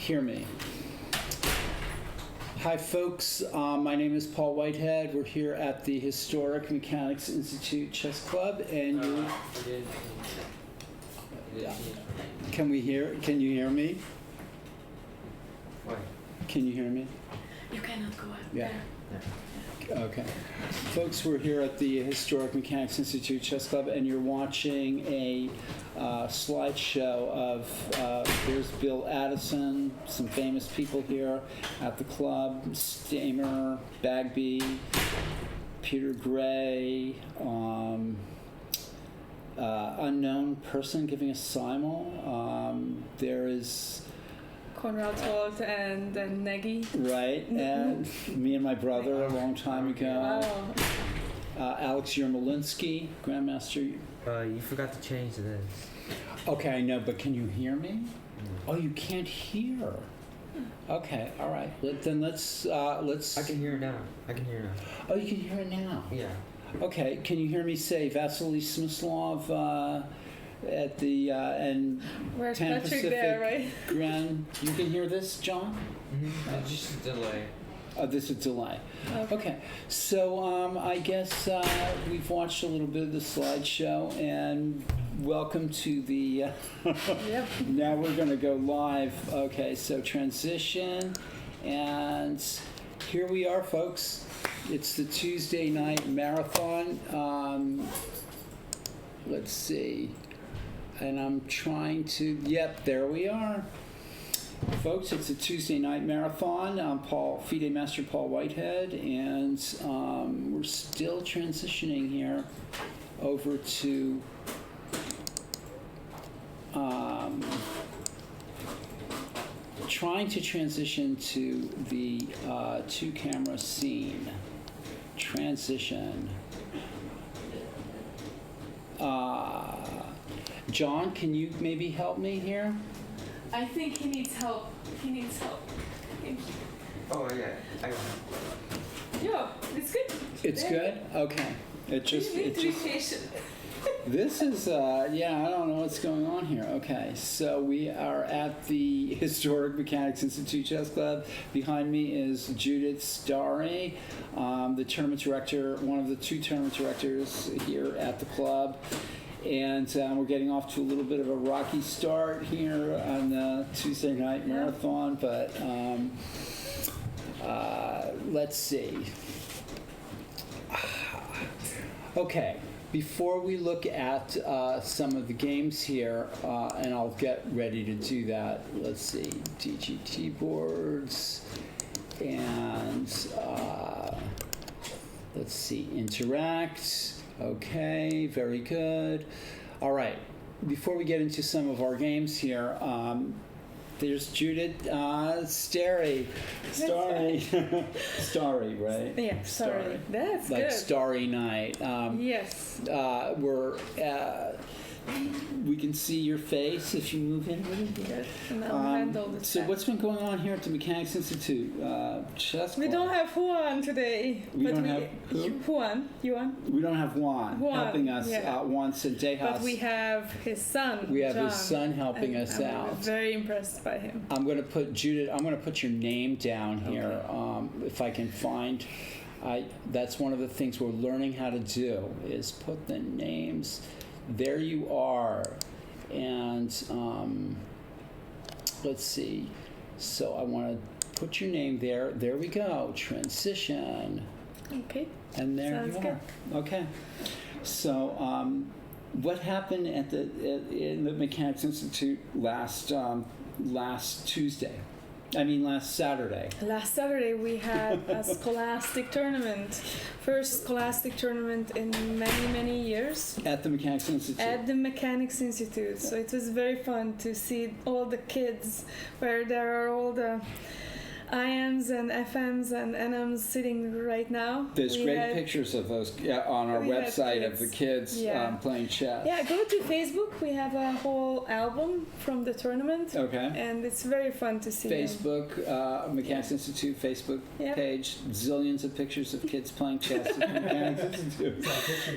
hear me. Hi folks, my name is Paul Whitehead. We're here at the Historic Mechanics Institute Chess Club, and can you hear me? What? Can you hear me? You cannot go up Yeah. there. Okay. Folks, we're here at the Historic Mechanics Institute Chess Club, and you're watching a slideshow of, there's Bill Addison, some famous people here at the club, Stamer, Bagby, Peter Gray, unknown person giving a simul. There is... Conrad Holt and Nagy. Right, and me and my brother a long time ago. Wow. Alex Yermolinsky, Grandmaster. You forgot to change this. Okay, I know, but can you hear me? Oh, you can't hear. Okay, all right. Then let's. I can hear it now. Oh, you can hear it now. Yeah. Okay, can you hear me say Vasily Smyslov at the and Where's Pan Patrick Pacific there, right? Grand? You can hear this, John? Mm-hmm. Just a delay. Oh, this is delay. Okay. Okay, so I guess we've watched a little bit of the slideshow, and welcome to the. Yep. Now we're going to go live. Okay, so transition, and here we are, folks. It's the Tuesday night marathon. Let's see, and I'm trying to. Yep, there we are. Folks, it's a Tuesday night marathon. I'm FIDE Master Paul Whitehead, and we're still transitioning here over to trying to transition to the two-camera scene. Transition. John, can you maybe help me here? I think he needs help. Oh yeah. I got it. Yeah, it's good. It's good? Okay. You need to be patient. This is, I don't know what's going on here. Okay, so we are at the Historic Mechanics Institute Chess Club. Behind me is Judith Starry, the tournament director, one of the two tournament directors here at the club. And we're getting off to a little bit of a rocky start here on the Tuesday night marathon, but let's see. Okay, before we look at some of the games here, and I'll get ready to do that, let's see, DGT boards, and let's see, interact. Okay, very good. All right, before we get into some of our games here, there's Judith Starry, right? Yeah, sorry. That's like good. Starry Night. Yes. We can see your face if you move in a little bit. Yes. And I'll handle this. So what's been going on here at the Mechanics Institute? Chess We Club? don't have Juan today. We don't have who? Juan. We don't have Juan helping us out once a day house. But we have his son. We have John, his son helping us out. I'm very impressed by him. I'm going to put Judith. I'm going to put your name down here, if I can find. That's one of the things we're learning how to do is put the names. There you are, and let's see. So I want to put your name there. There we go. Transition. Okay. And there Sounds you good. are. Okay. So what happened in the Mechanics Institute last Tuesday? I mean, last Saturday. Last Saturday we had a scholastic tournament. First scholastic tournament in many, many years. At the Mechanics Institute. At the Mechanics Institute. So it was very fun to see all the kids, where there are all the IMs and FMs and NMs sitting right now. There's We great had- pictures of those on our we had website of the kids. kids Yeah. playing chess. Yeah, go to Facebook. We have a whole album from the tournament, Okay. and it's very fun to see. them. Facebook, Mechanics Institute Facebook Yep. page, zillions of pictures of kids playing chess at the Mechanics Institute.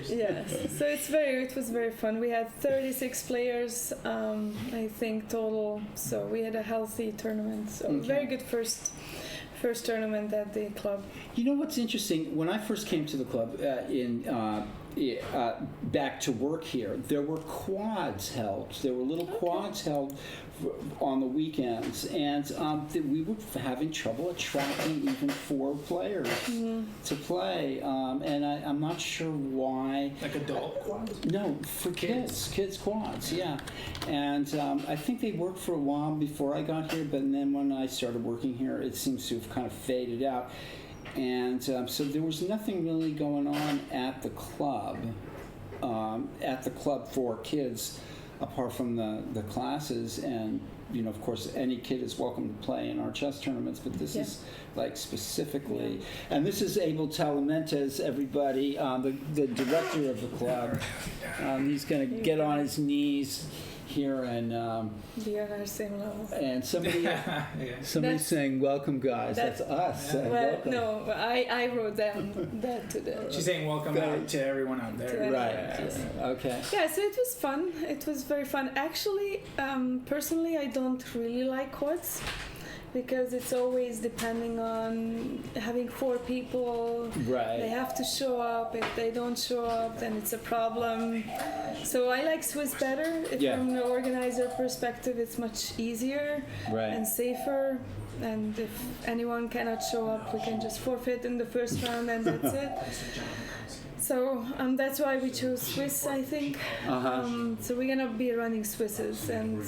Yes, so it was very fun. We had 36 players, I think total. So we had a healthy tournament. So Okay. very good first tournament at the club. You know what's interesting? When I first came to the club back to work here, there were quads held. There were little quads held on the weekends, and we were having trouble attracting even 4 players to play. And I'm not sure why. Like adult quads? No, for kids quads, yeah. And I think they worked for a while before I got here, but then when I started working here, it seems to have kind of faded out. And so there was nothing really going on at the club for kids, apart from the classes. And you know, of course, any kid is welcome to play in our chess tournaments, but this is like specifically, and this is Abel Talamentes, everybody, the director of the club. He's going to get on his knees here and Be on our same level. somebody somebody's That's- saying welcome guys. That's us saying Well, welcome. no, I wrote down that to the. She's saying welcome out to everyone out there. To Right. Yeah. Okay. Yeah, so it was fun. It was very fun. Actually, personally, I don't really like quads because it's always depending on having 4 people. Right. They have to show up. If they don't show up, then it's a problem. So I like Swiss better. Yeah. From the organizer perspective, it's much easier Right. and safer. And if anyone cannot show up, we can just forfeit in the first round, and that's it. So that's why we chose Swiss, I think. So we're gonna be running Swisses, and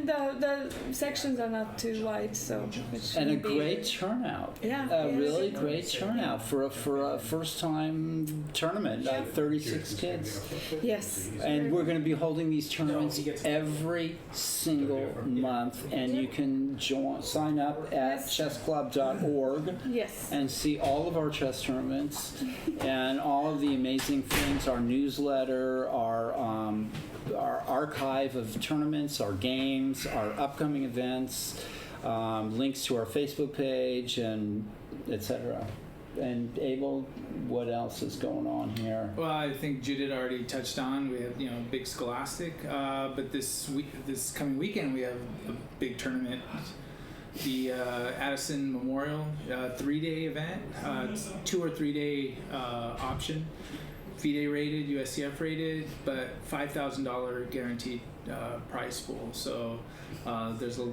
the sections are not too wide, so it And a shouldn't be- great turnout. Yeah, A yeah. really great turnout for a first time tournament. 36 kids. Yes. And we're going to be holding these tournaments every single month, and you can sign up at chessclub.org Yes. and see all of our chess tournaments and all of the amazing things, our newsletter, our archive of tournaments, our games, our upcoming events, links to our Facebook page, and etc. And Abel, what else is going on here? Well, I think Judith already touched on. We have big Scholastic, but this coming weekend we have a big tournament, the Addison Memorial 3-day event. It's 2 or 3 day option, FIDE rated, USCF rated, but $5,000 guaranteed prize pool. So there's a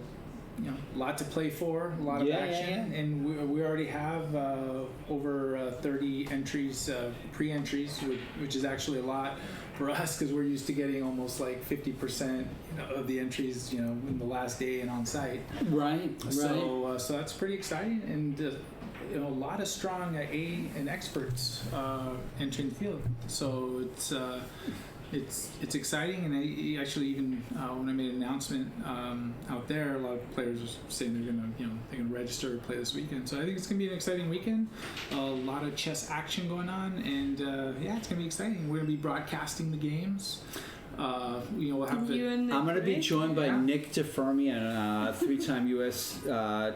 lot to play for, a lot of action, and we already have over 30 entries, pre-entries, which is actually a lot for us because we're used to getting almost like 50% of the entries, in the last day and on site. Right. So that's pretty exciting, and a lot of strong A and experts entering the field. So it's exciting, and I actually even when I made an announcement out there, a lot of players were saying they're gonna register to play this weekend. So I think it's gonna be an exciting weekend. A lot of chess action going on, and it's gonna be exciting. We're gonna be broadcasting the games. We'll have I'm going to be joined by Nick DeFermian, 3-time U.S.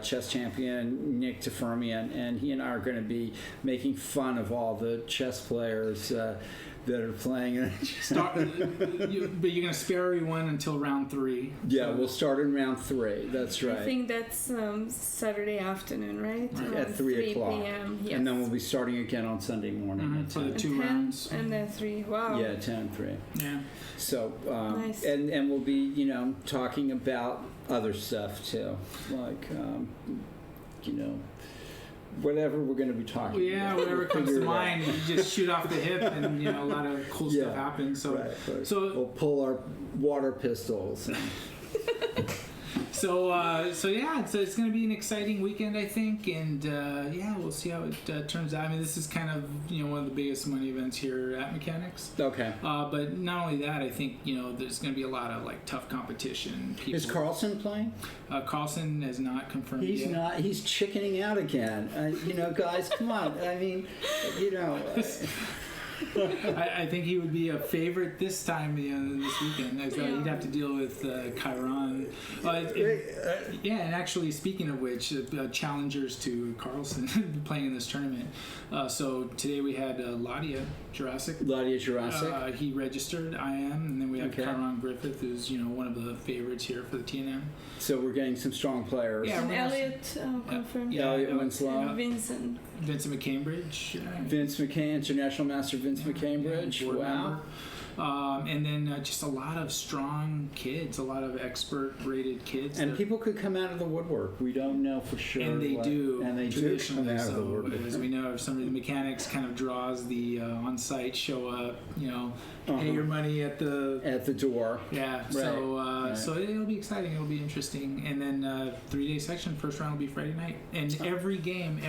chess champion Nick DeFermian, and he and I are going to be making fun of all the chess players that are playing. but you're going to spare everyone until round 3. Yeah, we'll start in round 3. That's right. I think that's Saturday afternoon, right? At 3 o'clock. p.m. Yes. And then we'll be starting again on Sunday morning. At for the 10. 2 rounds. And then 3. Wow. Yeah, 10 and 3. Yeah. So, Nice. and we'll be, talking about other stuff too, like, whatever we're going to be talking Yeah, about. whatever comes Figure to it out. mind, you just shoot off the hip, and a lot of cool stuff happens. So, Right. so We'll pull our water pistols. And So yeah, so it's going to be an exciting weekend, I think, and yeah, we'll see how it turns out. I mean, this is kind of one of the biggest money events here at Mechanics. Okay. But not only that, I think there's going to be a lot of like tough competition. People, Is Carlson playing? Carlson has not confirmed He's yet. not. He's chickening out again. Guys, come on. I mean, I think he would be a favorite this time, this weekend. He'd have to deal with Chiron. Yeah, and actually, speaking of which, challengers to Carlson playing in this tournament. So today we had Ladia Jurassic. He registered, I am, and then we have Chiron Griffith, who's one of the favorites here for the TNM. So we're getting some strong players. Yeah, and Elliot confirmed. Yeah, Elliot Winslow. Vincent McCambridge. Vince McCain, International Master Vince McCambridge. Board Wow. member. And then just a lot of strong kids, a lot of expert-rated kids. And people could come out of the woodwork. We don't know for sure. And they do. And they do traditionally. come out of the So, woodwork. as we know, if some of the mechanics kind of draws the on-site, show up, pay your money at the door. Yeah. Right. So Right. so it'll be exciting. It'll be interesting. And then 3-day section. First round will be Friday night. And every game,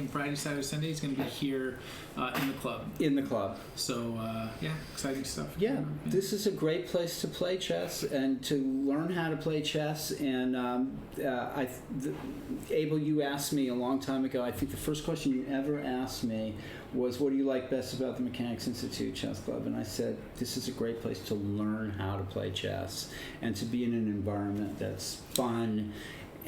Friday, Saturday, Sunday is going to be here in the club. In the club. So yeah, exciting stuff. Yeah, this is a great place to play chess and to learn how to play chess. And Abel, you asked me a long time ago, I think the first question you ever asked me was, what do you like best about the Mechanics Institute Chess Club? And I said, this is a great place to learn how to play chess and to be in an environment that's fun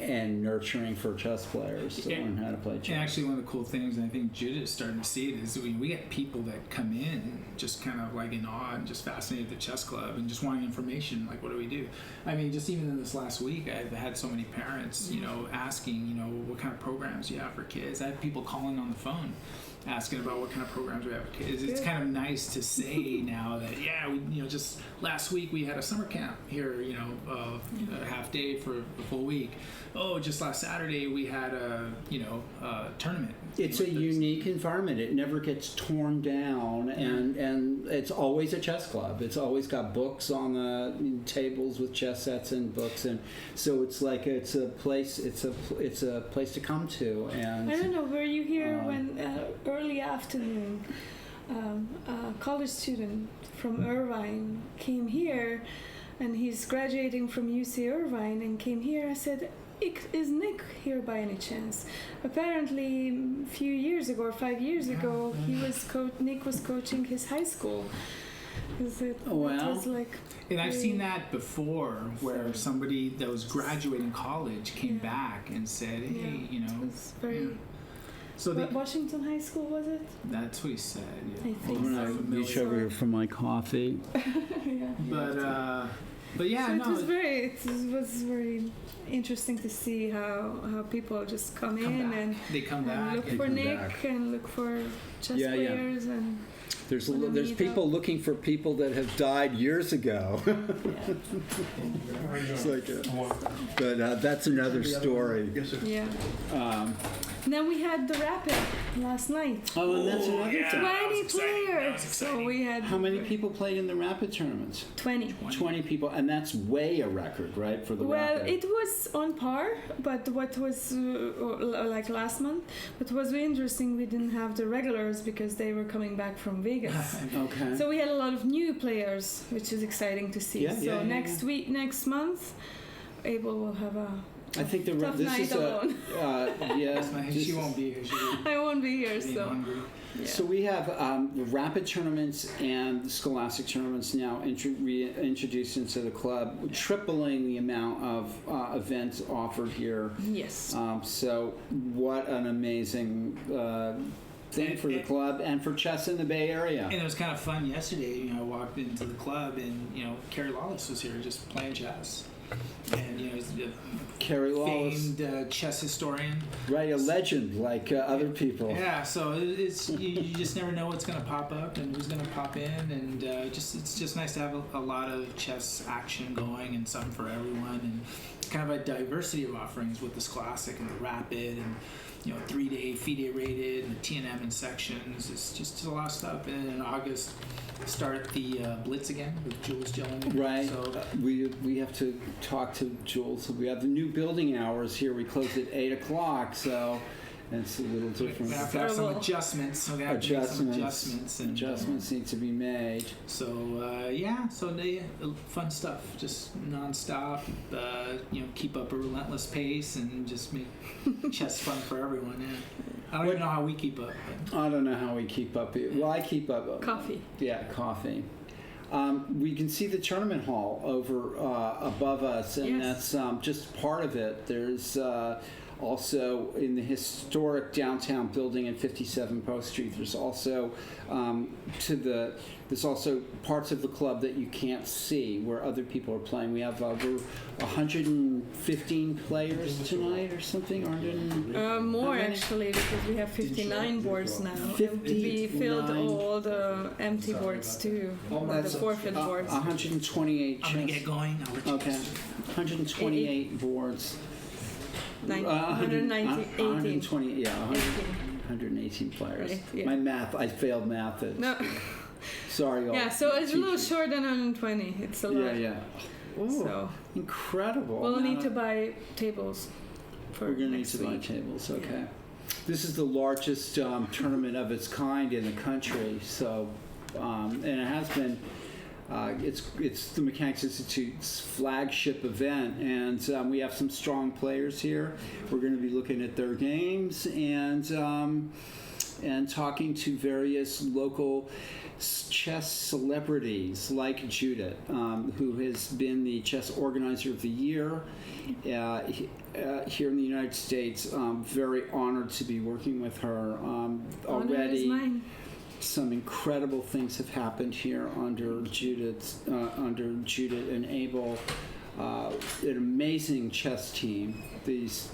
and nurturing for chess players to learn how to play chess. And actually, one of the cool things, and I think Judith's starting to see it, is we get people that come in just kind of like in awe and just fascinated with the chess club and just wanting information, like, what do we do? I mean, just even in this last week, I've had so many parents, asking, what kind of programs you have for kids. I have people calling on the phone asking about what kind of programs we have for kids. It's kind of nice to say now that, just last week we had a summer camp here, a half day for a full week. Oh, just last Saturday we had a tournament. It's a unique environment. It never gets torn down, and it's always a chess club. It's always got books on the tables with chess sets and books, and so it's like it's a place to come to. And I don't know, were you here when early afternoon a college student from Irvine came here, and he's graduating from UC Irvine and came here. I said, is Nick here by any chance? Apparently, a few years ago, or 5 years ago, Nick was coaching his high school. It was like, and I've seen that before, where somebody that was graduating college came back and said, "Hey, it was very. So Washington High School, was it? That's what he said. Yeah. I think I'm gonna reach over here for my coffee. But yeah, so it was very interesting to see how people just come in back. And they come back look and for come Nick back. and look for chess players and. There's people looking for people that have died years ago. It's like but that's another story. Yeah. Then we had the Rapid last night. Oh, and that's another thing. 20 players. So we had. How many people played in the Rapid tournaments? 20. 20 people, and that's way a record, right, for the Rapid? Well, it was on par, but what was like last month, but was really interesting, we didn't have the regulars because they were coming back from Vegas. Okay. So we had a lot of new players, which is exciting to see. Next month, Abel will have a I think tough night alone. she won't be here. I won't be here, so. Hungry. Yeah. So we have the Rapid tournaments and the Scholastic tournaments now introduced into the club, tripling the amount of events offered here. Yes. So what an amazing thing for the club and for chess in the Bay Area. And it was kind of fun yesterday. I walked into the club and Carrie Lawless was here just playing chess. And he's a Carrie Lawless, famed chess historian, right? A legend like other people. Yeah, so it's you just never know what's going to pop up and who's going to pop in, and it's just nice to have a lot of chess action going and something for everyone, and kind of a diversity of offerings with the Scholastic and the Rapid and 3-day FIDE rated and the TNM in sections. It's just a lot of stuff. And in August, start the Blitz again with Jules Jellin. Right. So We have to talk to Jules. We have the new building hours here. We close at 8 o'clock, so it's a little different. we have to have some adjustments. We're gonna have to make some adjustments. And, Adjustments need to be made. So so they fun stuff, just nonstop. Keep up a relentless pace and just make chess fun for everyone. Yeah. I don't even know how we keep up. But. I don't know how we keep up. Well, I keep up. Coffee. Yeah, coffee. We can see the tournament hall over above us, and Yes. that's just part of it. There's also in the historic downtown building at 57 Post Street. There's also there's also parts of the club that you can't see where other people are playing. We have over 115 players tonight or something, aren't there? More actually, because we have 59 boards now. And we filled 59. all the empty boards too, or the forfeit boards. 128 I'm gonna chess. get going. I'll let you Okay, guys- 128 boards. 120, 18. 118 players. Right, yeah. My math, I failed math. No. Sorry, all Yeah, so it's a little teachers. short than 120. It's a lot. Yeah. Ooh, So incredible. we'll Now need to buy tables for We're going to need next to buy week. tables, okay. This is the largest tournament of its kind in the country, so, and it has been, it's the Mechanics Institute's flagship event, and we have some strong players here. We're going to be looking at their games and talking to various local chess celebrities like Judith, who has been the Chess Organizer of the Year here in the United States. Very honored to be working with her. Honor is Already, mine. some incredible things have happened here under Judith and Abel. An amazing chess team. These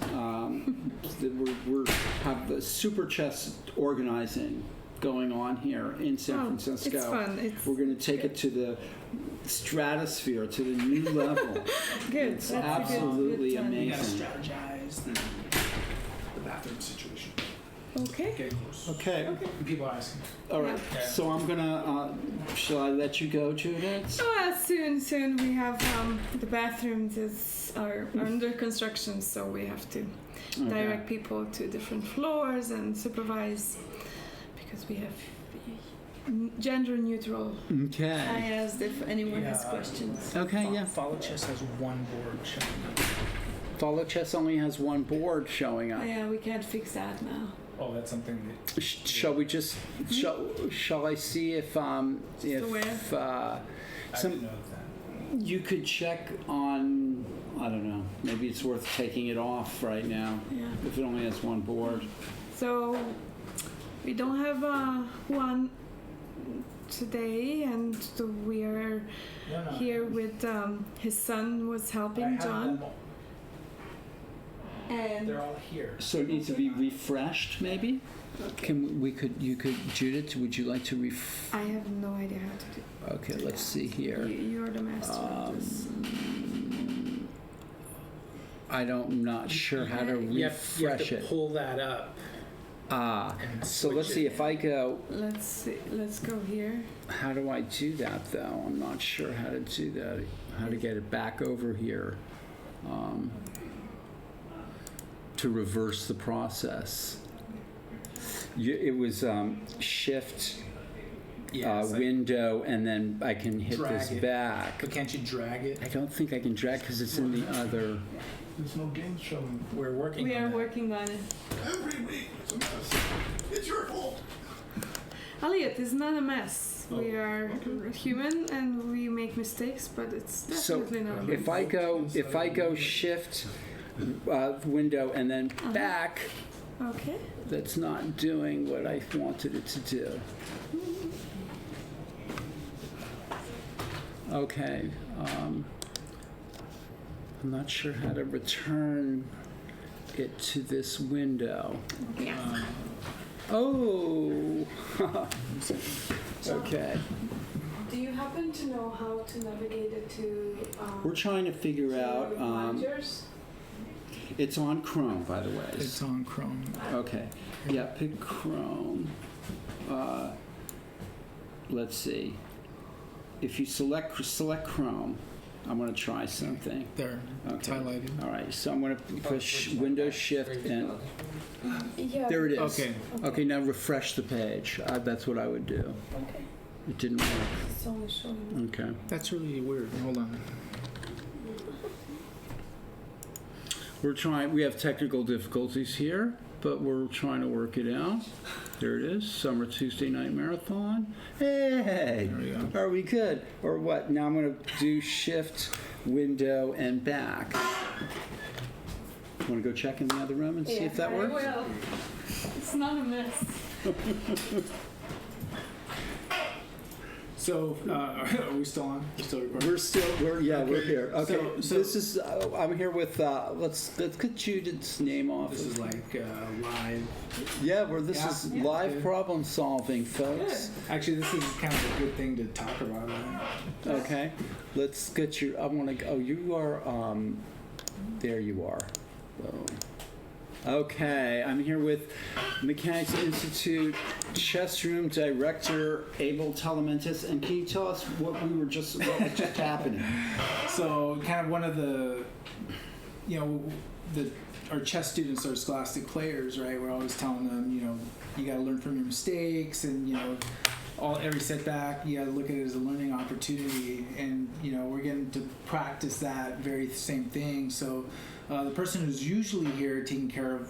we have the super chess organizing going on here in San Francisco. It's fun. We're going to take it to the stratosphere, to the new level. Good. It's That's a absolutely good, We gotta amazing. strategize the bathroom situation. Okay. Get close. Okay. People are asking. All right. Yeah. So I'm gonna. Shall I let you go, Judith? Soon we have the bathrooms are under construction, so we have to direct people to different floors and supervise because we have gender neutral. I Okay. asked if anyone has Yeah. questions. Okay. Yeah. Follow Chess has one board showing up. Follow Chess only has one board showing up. Yeah, we can't fix that now. Oh, that's something that. Shall we just? Shall I see if I some didn't know that. you could check on? I don't know. Maybe it's worth taking it off right now Yeah. if it only has one board. So we don't have one today, and so we are No. here with his son was I helping have John. them all. And They're all here. So it needs to be refreshed, maybe. You could Judith? Would you like to I have no idea how to do. Okay, let's see here. You're the master of this. I'm not sure how to You have refresh to it. pull that up. So and let's switch see it. if I go. Let's see. Let's go here. How do I do that though? I'm not sure how to do that. How to get it back over here to reverse the process. It was shift Yes, window, and then I can hit Drag this it. back. But can't you drag it? I don't think I can drag because it's in the other. There's no game showing. We're working We on are that. working on it. Every week it's a mess. It's your fault. Elliot, it's not a mess. We Oh, are okay. human and we make mistakes, but it's So definitely not a mess. if I go shift window and then back, Okay. that's not doing what I wanted it to do. Okay. I'm not sure how to return it to this window. Oh. Okay. Do you happen to know how to navigate it to? We're trying to figure to out. reminders? It's on Chrome, by the way. It's on Chrome. Okay. Yeah, pick Chrome. Let's see. If you select Chrome, I'm going to try something. There. It's Okay. highlighted. All right. So I'm going to push Windows Shift and Yeah. there it is. Okay. Okay. Now refresh the page. That's what I would do. Okay. It didn't work. It's only showing. Okay. That's really weird. Hold on. We're trying. We have technical difficulties here, but we're trying to work it out. There it is. Summer Tuesday Night Marathon. Hey, There we go. are we good or what? Now I'm going to do Shift, Window, and back. Want to go check in the other room and see if that works? I will. It's not a mess. So, are we still on? We're still recording? We're here. Okay, So- this is. I'm here with. Let's get Judith's name off. This is like live. Yeah, this Yeah. is Yeah. live problem solving, folks. Actually, this is kind of a good thing to talk about. Okay, let's get your. I want to. Oh, you are. There you are. Boom. Okay, I'm here with Mechanics Institute chess room director Abel Telementis, and can you tell us what was just happening? So, kind of one of the, our chess students are scholastic players, right? We're always telling them, you got to learn from your mistakes, and every setback, you got to look at it as a learning opportunity, and we're getting to practice that very same thing. So, the person who's usually here taking care of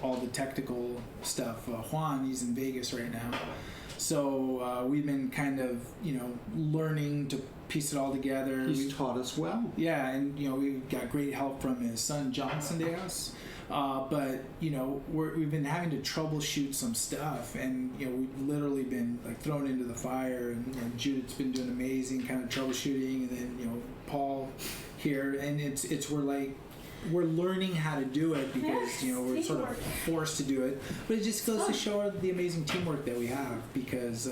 all the technical stuff, Juan, he's in Vegas right now. So we've been kind of learning to piece it all together. He's taught us well. Yeah, and we've got great help from his son Johnson Deos. But we've been having to troubleshoot some stuff, and we've literally been like thrown into the fire. And Judith's been doing amazing kind of troubleshooting, and then Paul here, and we're learning how to do it because we're sort of forced to do it, but it just goes to show the amazing teamwork that we have, because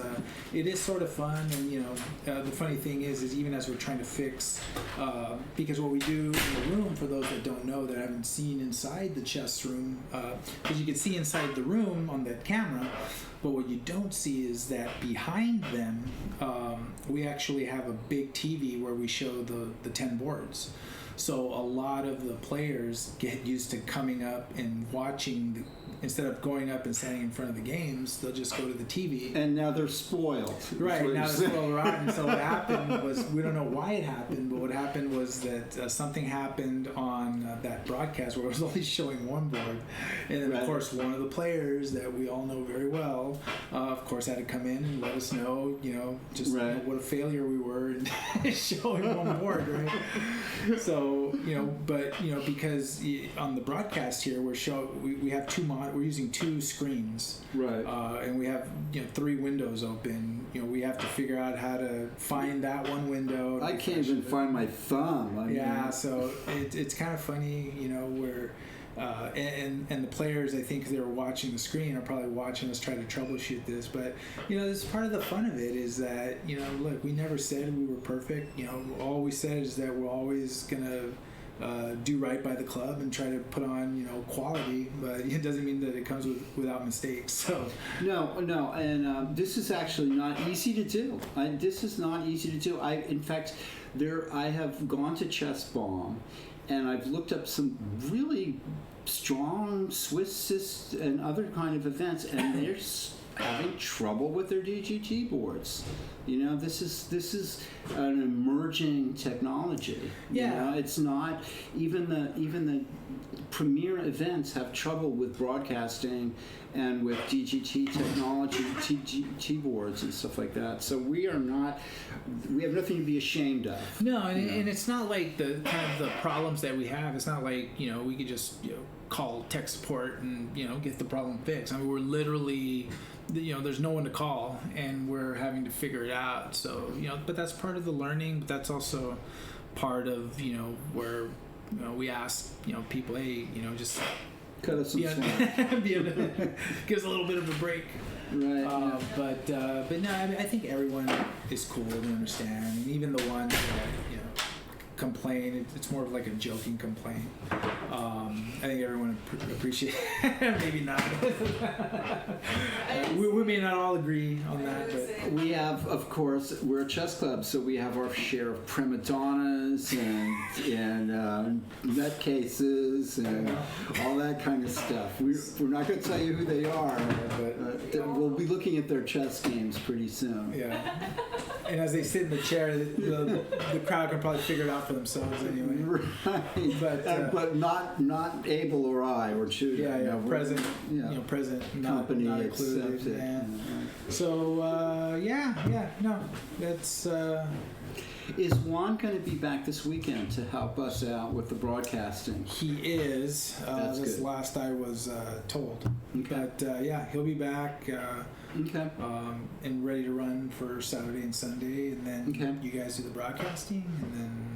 it is sort of fun. And the funny thing is even as we're trying to fix, because what we do in the room, for those that don't know, that haven't seen inside the chess room, because you can see inside the room on that camera, but what you don't see is that behind them we actually have a big TV where we show the 10 boards. So a lot of the players get used to coming up and watching, instead of going up and standing in front of the games, they'll just go to the TV. And now they're spoiled. Right, now they're spoiled rotten. So what happened was, we don't know why it happened, but what happened was that something happened on that broadcast where it was only showing one board. And then, of course, one of the players that we all know very well, of course, had to come in and let us know, what a failure we were in showing one board, right? So, because on the broadcast here, we have we're using two screens, Right. and we have 3 windows open. We have to figure out how to find that one window. I can't even find my thumb. Yeah, so it's kind of funny, where. And the players, I think, they were watching the screen, are probably watching us try to troubleshoot this. But this is part of the fun of it, is that look, we never said we were perfect. All we said is that we're always gonna do right by the club and try to put on quality. But it doesn't mean that it comes without mistakes. So No, and this is actually not easy to do. This is not easy to do. In fact, I have gone to Chess Bomb, and I've looked up some really strong Swiss and other kind of events, and they're having trouble with their DGT boards. This is an emerging technology. Yeah. It's not even the premier events have trouble with broadcasting and with DGT technology, TGT boards and stuff like that. So we have nothing to be ashamed of. no, and it's not like the kind of the problems that we have. It's not like we could just call tech support and get the problem fixed. I mean, we're literally there's no one to call, and we're having to figure it out. So but that's part of the learning. But that's also part of where we ask people, hey, just Cut us some be slack. gives a little bit of a break. Right. Yeah. But no, I mean, I think everyone is cool to understand. I mean, even the ones that complain, it's more of like a joking complaint. I think everyone appreciates. Maybe not. we may not all agree on that, but We have, of course, we're a chess club, so we have our share of prima donnas and nutcases and all that kind of stuff. We're not going to tell you who they are, but we'll be looking at their chess games pretty soon. yeah. And as they sit in the chair, the crowd can probably figure it out for themselves anyway. Right. But not Abel or I or Judah. Yeah, No, present. yeah. Present. Company not included. accepted. Yeah. Yeah. So no, that's. Is Juan going to be back this weekend to help us out with the broadcasting? He is. That's This good. last I was told. Okay. But he'll be back Okay. and ready to run for Saturday and Sunday, and then Okay. you guys do the broadcasting, and then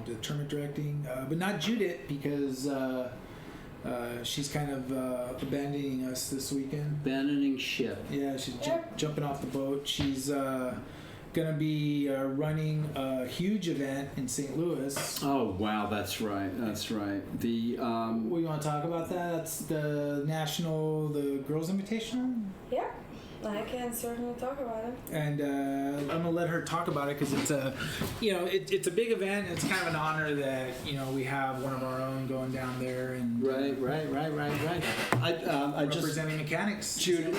do the tournament directing. But not Judith because she's kind of abandoning us this weekend. Abandoning ship. Yeah, she's jumping off the boat. She's going to be running a huge event in St. Louis. Oh wow, that's right. That's right. The We want to talk about that. That's the Girls Invitational. Yeah, I can certainly talk about it. And I'm gonna let her talk about it because it's a, it's a big event. And it's kind of an honor that we have one of our own going down there and right. I just representing mechanics. Judith,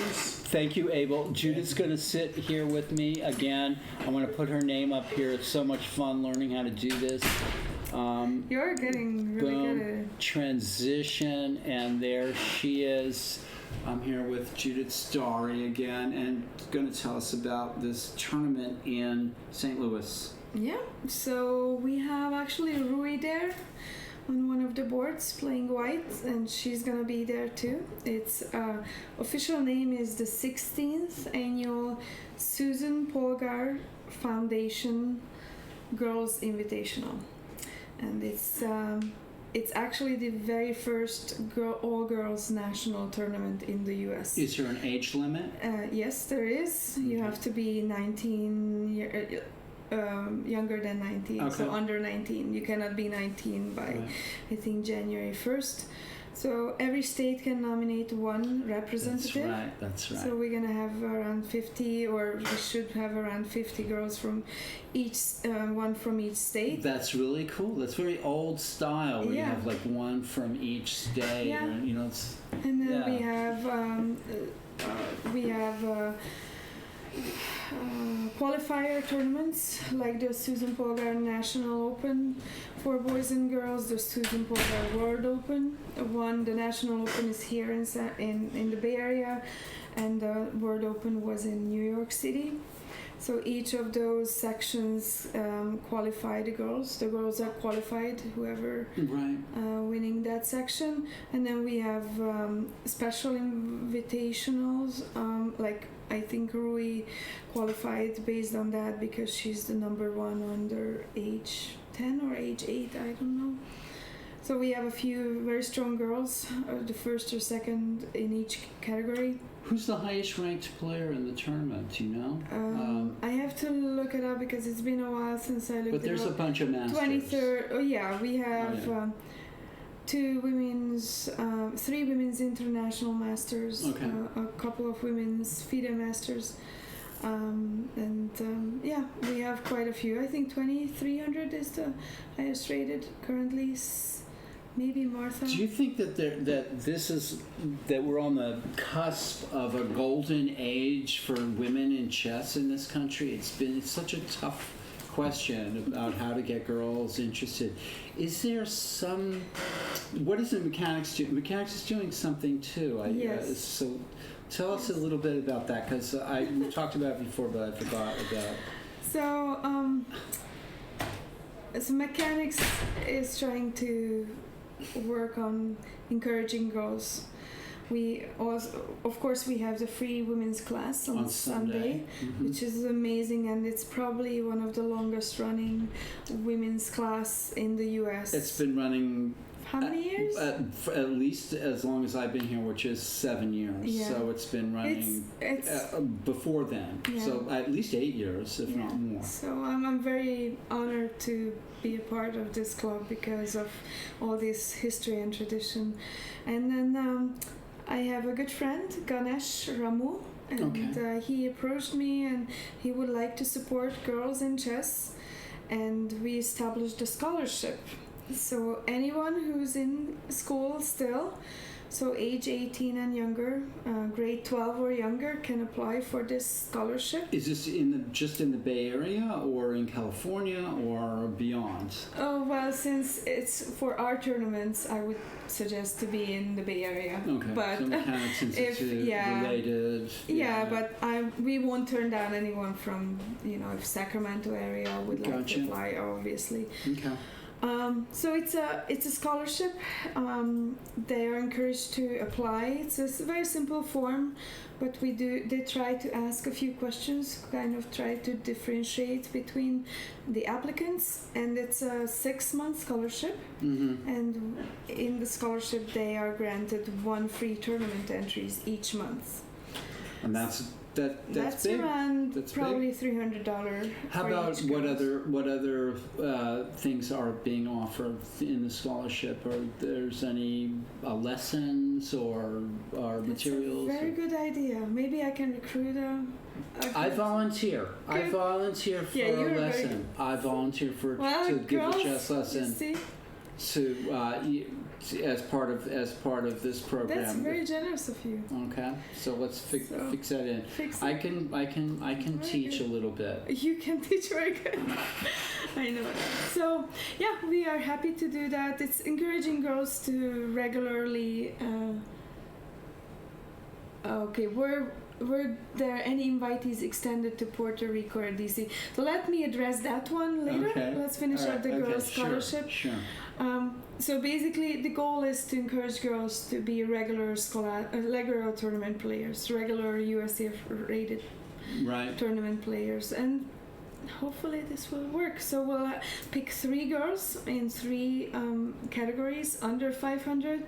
thank you, Abel. Judith's going to sit here with me again. I want to put her name up here. It's so much fun learning how to do this. You're getting really good at Boom, it. transition, and there she is. I'm here with Judith Starry again, and going to tell us about this tournament in St. Louis. Yeah, so we have actually Rui there on one of the boards playing white, and she's gonna be there too. Its official name is the 16th annual Susan Polgar Foundation Girls Invitational, and it's actually the very first all-girls national tournament in the U.S. Is there an age limit? Yes, there is. You have to be 19 younger than 19, Okay. so under 19. You cannot be 19 by, Right. I think, January 1st. So every state can nominate one representative. That's right. So we're gonna have around 50, or we should have around 50 girls from each, one from each state. That's really cool. That's very old style, where you Yeah. have like one from each state. Yeah. And, it's, And then Yeah. we have qualifier tournaments like the Susan Polgar National Open for boys and girls, the Susan Polgar World Open. The National Open is here in the Bay Area, and the World Open was in New York City. So each of those sections qualify the girls. The girls are qualified, whoever right. winning that section. And then we have special invitationals, like I think Rui qualified based on that because she's the number one under age 10 or age 8, I don't know. So we have a few very strong girls, the first or second in each category. Who's the highest ranked player in the tournament? Do you know? I have to look it up because it's been a while since I looked But there's it a up. bunch of masters. 23rd. Oh yeah, we have Oh, yeah. three women's international masters, Okay. a couple of women's FIDE masters, yeah, we have quite a few. I think 2300 is the highest rated currently. Maybe Martha. Do you think that that we're on the cusp of a golden age for women in chess in this country? It's such a tough question about how to get girls interested. Is there what is the mechanics do? Mechanics is doing something too. Yes. So tell us a little bit about that, because we talked about it before, but I forgot about. So mechanics is trying to work on encouraging girls. We also, of course, we have the free women's class on Sunday, Mm-hmm. which is amazing, and it's probably one of the longest running women's class in the U.S. It's been running how many years? At least as long as I've been here, which is 7 years. Yeah. So it's been running It's before then. Yeah. So at least 8 years, if not more. So I'm very honored to be a part of this club because of all this history and tradition. And then I have a good friend, Ganesh Ramu, and he approached me and he would like to support girls in chess, and we established a scholarship. So anyone who's in school still, so age 18 and younger, grade 12 or younger, can apply for this scholarship. Is this just in the Bay Area or in California or beyond? Oh, well, since it's for our tournaments, I would suggest to be in the Bay Area. Okay, But so Mechanics Institute related. Yeah, but we won't turn down anyone from, if Sacramento area would like to apply, obviously. Okay. So it's a scholarship. They are encouraged to apply. It's a very simple form, but they try to ask a few questions, kind of try to differentiate between the applicants, and it's a 6-month scholarship. Mm-hmm. And in the scholarship, they are granted 1 free tournament entries each month. And that's big. Around That's probably $300. How for about each what girl. other things are being offered in the scholarship? Are there's any lessons or materials? That's a very good idea. Maybe I can recruit I volunteer. I Good. volunteer for Yeah, a lesson. I volunteer to give a chess lesson as part of this program. That's very generous of you. Okay, so let's fix that in. Fix I it. can teach good. a little bit. You can teach very good. I know that. So yeah, we are happy to do that. It's encouraging girls to regularly. Were there any invitees extended to Puerto Rico or DC? So let me address that one later. Okay. Let's finish up the girls' scholarship. Sure. So basically, the goal is to encourage girls to be regular tournament players, regular USAF rated tournament players, and hopefully this will work. So we'll pick 3 girls in 3 categories: under 500,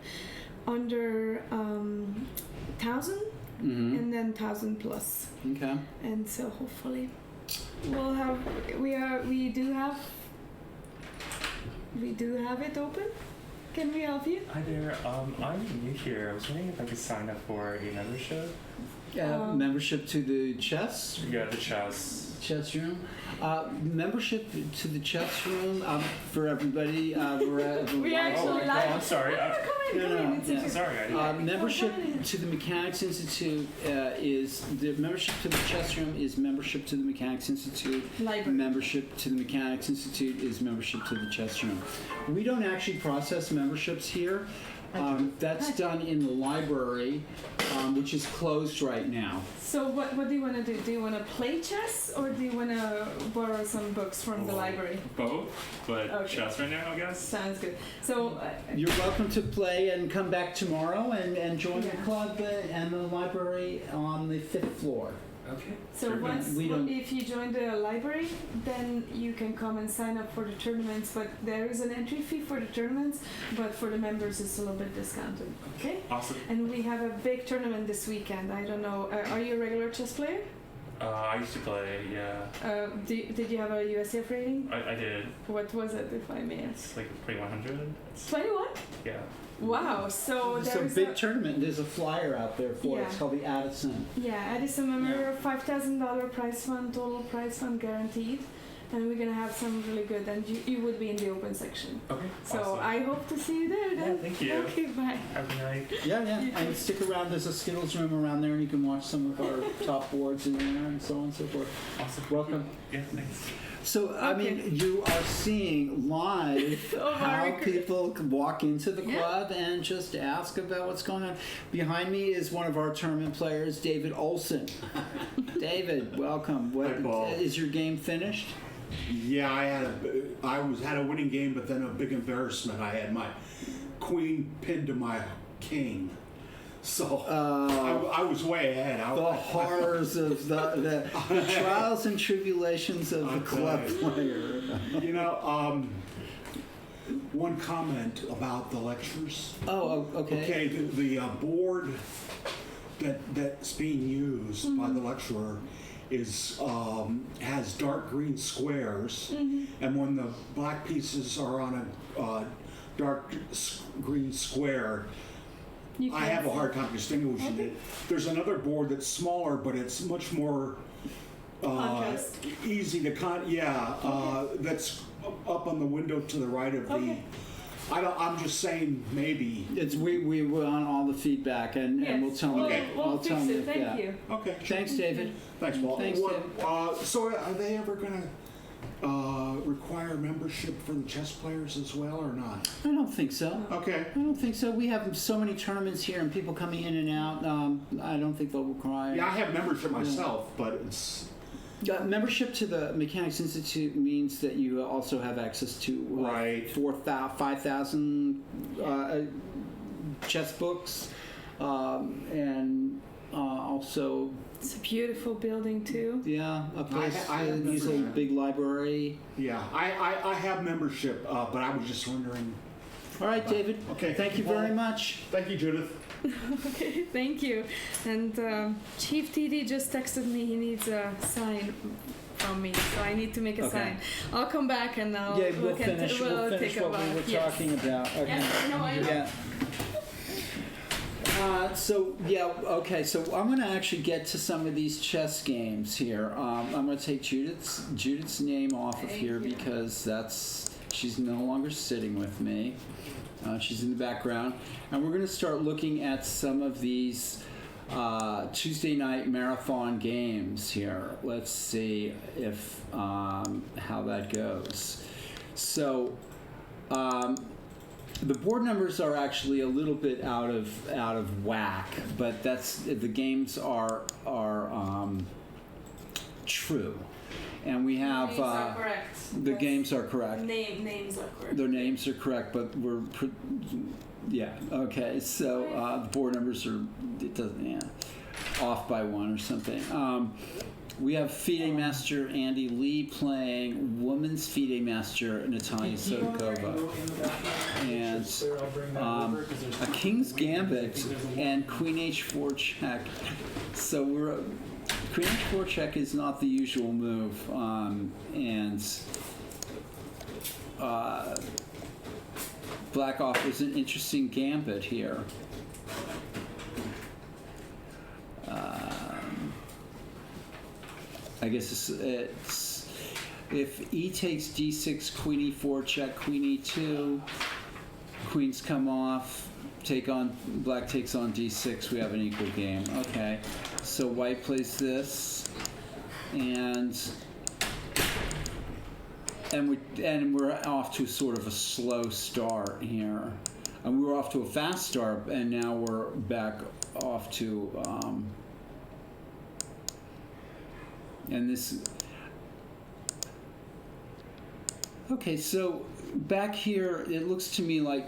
under 1,000. Mm-hmm. And then 1,000 plus. Okay. And so hopefully we'll have we do have it open. Can we help you? Hi there. I'm new here. I was wondering if I could sign up for a membership. Membership to the chess? Yeah, the chess room. Membership to the chess room for everybody. We actually I'm sorry. Come in. Sorry, I didn't. Membership to the Mechanics Institute is the membership to the chess room is membership to the Mechanics Institute. Library. Membership to the Mechanics Institute is membership to the chess room. We don't actually process memberships here. That's done in the library, which is closed right now. So what do you want to do? Do you want to play chess or do you want to borrow some books from the library? Both, but Okay. chess right now, I guess. Sounds good. So You're welcome to play and come back tomorrow and join the Yeah. club and the library on the 5th floor. Okay. So if you join the library, then you can come and sign up for the tournaments. But there is an entry fee for the tournaments, but for the members it's a little bit discounted. Okay. Awesome. And we have a big tournament this weekend. I don't know. Are you a regular chess player? I used to play, yeah. Did you have a USAF rating? I did. What was it, if I may ask? It's like 2100. 21? Yeah. Wow. So It's a there's big tournament. There's a flyer out there for it. Yeah. It's called the Addison. Yeah, Addison member, $5,000 prize fund, total prize fund guaranteed. And we're gonna have some really good, and you would be in the open section. Okay. So awesome. I hope to see you there then. Yeah, thank you. Okay, bye. Have a good night. Yeah. And stick around. There's a Skittles room around there, and you can watch some of our top boards in there and so on and so forth. Awesome. Welcome. Yeah, thanks. So, I mean, you are seeing live Oh, how very good. people can walk into the Yeah. club and just ask about what's going on. Behind me is one of our tournament players, David Olson. David, welcome. Hi, Paul. Is your game finished? Yeah, I had a winning game, but then a big embarrassment. I had my queen pinned to my king, so I was way ahead. The horrors of the trials and tribulations of a club player. You know, one comment about the lectures. Oh, okay. Okay, the board that's being used by the lecturer is has dark green squares, and when the black pieces are on a dark green square, You I can have a see. hard time distinguishing it. There's another board that's smaller, but it's much more Contrast. easy to that's up on the window to the right of the. Okay. I'm just saying maybe. It's we want all the feedback and we'll tell them. Okay. We'll I'll fix tell them it. that- Thank yeah. you. Okay. Thanks, David. Thanks, Paul. Thanks, So are they ever going to require membership for the chess players as well, or not? I don't think so. Okay. I don't think so. We have so many tournaments here and people coming in and out. I don't think they'll require. Yeah, I have membership myself, but it's Membership to the Mechanics Institute means that you also have access to Right. 5,000 chess books, and also It's a beautiful building too. a place I have use a membership. big library. yeah. I have membership, but I was just wondering. All right, David. Okay. Thank you very much. Thank you, Judith. Okay, thank you. And Chief TD just texted me he needs a sign from me, so I need to make a Okay. sign. I'll come back and I'll Yeah, we'll can finish. We'll finish take a what we were vote. Yes. talking about. Okay. Yes, no, I know. Yeah. Okay, so I'm going to actually get to some of these chess games here. I'm going to take Judith's name off of Thank here you. because she's no longer sitting with me. She's in the background, and we're going to start looking at some of these Tuesday night marathon games here. Let's see if how that goes. So. The board numbers are actually a little bit out of whack, but the games are true, and we have Names are correct. the games are correct. Names are correct. Their names are correct, but okay. So the board numbers are off by one or something. We have FIDE Master Andy Lee playing Women's FIDE Master Natalia Sotokova. And a King's Gambit and Queen H4 check. So Queen H4 check is not the usual move. Black offers an interesting gambit here. I guess it's if E takes D6, Queen E4 check, Queen E2, Queens come off, Black takes on D6, we have an equal game. Okay, so White plays this, and we're off to sort of a slow start here. And we were off to a fast start, and now we're back off to and this. Okay, so back here, it looks to me like,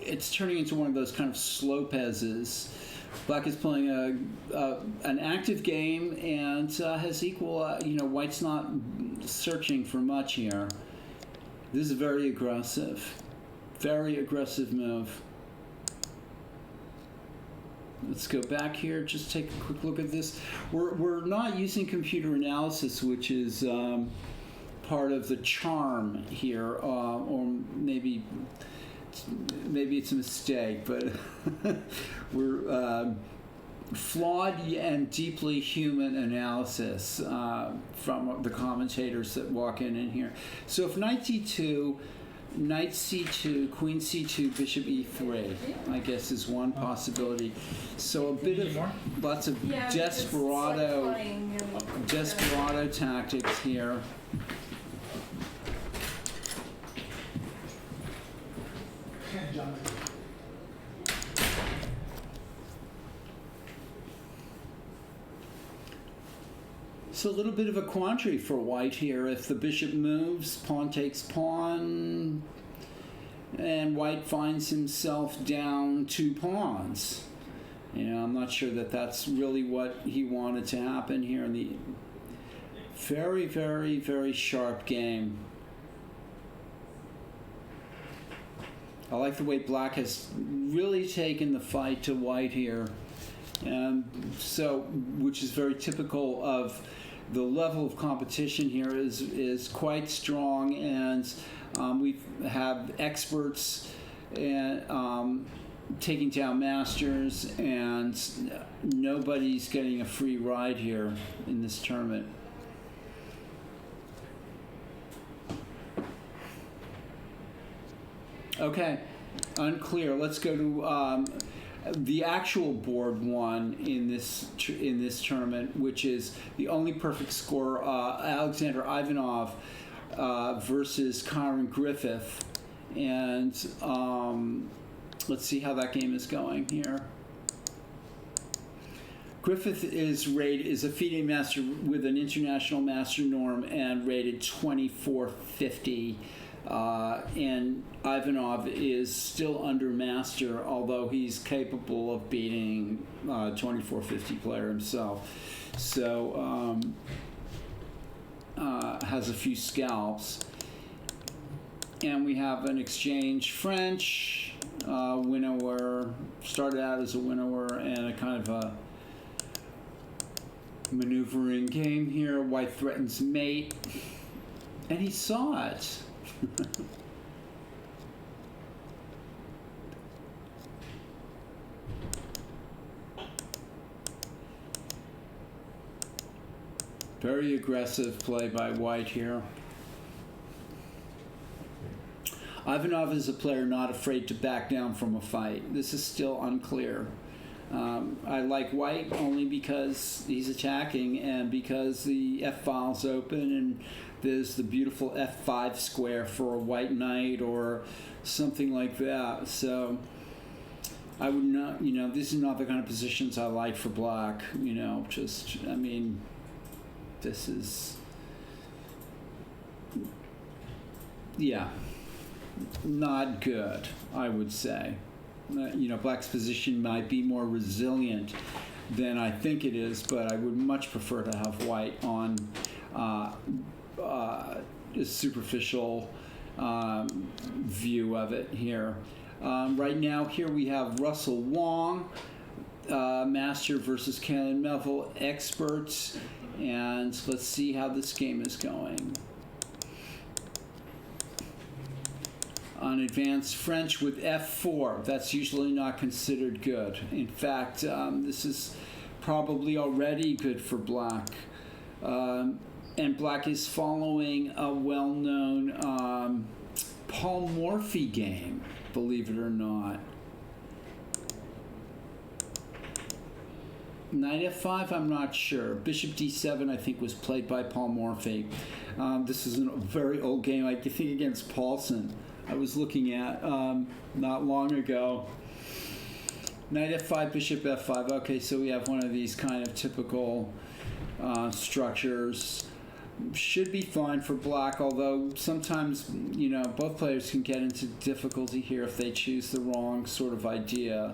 it's turning into one of those kind of slow pezzes. Black is playing an active game and has equal, White's not searching for much here. This is very aggressive move. Let's go back here, just take a quick look at this. We're not using computer analysis, which is part of the charm here, or maybe it's a mistake, but we're flawed and deeply human analysis from the commentators that walk in here. So if Knight D2, Knight C2, Queen C2, Bishop E3, I guess is one possibility. So a bit of lots of desperado tactics here. So a little bit of a quandary for White here. If the bishop moves, pawn takes pawn, and White finds himself down 2 pawns. I'm not sure that that's really what he wanted to happen here in the very, very, very sharp game. I like the way black has really taken the fight to white here. So, which is very typical of the level of competition here is quite strong, and we have experts and taking down masters, and nobody's getting a free ride here in this tournament. Okay, unclear. Let's go to the actual board one in this tournament, which is the only perfect score: Alexander Ivanov versus Kyron Griffith, and let's see how that game is going here. Griffith is a FIDE master with an international master norm and rated 2450. And Ivanov is still under master, although he's capable of beating 2450 player himself. So has a few scalps. And we have an exchange French, winnower, started out as a winnower, and a kind of a maneuvering game here. White threatens mate, and he saw it. Very aggressive play by white here. Ivanov is a player not afraid to back down from a fight. This is still unclear. I like white only because he's attacking and because the F-file's open and there's the beautiful F5 square for a white knight or something like that. So I would not, these are not the kind of positions I like for black, this is, yeah, not good, I would say. Black's position might be more resilient than I think it is, but I would much prefer to have white on a superficial view of it here. Right now, here we have Russell Wong, master versus Kalen Melville, experts, and let's see how this game is going. On advanced French with F4, that's usually not considered good. In fact, this is probably already good for black. And black is following a well-known Paul Morphy game, believe it or not. Knight F5, I'm not sure. Bishop D7, I think, was played by Paul Morphy. This is a very old game, I think, against Paulson. I was looking at not long ago. Knight F5, Bishop F5. Okay, so we have one of these kind of typical structures. Should be fine for black, although sometimes, both players can get into difficulty here if they choose the wrong sort of idea.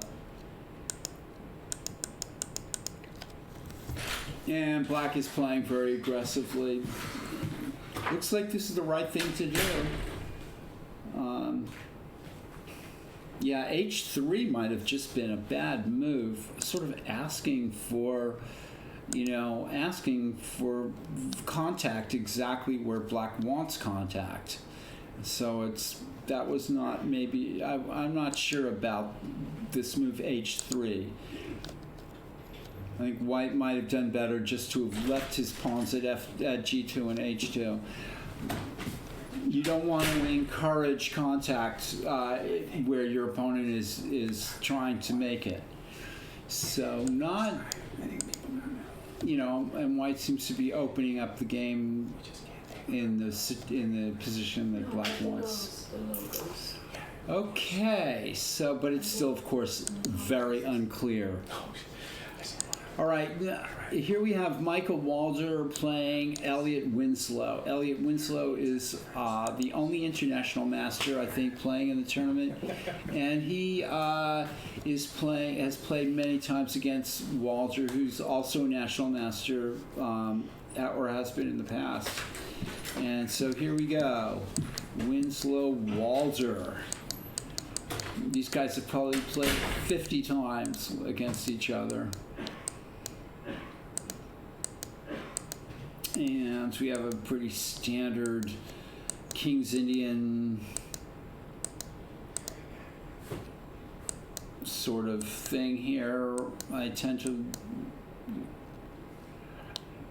And black is playing very aggressively. Looks like this is the right thing to do. Yeah, H3 might have just been a bad move, sort of asking for contact exactly where black wants contact. So that was not maybe, I'm not sure about this move H3. I think white might have done better just to have left his pawns at G2 and H2. You don't want to encourage contact where your opponent is trying to make it. So not, and white seems to be opening up the game in the position that black wants. Okay, so but it's still, of course, very unclear. All right, here we have Michael Walder playing Elliot Winslow. Elliot Winslow is the only international master, I think, playing in the tournament, and he has played many times against Walder, who's also a national master, or has been in the past. And so here we go, Winslow Walder. These guys have probably played 50 times against each other. And we have a pretty standard King's Indian sort of thing here. I tend to...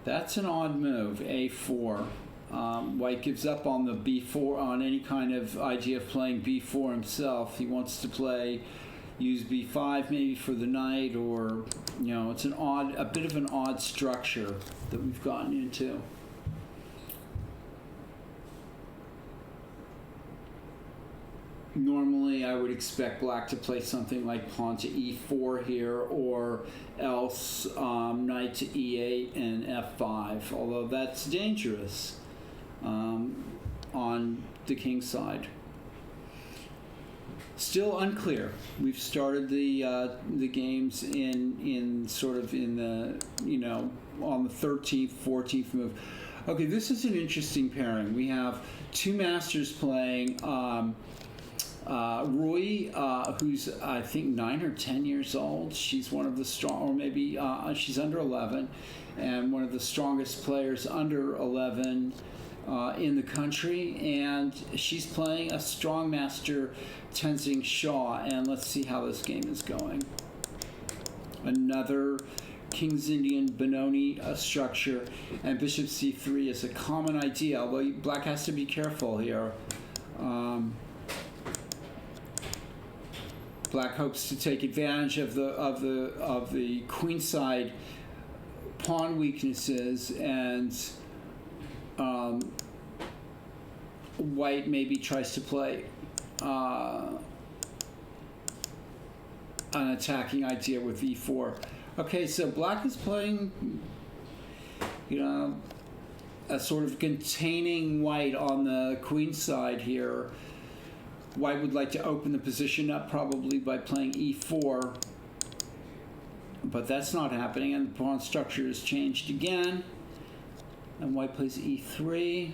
That's an odd move, A4. White gives up on the B4, on any kind of idea of playing B4 himself. He wants to use B5 maybe for the knight, or, you know, it's a bit of an odd structure that we've gotten into. Normally, I would expect black to play something like pawn to E4 here, or else knight to E8 and F5, although that's dangerous on the king side. Still unclear. We've started the games in sort of in the, you know, on the 13th, 14th move. Okay, this is an interesting pairing. We have two masters playing. Rui, who's I think 9 or 10 years old. She's one of the strong, or maybe she's under 11, and one of the strongest players under 11 in the country. And she's playing a strong master, Tenzing Shaw. And let's see how this game is going. Another King's Indian Benoni structure, and Bishop C3 is a common idea, although black has to be careful here. Black hopes to take advantage of the queenside pawn weaknesses, and white maybe tries to play an attacking idea with E4. Okay, so black is playing, you know, a sort of containing white on the queen side here. White would like to open the position up probably by playing E4, but that's not happening, and the pawn structure has changed again. And white plays E3.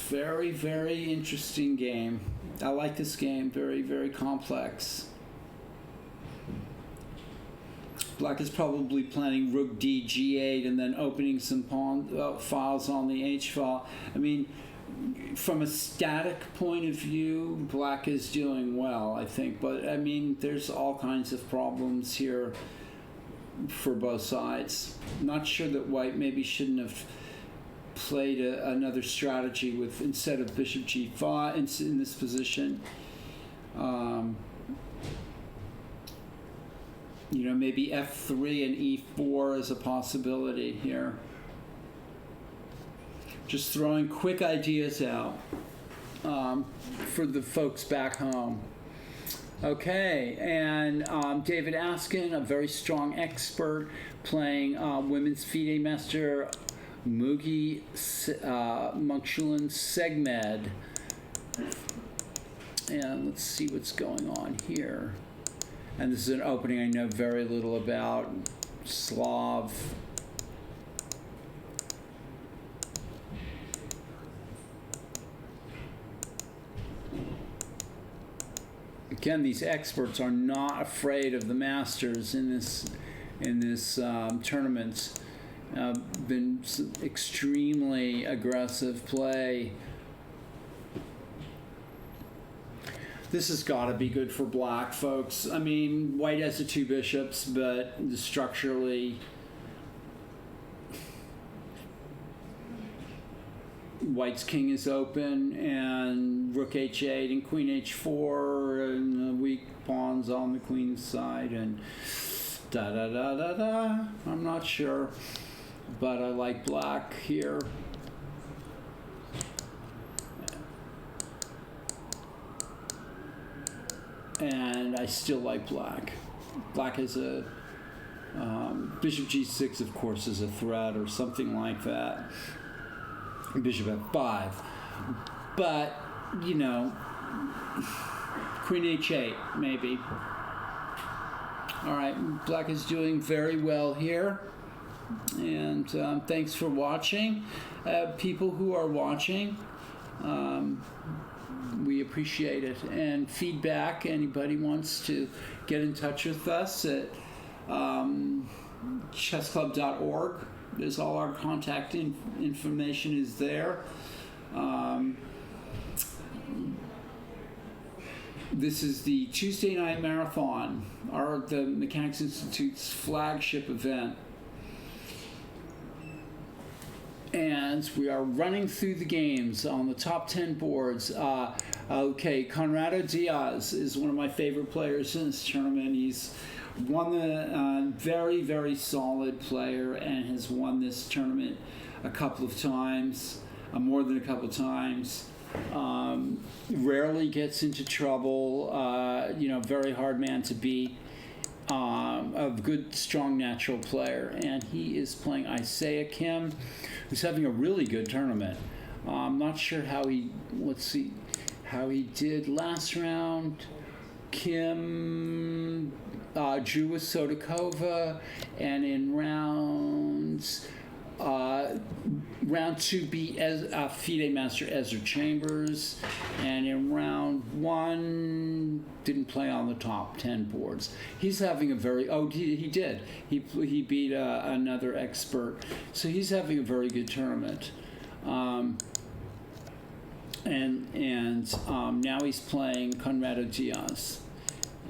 Very, very interesting game. I like this game. Very, very complex. Black is probably planning rook d g8 and then opening some pawn files on the h file. I mean, from a static point of view, black is doing well, I think. But, I mean, there's all kinds of problems here for both sides. Not sure that white maybe shouldn't have played another strategy with, instead of bishop g5 in this position. You know, maybe F3 and E4 is a possibility here. Just throwing quick ideas out for the folks back home. Okay, and David Askin, a very strong expert, playing women's FIDE master Mugi Mungchulan Segmed. And let's see what's going on here. And this is an opening I know very little about. Slav. Again, these experts are not afraid of the masters in this tournament. Been extremely aggressive play. This has got to be good for black, folks. I mean, white has the two bishops, but structurally, white's king is open, and rook h8 and queen h4, and the weak pawns on the queen's side, and da-da-da-da-da. I'm not sure, but I like black here. And I still like black. Black is a bishop g6, of course, is a threat or something like that. Bishop f5. But, you know, queen h8, maybe. All right, black is doing very well here. And thanks for watching. People who are watching, we appreciate it. And feedback, anybody wants to get in touch with us at chessclub.org. There's all our contact information is there. This is the Tuesday Night Marathon, the Mechanics Institute's flagship event. And we are running through the games on the top 10 boards. Okay, Conrado Diaz is one of my favorite players in this tournament. He's won the very, very solid player and has won this tournament a couple of times, more than a couple of times. Rarely gets into trouble. Very hard man to beat. A good, strong, natural player, and he is playing Isaiah Kim, who's having a really good tournament. I'm not sure how he did last round. Kim drew with Sodakova, and in round 2 beat FIDE Master Ezra Chambers, and in round 1 didn't play on the top 10 boards. He's having a very he did. He beat another expert, so he's having a very good tournament. Now he's playing Conrado Diaz,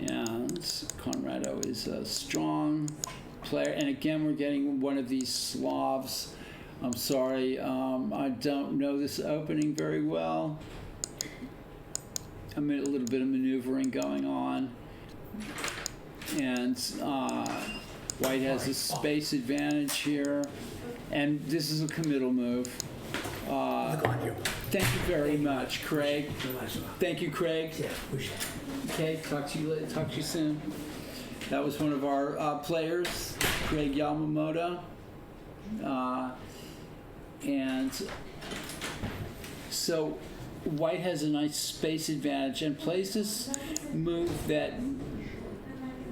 and Conrado is a strong player. And again, we're getting one of these Slavs. I'm sorry, I don't know this opening very well. I'm in a little bit of maneuvering going on. And White has a space advantage here. And this is a committal move. Thank you very much, Craig. Thank you, Craig. Okay, talk to you later. Talk to you soon. That was one of our players, Craig Yamamoto. And so White has a nice space advantage and plays this move that,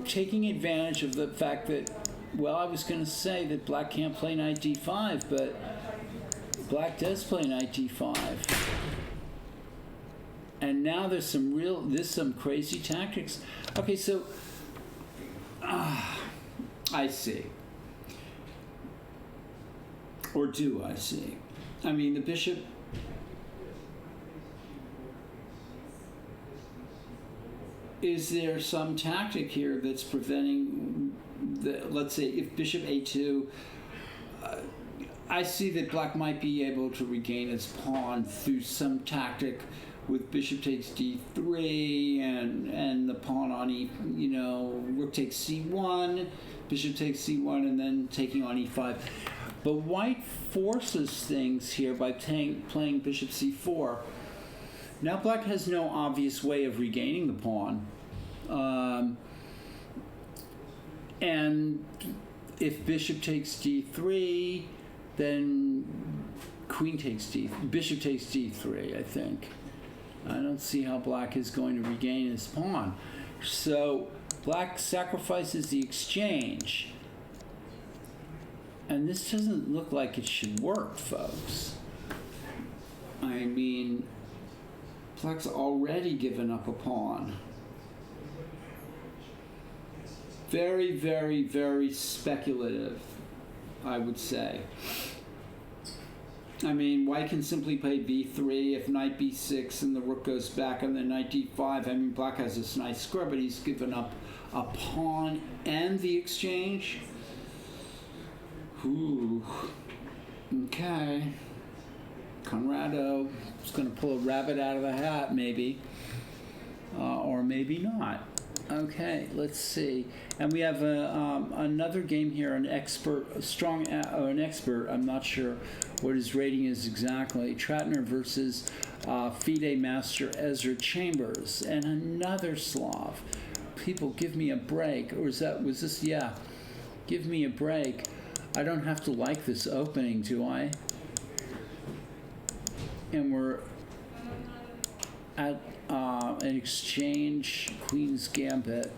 taking advantage of the fact that, well, I was going to say that Black can't play knight d5, but Black does play knight d5. And now there's some crazy tactics. Okay, so I see. Or do I see? I mean, the bishop. Is there some tactic here that's preventing let's say, if bishop a2, I see that Black might be able to regain its pawn through some tactic with bishop takes d3 and the pawn on rook takes c1, bishop takes c1, and then taking on e5. But White forces things here by playing bishop c4. Now Black has no obvious way of regaining the pawn. And if bishop takes d3, then bishop takes d3, I think. I don't see how Black is going to regain his pawn. So Black sacrifices the exchange. And this doesn't look like it should work, folks. I mean, Black's already given up a pawn. Very, very, very speculative, I would say. I mean, White can simply play b3 if knight b6 and the rook goes back, and then knight d5. I mean, Black has this nice square, but he's given up a pawn and the exchange. Ooh. Okay. Conrado is going to pull a rabbit out of the hat, maybe. Or maybe not. Okay, let's see. And we have another game here, an expert, I'm not sure what his rating is exactly. Tratner versus FIDE Master Ezra Chambers. And another Slav. People, give me a break. Or was this? Yeah. Give me a break. I don't have to like this opening, do I? And we're at an exchange, Queen's Gambit.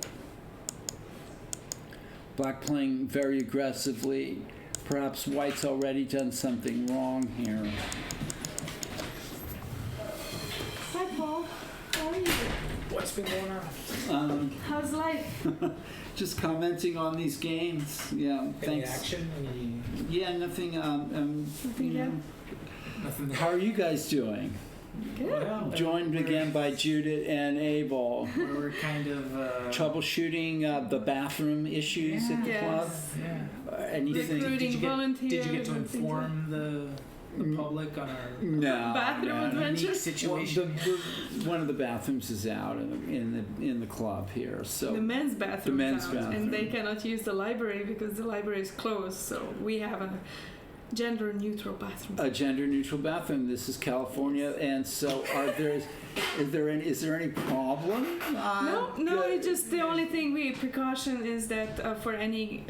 Black playing very aggressively. Perhaps White's already done something wrong here. Hi, Paul. How are you? What's been going on? How's life? Just commenting on these games. Yeah, Any thanks. action? Yeah, nothing. Nothing yet. Nothing. How are you guys doing? Good. Well, Joined again by Judith and Abel. We're kind of Troubleshooting the bathroom issues at the club. Yes. Yeah. Anything? Recruiting volunteers. Did you get to and things like- inform the public on our No. Bathroom no. adventures? unique situation? One of the bathrooms is out in the club here, so The men's bathroom. The men's out, bathroom. And they cannot use the library because the library is closed. So we have a gender neutral bathroom. a gender-neutral bathroom. This is California, and so is there any problem? No, it's just the only thing precaution is that for any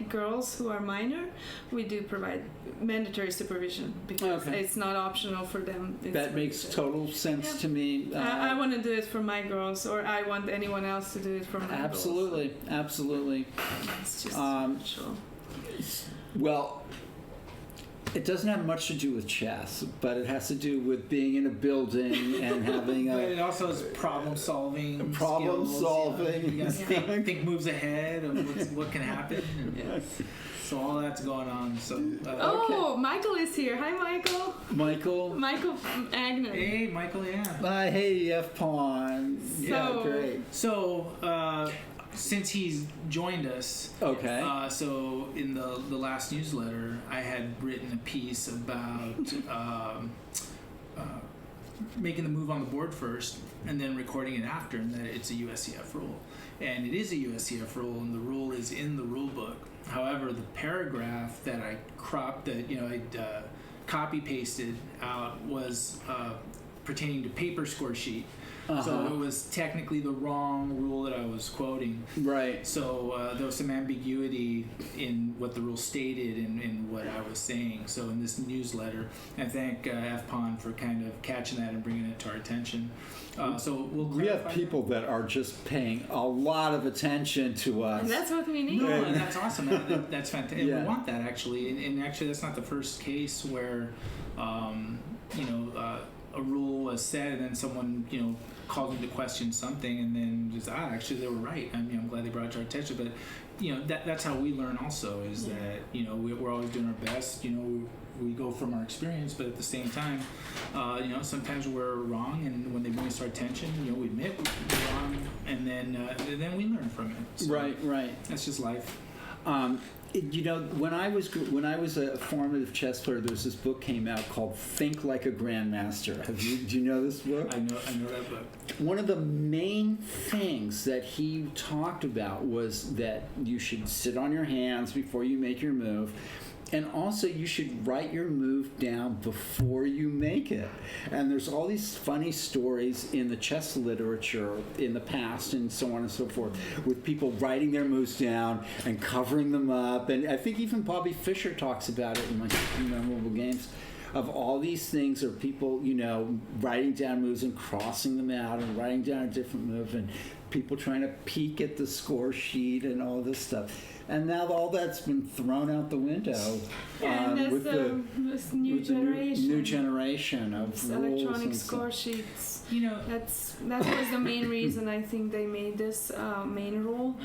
girls who are minor, we do provide mandatory supervision because Okay. it's not optional for them. It's That makes total sense Yeah. to me. I want to do it for my girls, or I want anyone else to do it for my Absolutely. girls. It's just sure. Well, it doesn't have much to do with chess, but it has to do with being in a building and having But a it also has problem solving. Problem skills, solving. You gotta think moves ahead of what can happen. And so all that's going on. So Oh, Michael is here. Hi, Michael. Michael. Michael Agnew. hey, Michael, yeah. Hey, F Pawn. Yeah, So- great. So since he's joined us, Okay. so in the last newsletter, I had written a piece about making the move on the board first and then recording it after, and that it's a USCF rule. And it is a USCF rule, and the rule is in the rule book. However, the paragraph that I cropped, that I copy pasted out, was pertaining to paper score sheet. So it was technically the wrong rule that I was quoting. Right. So there was some ambiguity in what the rule stated and in what I was saying. So in this newsletter, I thank FPON for kind of catching that and bringing it to our attention. So we'll We have clarify people that are just paying a lot of attention to us. And that's what we need. No, and that's awesome. That's fantastic. Yeah. We want that, actually. And actually, that's not the first case where, a rule was said and then someone, called into question something and then just, actually, they were right. I mean, I'm glad they brought it to our attention. But, that's how we learn also, is that, we're always doing our best. We go from our experience, but at the same time, sometimes we're wrong, and when they bring us to our attention, we admit we're wrong, and then we learn from it. So Right. that's just life. When I was a formative chess player, there was this book came out called Think Like a Grandmaster. Do you know this book? I know that book. One of the main things that he talked about was that you should sit on your hands before you make your move. And also, you should write your move down before you make it. And there's all these funny stories in the chess literature in the past and so on and so forth, with people writing their moves down and covering them up. And I think even Bobby Fischer talks about it in my memorable games, of all these things, or people, writing down moves and crossing them out and writing down a different move, and people trying to peek at the score sheet and all this stuff. And now all that's been thrown out the window And there's with this new with the generation. new generation of It's rules electronic and score stuff. sheets. That was the main reason I think they made this main rule,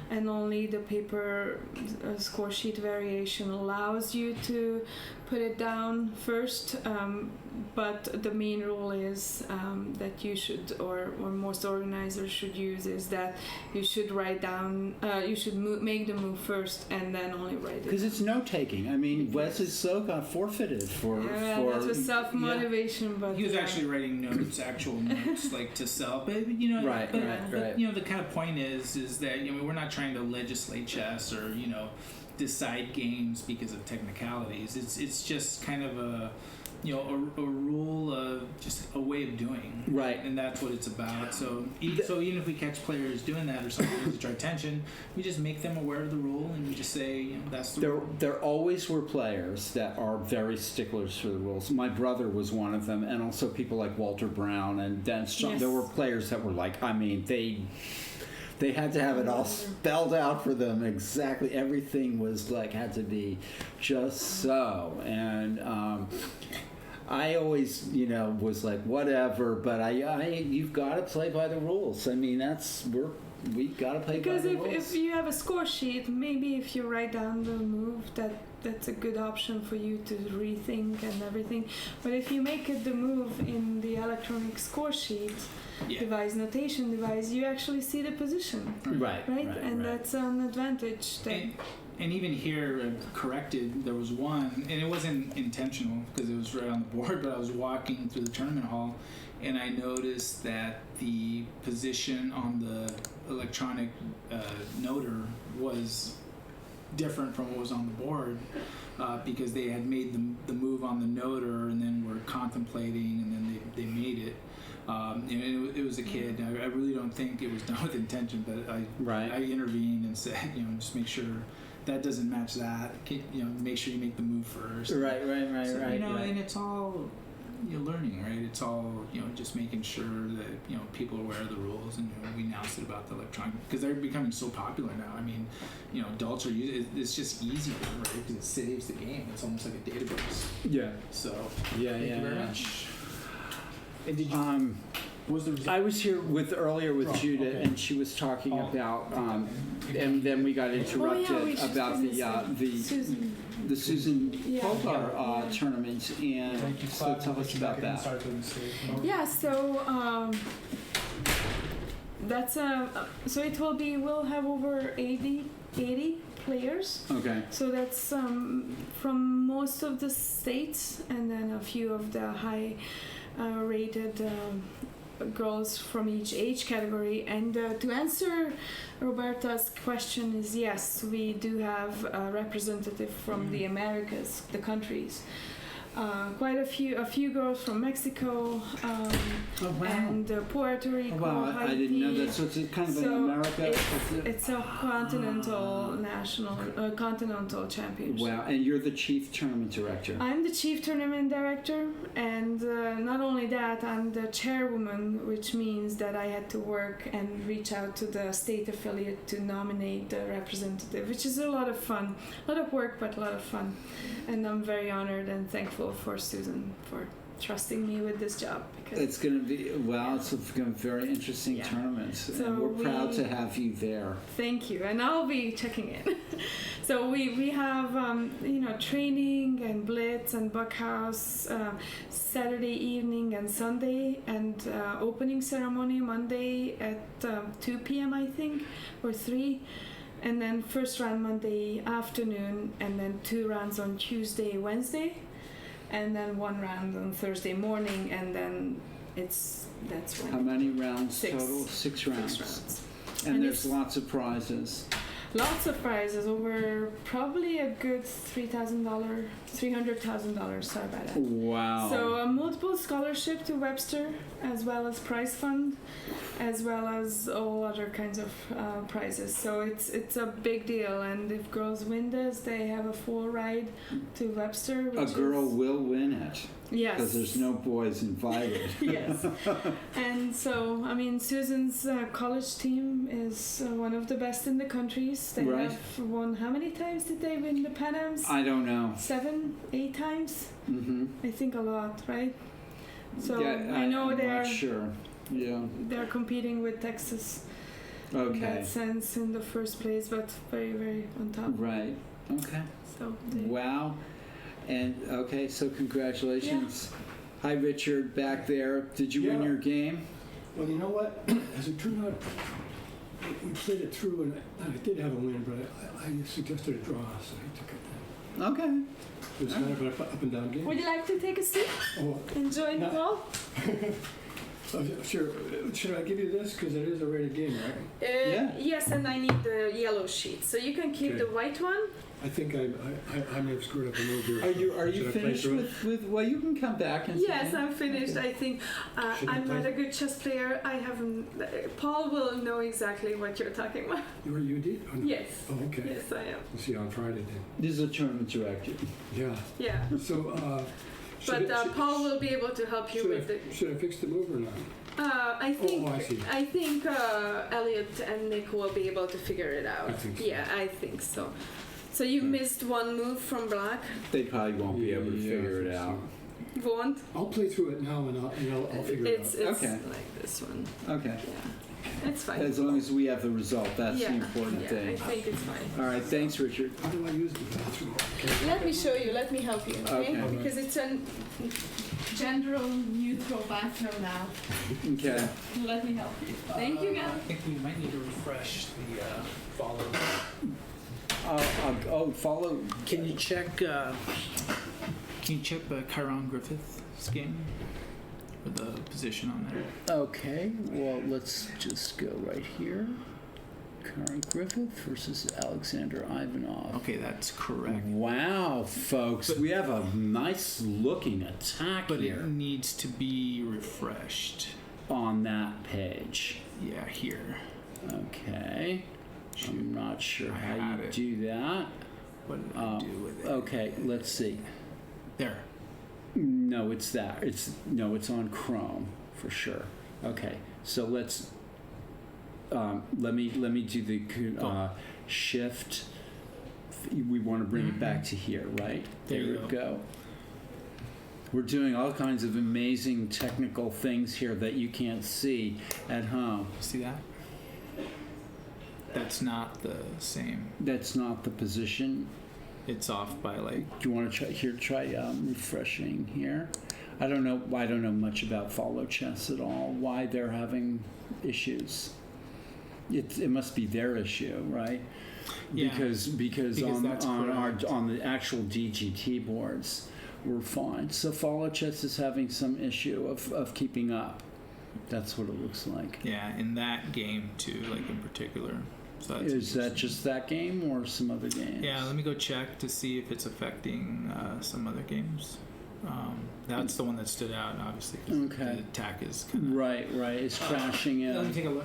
and only the paper score sheet variation allows you to put it down first. But the main rule is that you should, or most organizers should use, is that you should write down, you should make the move first and then only write it. Because it's note-taking. I mean, Wesley So got forfeited for... that was self-motivation, but... He was actually writing notes, actual notes, like to self. But Right. the kind of point is that we're not trying to legislate chess or decide games because of technicalities. It's just kind of a rule, just a way of doing. Right. And that's what it's about. So even if we catch players doing that or something brings it to our attention, we just make them aware of the rule and we just say, that's the rule. There always were players that are very sticklers for the rules. My brother was one of them, and also people like Walter Brown, and then Yes. there were players that were like, I mean, They had to have it all spelled out for them exactly. Everything was like had to be just so. And I always, was like whatever. But you've got to play by the rules. I mean, we got to play Because by the rules. if you have a score sheet, maybe if you write down the move, that's a good option for you to rethink and everything. But if you make it the move in the electronic score sheet, device notation device, you actually see the position, Right. And that's an advantage. And even here, corrected, there was one, and it wasn't intentional because it was right on the board, but I was walking through the tournament hall, and I noticed that the position on the electronic noter was different from what was on the board because they had made the move on the noter and then were contemplating, and then they made it. It was a kid. I really don't think it was done with intention, but I intervened and said, just make sure that doesn't match that. Make sure you make the move first. Right. So, and it's all learning, right? It's all just making sure that people are aware of the rules, and we announced it about the electronic because they're becoming so popular now. I mean, adults are using it's just easier, right? Because it saves the game. It's almost like a database. Yeah. So Thank you very much. And did you? What was the result? I was here earlier with Oh, Judith, okay. and she was talking about, and then we got interrupted we should about finish the Susan. Susan Yeah. Pogar Yeah. tournament, and Thank you, so Claude. tell us about that. Sorry for the mistake. Yeah, so so it will be, we'll have over 80 players. Okay. So that's from most of the states, and then a few of the high rated girls from each age category. And to answer Roberta's question is yes, we do have a representative from the Americas, the countries. Quite a few girls from Mexico and Puerto Rico, Oh, wow, I Haiti. didn't know that. So it's kind of in So America. It's a continental continental championship. Wow, and you're the chief tournament director. I'm the chief tournament director, and not only that, I'm the chairwoman, which means that I had to work and reach out to the state affiliate to nominate the representative, which is a lot of fun, a lot of work, but a lot of fun. And I'm very honored and thankful for Susan for trusting me with this job. Because It's going to be, it's going to be very interesting Yeah. tournaments, So and we're proud we- to have you there. Thank you, and I'll be checking in. So we have training and blitz and buckhouse Saturday evening and Sunday, and opening ceremony Monday at 2 p.m. I think, or 3, and then first round Monday afternoon, and then 2 rounds on Tuesday, Wednesday, and then 1 round on Thursday morning, and then that's when. How many rounds 6. total? 6 rounds. 6 rounds. And And there's it's- lots of prizes. Lots of prizes, over probably a good $300,000. Sorry about that. Wow. So multiple scholarship to Webster, as well as prize fund, as well as all other kinds of prizes. So it's a big deal, and if girls win this, they have a full ride to Webster. A Which girl is, will win it yes. because there's no boys invited. Yes. And so, I mean, Susan's college team is one of the best in the countries. They Right. have won, how many times did they win the Pan Ams? I don't know. 7, 8 times? Mm-hmm. I think a lot, right? So Yeah, I know I'm they're not sure. Yeah. they're competing with Texas in Okay. that sense in the first place, but very, very on top. Right. Okay. So they, Wow. And okay, so congratulations. Hi, Richard, back there. Did you win Yeah. your game? Well, you know what? As it turned out, we played it through, and I did have a win, but I suggested a draw, so I took it. Okay. It was kind of an up and down game. would you like to take a seat Oh, and join the No. ball? sure. Should I give you this? Because it is a rated game, right? Yeah. Yes, and I need the yellow sheet, so you can keep Okay. the white one. I think I may have screwed up a move here. Are you Should I play finished through it? with? Well, you can come back and. Yes, I'm finished. I think Should I I'm not play? a good chess player. I haven't. Paul will know exactly what you're talking about. You did? Oh, no. Yes. Oh, okay. Yes, I am. We'll see you on Friday then. This is a tournament director. Yeah. Yeah. So, But Paul will be able to help you with the. should I fix the move or not? I think Oh, I see. I think Elliot and Nick will be able to figure it out. I think so. Yeah, I think so. So you missed one move from black. They probably won't be able to Yeah, figure I it think out. Won't. I'll play through it now and I'll figure it It's out. Okay. like this one. Okay. Yeah, it's fine. As long as we have the result, that's yeah, the important yeah, thing. I think it's fine. All right, thanks, Richard. How do I use the bathroom? Let me show you. Let me help you. Okay? Okay. Because it's a gender neutral bathroom now. Okay. Let me help you. Thank you, guys. I think we might need to refresh the follow. Follow. Can you check Chiron Griffith's game? For the position on there. Okay, well, let's just go right here. Karen Griffith versus Alexander Ivanov. Okay, that's correct. Wow, folks, But- we have a nice looking attack But here it needs to be refreshed. on that page. Yeah, here. Okay, I'm not sure I how had you it. do that. What did I do with it? Okay, let's see. There. No, it's that. It's on Chrome for sure. Okay, so let's let me do the shift. We want to bring it back to here, right? There you we go. We're doing all kinds of amazing technical things here that you can't see at home. See that? That's not the same. That's not the position. It's off by like. Do you want to try refreshing here? I don't know much about follow chess at all. Why they're having issues? It must be their issue, right? Yeah, Because that's correct. on the actual DGT boards, we're fine. So follow chess is having some issue of keeping up. That's what it looks like. Yeah, in that game too, like in particular. So that's Is that interesting. just that game or some other games? Yeah, let me go check to see if it's affecting some other games. That's the one that stood out, obviously. 'Cause Okay. The attack is kind of. Right. It's crashing in. Let me take a look.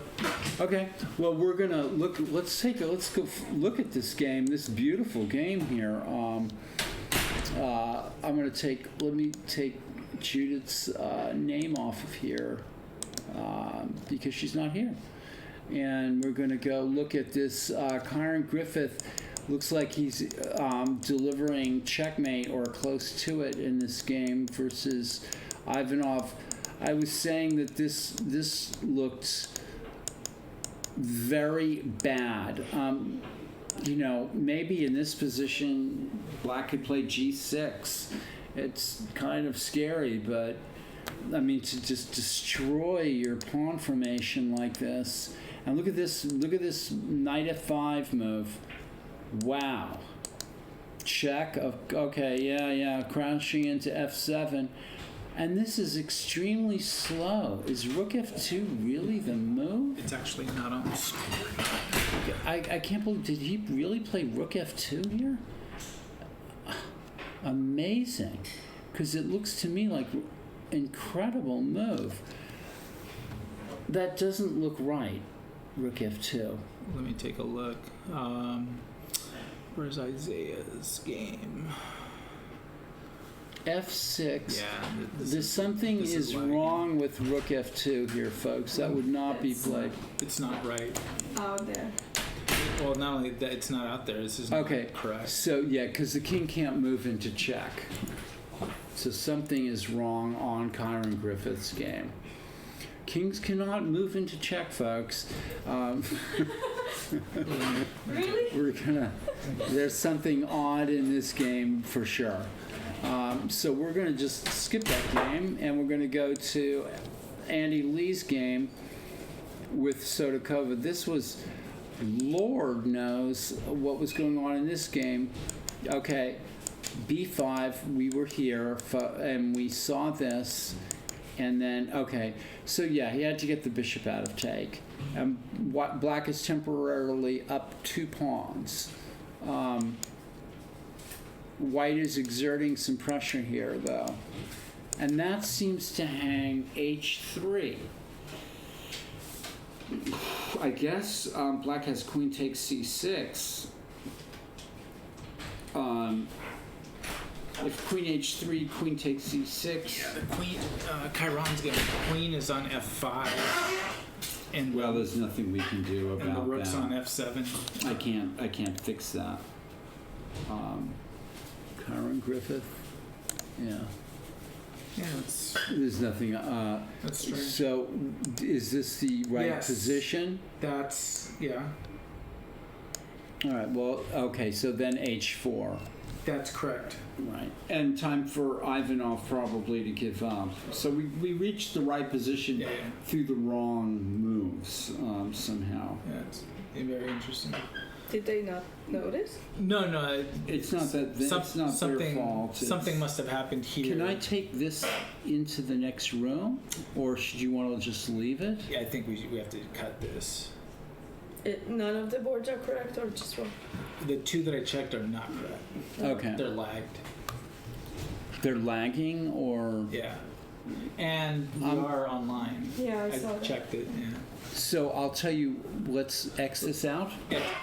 Okay. Well, we're gonna look. Let's go look at this game. This beautiful game here. Let me take Judith's name off of here because she's not here, and we're gonna go look at this. Kyron Griffith looks like he's delivering checkmate or close to it in this game versus Ivanov. I was saying that this looked very bad. Maybe in this position, Black could play G6. It's kind of scary, but I mean, to just destroy your pawn formation like this. And look at this knight f5 move. Wow. Check. Okay, yeah, crashing into f7. And this is extremely slow. Is rook f2 really the move? It's actually not on the screen. I can't believe, did he really play rook f2 here? Amazing. Because it looks to me like incredible move. That doesn't look right, rook f2. Let me take a look. Where's Isaiah's game? f6. Yeah. There's something this is lagging. wrong with rook f2 here, folks. That would not be played. It's not right. Out there. Well, not only that, it's not out there. This is not Okay. correct. So, yeah, because the king can't move into check. So something is wrong on Kyron Griffith's game. Kings cannot move into check, folks. Really? There's something odd in this game for sure. So we're going to just skip that game, and we're going to go to Andy Lee's game with Sotokova. This was, Lord knows what was going on in this game. Okay, b5, we were here, and we saw this, and then, okay, so yeah, he had to get the bishop out of take. And Black is temporarily up 2 pawns. White is exerting some pressure here, though. And that seems to hang h3. I guess Black has queen takes c6. If queen h3, queen takes c6. Yeah, the queen, Chiron's going. Queen is on f5, and Well, there's nothing we can do and the about rook's that. on f7. I can't fix that. Chiron Griffith. Yeah. Yeah, that's There's nothing. strange. So, is this the right Yes. position? That's yeah. All right. Well, okay. So then h4. That's correct. Right. And time for Ivanov probably to give up. So we reached the right position Yeah, through the wrong moves somehow. yeah. It's very interesting. Did they not notice? No. It's not that it's not their something. fault. It's- Something must have happened here. Can I take this into the next room, or should you want to just leave it? Yeah, I think we have to cut this. None of the boards are correct, or just one? The two that I checked are not correct. Okay. They're lagged. They're lagging, or Yeah. And we are online. Yeah, I saw I that. checked it. Yeah. so I'll tell you. Let's X this out.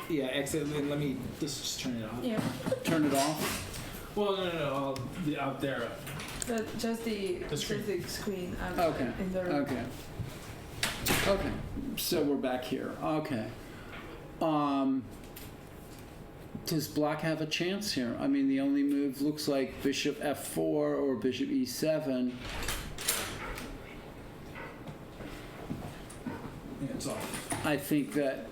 Yeah. Exit. And let's just turn it off. Yeah, Turn it off. Well, no. Out there. just the screen. screen Okay. in the room. Okay. Okay. So we're back here. Okay. Does black have a chance here? I mean, the only move looks like bishop f4 or bishop e7. Yeah, it's off. I think that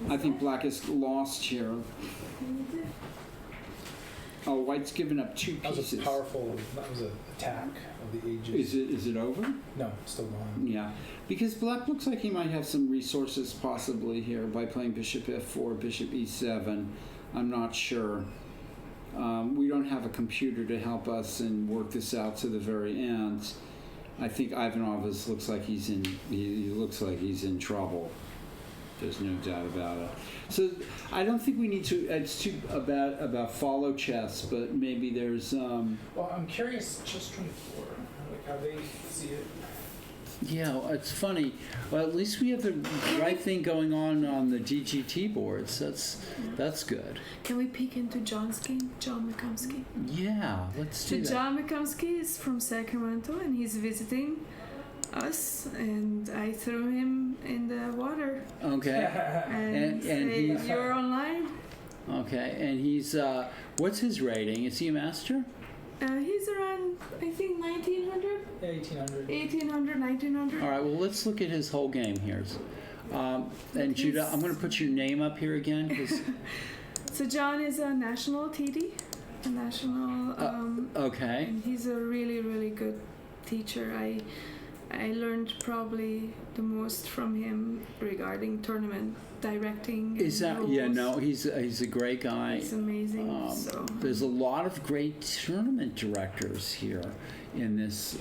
I think black is lost here. Oh, white's given up two That was pieces. a powerful. That was an attack of the ages. Is it over? No, still going. Yeah, because black looks like he might have some resources possibly here by playing bishop f4, bishop e7. I'm not sure. We don't have a computer to help us and work this out to the very end. I think Ivanov looks like he's in trouble. There's no doubt about it. So I don't think we need to. It's too about follow chess, but maybe there's. Well, I'm curious. Chess 24, like how they see it. Yeah, it's funny. Well, at least we have the right thing going on the DGT boards. That's good. Can we peek into John's game, John McComsky? Yeah, let's So do that. John McComsky is from Sacramento, and he's visiting us, and I threw him in the water Okay. and, And say, he's- "You're online." Okay, and he's what's his rating? Is he a master? He's around, I think, 1900, 1800. 1800, 1900. All right. Well, let's look at his whole game here. And Judah, I'm going to put your name up here again. 'Cause, So John is a national TD, a national, okay. and he's a really, really good teacher. I learned probably the most from him regarding tournament directing. Is and that yeah? rules. No, he's a great guy. He's amazing. So There's a lot of great tournament directors here in this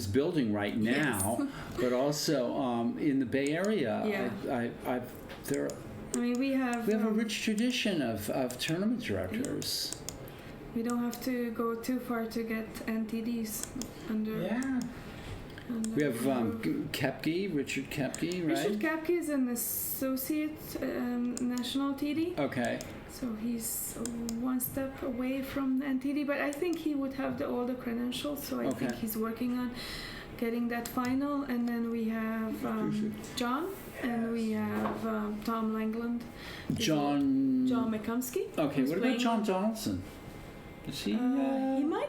building right now, but also in the Bay Area. Yeah. There I mean, we have a rich tradition of tournament directors. we don't have to go too far to get NTDs under. Yeah. under We have roof. Kepke, Richard Kepke, right? Richard Kapke is an associate national TD, Okay. so he's one step away from NTD, but I think he would have all the credentials, so I think Okay. he's working on getting that final. And then we have John, and we have Tom Langland. John. John McComsky. Okay. who's What about playing- John Donaldson? Is he? He might.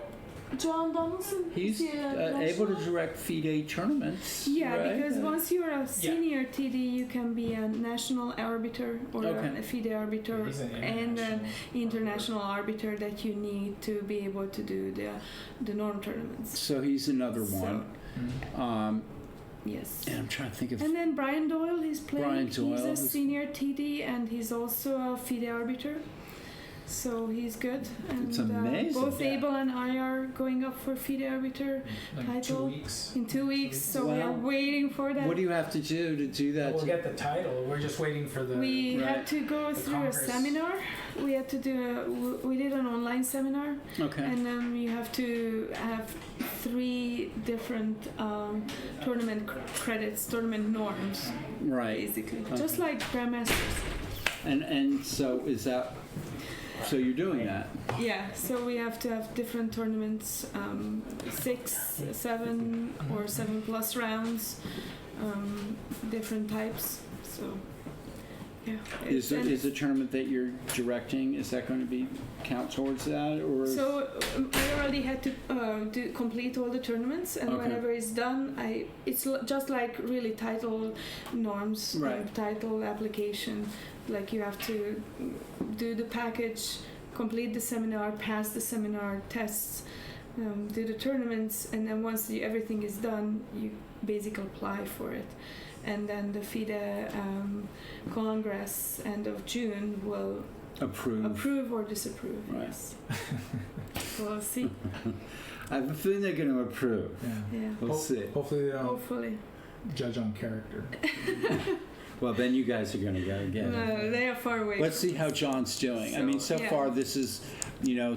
John Donaldson. He's is he a able to national? direct FIDE tournaments. Yeah, right? because once you're a senior TD, you can be a national arbiter or Okay. a FIDE arbiter He's an and an international. international arbiter that you need to be able to do the norm tournaments. So he's another So- one. Mhm. Yes. And I'm trying to think of. And then Brian Doyle, he's playing. Brian He's Doyle a is- senior TD and he's also a FIDE arbiter. So he's good. And It's amazing. both Yeah. Abel and I are going up for FIDE arbiter Like title 2 weeks. in 2 weeks. So we are Wow. waiting for that. What do you have to do that? We'll get the title. We're just waiting for the. We Right. had to go The through Congress. a seminar. We had to we did an online seminar, Okay. and then you have to have 3 different tournament credits, tournament norms, Right. basically, Okay. just like grandmasters. And so is that, so you're doing that? Yeah, so we have to have different tournaments, 6, 7, or 7+ rounds, different types. So, yeah. Is the tournament that you're directing, is that going to be count towards that, or? So I already had to complete all the tournaments, and Okay. whenever it's done, it's just like really title norms, Right. title application. Like you have to do the package, complete the seminar, pass the seminar tests, do the tournaments, and then once everything is done, you basically apply for it. And then the FIDE Congress end of June will approve or disapprove. Right. Yes. We'll see. I have a feeling they're going to approve. Yeah. We'll see. Hopefully they don't Hopefully. judge on character. Well, then you guys are going to go again. No, they are far away. Let's from see how us. John's doing. I mean, so yeah. far this is,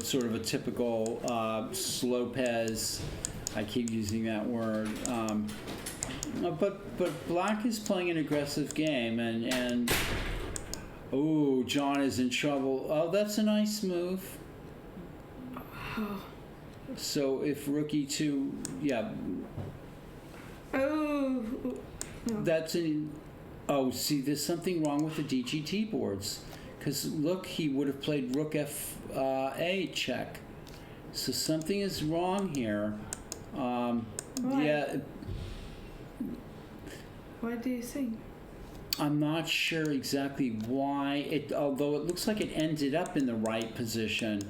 sort of a typical Lopez. I keep using that word. But Black is playing an aggressive game, and oh, John is in trouble. Oh, that's a nice move. Oh. So if rookie 2, yeah, Oh. No. that's an. Oh, see, there's something wrong with the DGT boards. Because look, he would have played rook FA check. So something is wrong here. Why? Yeah, What do you think? I'm not sure exactly why. Although it looks like it ended up in the right position.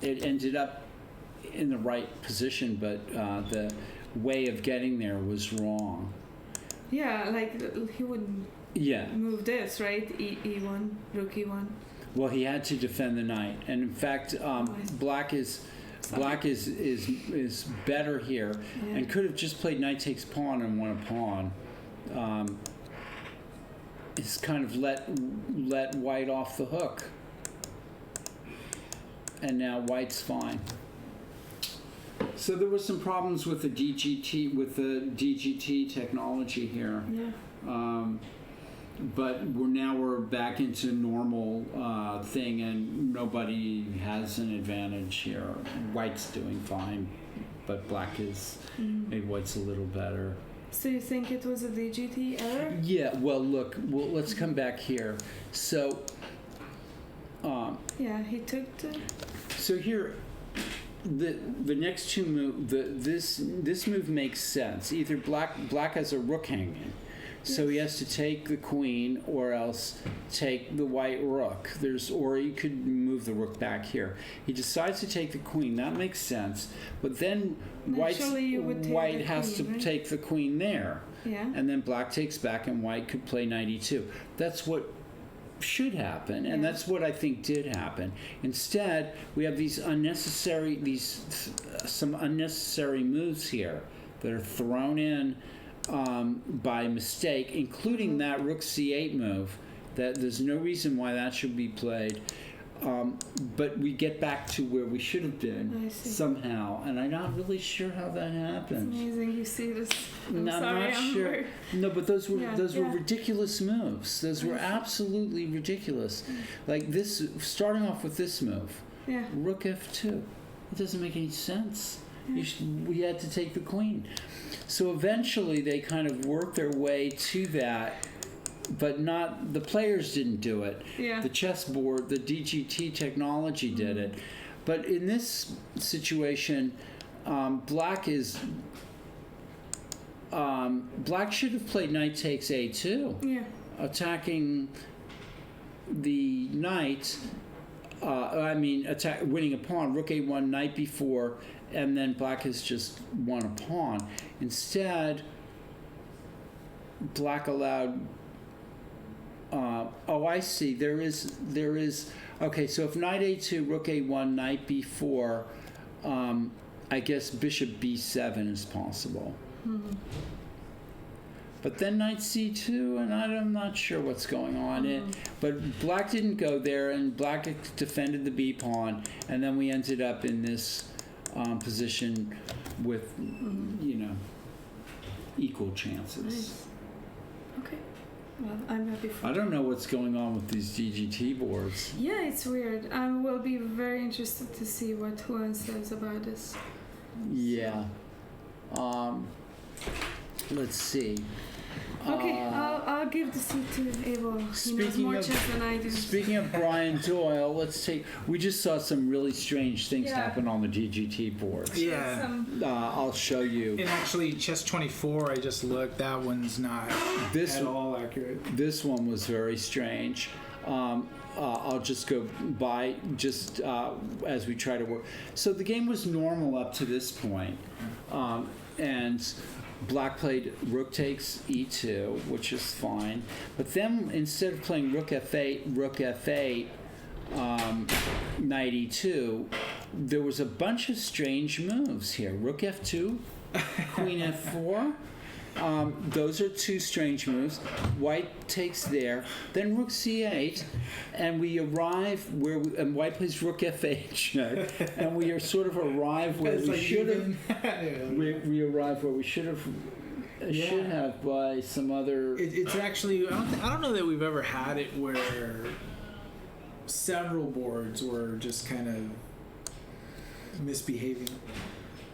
It ended up in the right position, but the way of getting there was wrong. Yeah, like he wouldn't Yeah. move this, right? E1, rook E1. Well, he had to defend the knight, and in fact, Black is better here, Yeah. and could have just played knight takes pawn and won a pawn. It's kind of let White off the hook, and now White's fine. So there were some problems with the DGT technology here. Yeah. But we're back into normal thing, and nobody has an advantage here. White's doing fine, but Black is maybe White's a little better. So you think it was a DGT error? Yeah. Well, look. Well, let's come back here. So. Yeah, he took the. So here, the next two move. This move makes sense. Either Black has a rook hanging. So he has to take the queen, or else take the white rook. Or he could move the rook back here. He decides to take the queen. That makes sense. But then White the has queen, to right? take the queen there, Yeah. and then Black takes back, and White could play knight e2. That's what should happen, and Yeah. that's what I think did happen. Instead, we have some unnecessary moves here that are thrown in. By mistake, including that rook c8 move, that there's no reason why that should be played. But we get back to where we should have been I see. somehow, and I'm not really sure how that It's happened. amazing you see this. I'm No, I'm sorry, not I'm sure. very- No, but those were Yeah. ridiculous moves. Those were I see. absolutely ridiculous. Like this, starting off with this move, Yeah. rook f2. It doesn't make any sense. We had to take the queen. So eventually they kind of worked their way to that, but not the players didn't do it. Yeah. The chessboard, the DGT technology did it. But in this situation, Black should have played knight takes a2, Yeah. attacking the knight. Winning a pawn, rook a1, knight b4, and then Black has just won a pawn. Instead, Black allowed. I see. There is. Okay, so if knight a2, rook a1, knight b4, I guess bishop b7 is possible. Mm-hmm. But then knight c2, and I'm not sure what's going on. But Black didn't go there, and Black defended the b pawn, and then we ended up in this position with, equal chances. Nice. Okay. well, I'm happy for I don't know what's going on with these DGT boards. Yeah, it's weird. I will be very interested to see what Juan says about this. Yeah. Let's see. Okay, I'll give the seat to Abel. He knows Speaking more of- chess than I do. Speaking of Brian Doyle, we just saw some really strange things Yeah. happen on the DGT boards. Yeah. I'll show you. And actually, chess 24, I just looked. That one's not This at all accurate. This one was very strange. I'll just go by just as we try to work. So the game was normal up to this point, and Black played rook takes e2, which is fine. But then instead of playing rook f8, knight e2, there was a bunch of strange moves here. Rook f2, queen f4. Those are two strange moves. White takes there, then rook c8, and we arrive and white plays rook f8 check, and we are sort of arrive where we should have. We arrive where we should have. Should have by some other. It's actually I don't know that we've ever had it where several boards were just kind of misbehaving.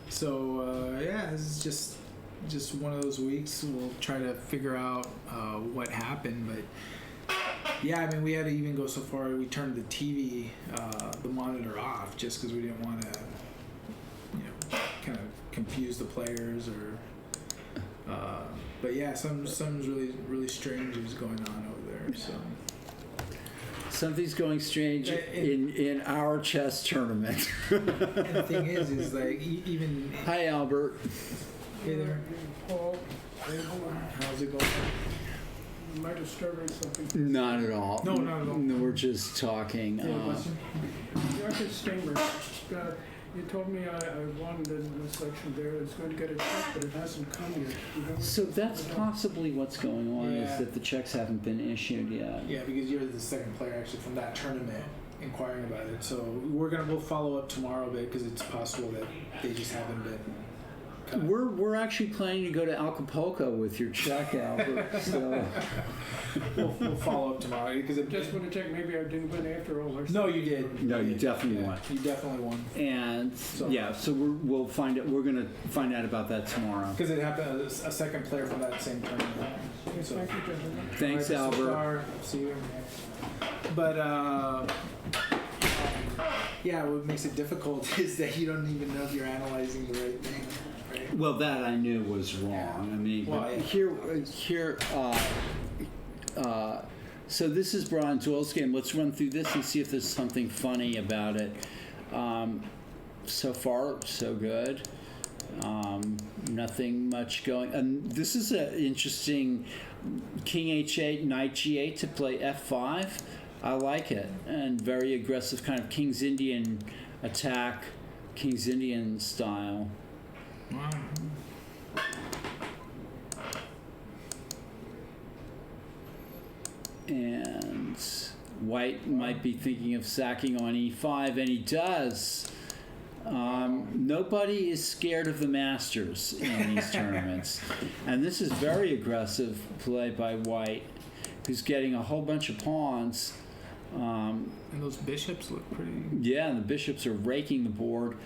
So yeah, this is just one of those weeks. We'll try to figure out what happened, but yeah, I mean, we had to even go so far. We turned the TV, the monitor off, just because we didn't want to, kind of confuse the players or. But yeah, something's really strange is going on over there. So Something's going strange in our chess tournament. and the thing is like even. Hi, Albert. Hey there. Paul, How's it going? am I disturbing something? Not at all. No, not at all. No, we're just talking. Dr. Steinberg, you told me I won the selection there. It's going to get a check, but it hasn't come yet. You know? So that's possibly what's going on, Yeah. is that the checks haven't been issued yet. Yeah, because you're the second player actually from that tournament inquiring about it. So we'll follow up tomorrow a bit because it's possible that they just haven't been. Cut. We're actually planning to go to Acapulco with your check, Albert. So We'll follow up tomorrow because Just want to check. Maybe I didn't win after all. Or No, you did. No, you definitely Yeah, won. You definitely won. and so we'll find it. We're gonna find out about that tomorrow. Because it happened a second player from that same tournament. Yes, So, thank you, gentlemen. Thanks, all right, Albert. Mr. Starr, see you. But yeah, what makes it difficult is that you don't even know if you're analyzing the right thing. Right? Well, that I knew was wrong. I mean, Well, but yeah. here. So this is Brian Doyle's game. Let's run through this and see if there's something funny about it. So far, so good. Nothing much going. And this is an interesting King H8, Knight G8 to play F5. I like it, and very aggressive kind of King's Indian attack, King's Indian style. Wow. And White might be thinking of sacking on E5, and he does. Nobody is scared of the Masters in these tournaments. And this is very aggressive play by White, who's getting a whole bunch of pawns. And those bishops look pretty. Yeah, and the bishops are raking the board.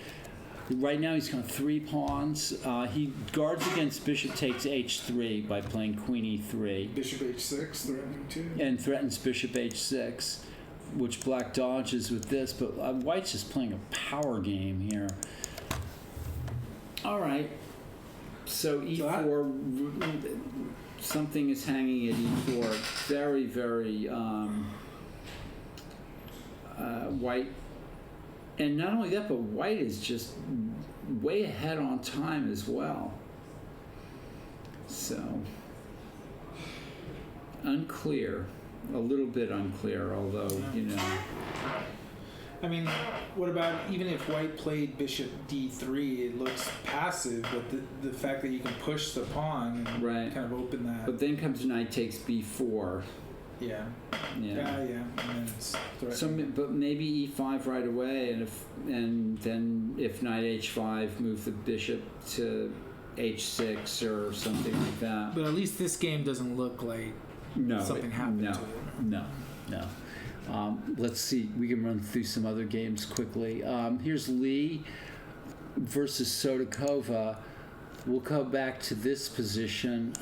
Right now he's got 3 pawns. He guards against bishop takes h3 by playing queen e3. Bishop h6 threatening too. And threatens bishop h6, which black dodges with this, but White's just playing a power game here. All right, so e4, something is hanging at e4. Very, very White. And not only that, but White is just way ahead on time as well. So, unclear. A little bit unclear, although, I mean, what about even if White played bishop d3, it looks passive, but the fact that you can push the pawn and Right. kind of open that. But then comes knight takes b4. Yeah. Yeah. And then it's threatening. So, but maybe e5 right away, and then if knight h5, move the bishop to h6 or something like that. But at least this game doesn't look like No, something happened no, to it. no. Let's see. We can run through some other games quickly. Here's Lee versus Sotokova. We'll go back to this position.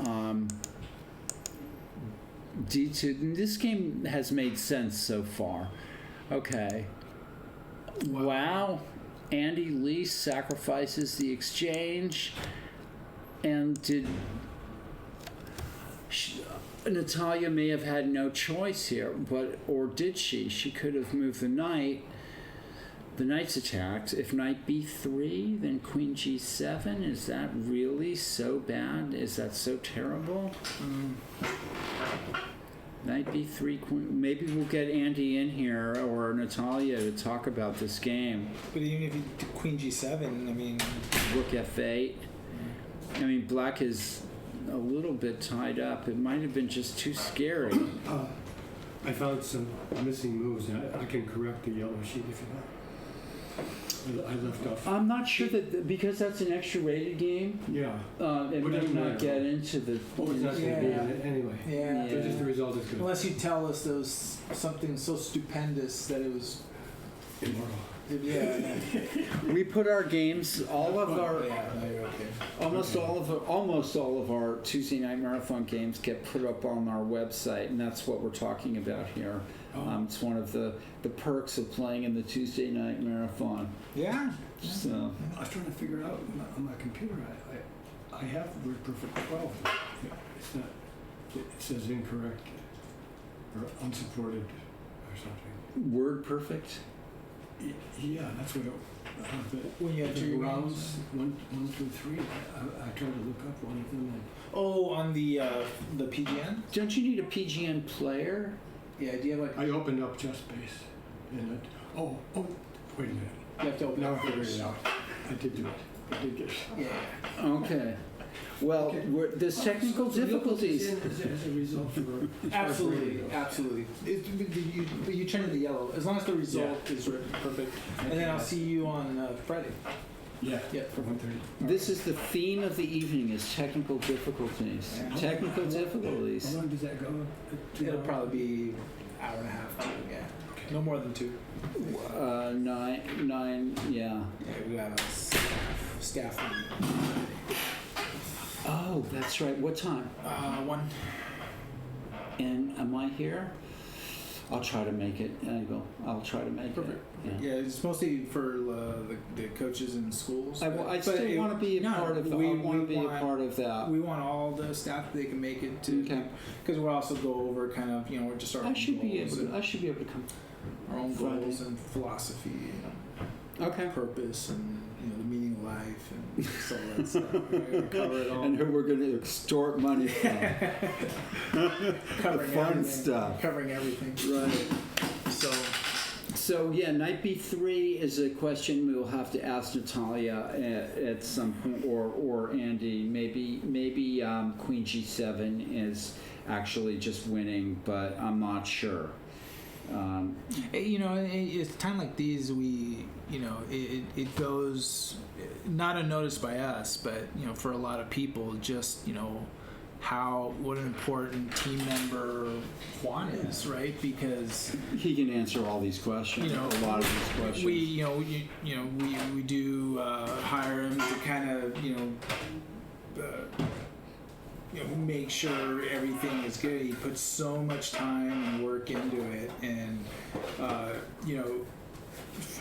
D2. This game has made sense so far. Okay. Wow. Andy Lee sacrifices the exchange. And Natalia may have had no choice here, or did she? She could have moved the knight. The knight's attacked. If knight b3, then queen g7. Is that really so bad? Is that so terrible? Knight b3, queen. Maybe we'll get Andy in here or Natalia to talk about this game. But even if you do queen g7, I mean, Rook f8. I mean, black is a little bit tied up. It might have been just too scary. I found some missing moves, and I can correct the yellow sheet if you want. I left off. I'm not sure that because that's an extra rated game. Yeah. It Well, might doesn't not matter. get into the. Well, it's not going to be Yeah. in it anyway. yeah. So just the result is good. Unless you tell us there was something so stupendous that it was, Immortal. yeah, We put our games, all of our, yeah, no, you're okay. almost all of our Tuesday night marathon games get put up on our website, and that's what we're talking about here. It's one of the perks of playing in the Tuesday night marathon. Yeah. So. I was trying to figure it out on my computer. I have Word Perfect 12. It's not. It says incorrect or unsupported or something. Word perfect. Yeah, that's what it. When you enter your rounds, 1, 2, 3. I tried to look up one of them. And Oh, on the PGN? Don't you need a PGN player? Yeah, do you have like, I opened up Just Base. And it, oh, wait a minute. you have to open Now I up figured first. it out. I did do it. I did get it. Yeah. Okay. Well, Okay. there's technical difficulties. As a result for Absolutely, absolutely. But you turn to the yellow as long as the result is perfect, and then I'll see you on Friday. Yeah. Yeah. For 1:30. This is the theme of the evening: is technical difficulties. Yeah. Technical difficulties. How long does that go? 2 It'll hours? probably be hour and a half. Yeah. No more than 2. 9. Yeah. Yeah, we got a staff meeting. Oh, that's right. What time? 1. And am I here? I'll try to make it. I'll try to make Perfect. it. Yeah, it's mostly for the coaches in schools. I but still it- want to be a no, part of. we I want to be a want- part of that. We want all the staff that they can make it to, Okay. because we'll also go over kind of, we're just our I own should be goals able. and I should be able to come. our own Friday. goals and philosophy and Okay. purpose and the meaning of life and just all that stuff. We're gonna cover it all. And who we're going to extort money from. Covering fun everything. stuff. Covering everything. Right. So yeah, knight b3 is a question we will have to ask Natalia at some point, or Andy. Maybe queen g7 is actually just winning, but I'm not sure. It's a time like these it goes not unnoticed by us, but for a lot of people, just what an important team member Juan is, right? Because He can answer all these questions. A lot of these questions. we do hire him to kind of make sure everything is good. He puts so much time and work into it, and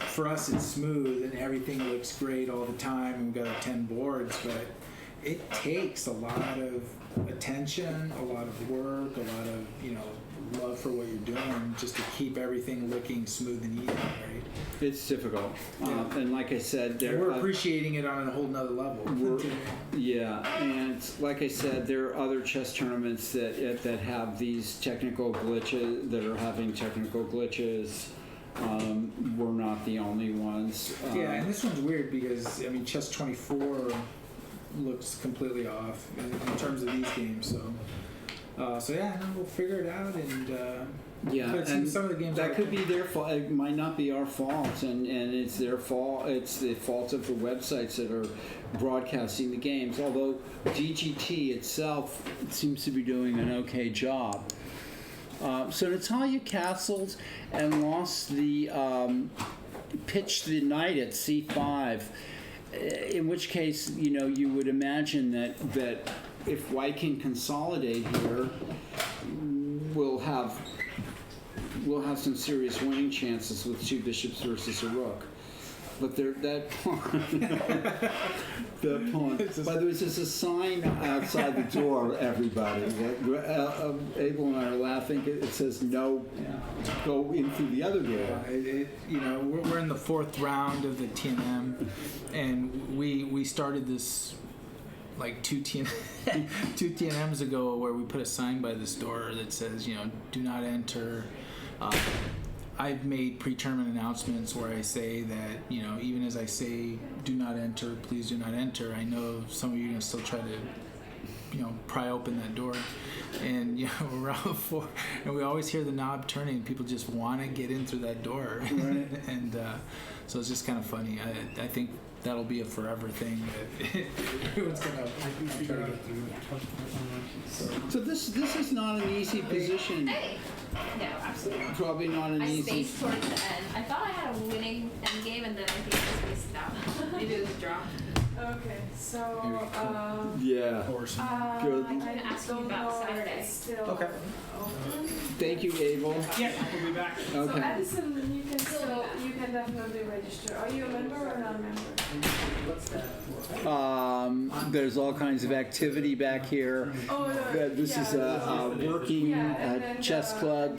for us it's smooth and everything looks great all the time, and we've got 10 boards, but it takes a lot of attention, a lot of work, a lot of love for what you're doing, just to keep everything looking smooth and easy, right? It's difficult. Yeah. And like I said, And we're appreciating it on a whole nother level. Yeah, and like I said, there are other chess tournaments that have these technical glitches, that are having technical glitches. We're not the only ones. Yeah, and this one's weird because Chess 24 looks completely off in terms of these games. So yeah, we'll figure it out, and Yeah, But and some of the games that are- could be their fault. It might not be our fault, and it's their fault. It's the fault of the websites that are broadcasting the games. Although DGT itself seems to be doing an okay job. So Natalia castled and lost the pitched the knight at c5. In which case, you would imagine that if white can consolidate here, we'll have some serious winning chances with two bishops versus a rook. But that pawn, the pawn. By the way, there's a sign outside the door, everybody. Abel and I are laughing. It says no, go in through the other door. We're in the fourth round of the TNM, and we started this like two TNMs ago, where we put a sign by this door that says, do not enter. I've made pre-tournament announcements where I say that, even as I say, do not enter, please do not enter, I know some of you are going to still try to, pry open that door. And, we're around four, and we always hear the knob turning. People just want to get in through that door. Right. And so it's just kind of funny. I think that'll be a forever thing. That everyone's going to try to get through. So this is not an easy position. Hey! No, absolutely not. Probably not an I easy. spaced towards the end. I thought I had a winning end game, and then I think I spaced out. Maybe it was a draw. Okay, so Yeah. Or some. Good. I'm gonna ask you about Saturday. Okay. Thank you, Abel. Yeah, we'll be back. So Okay. Edison, you can definitely register. Are you a member or not a member? There's all kinds of activity back here. Oh, This is a working chess club,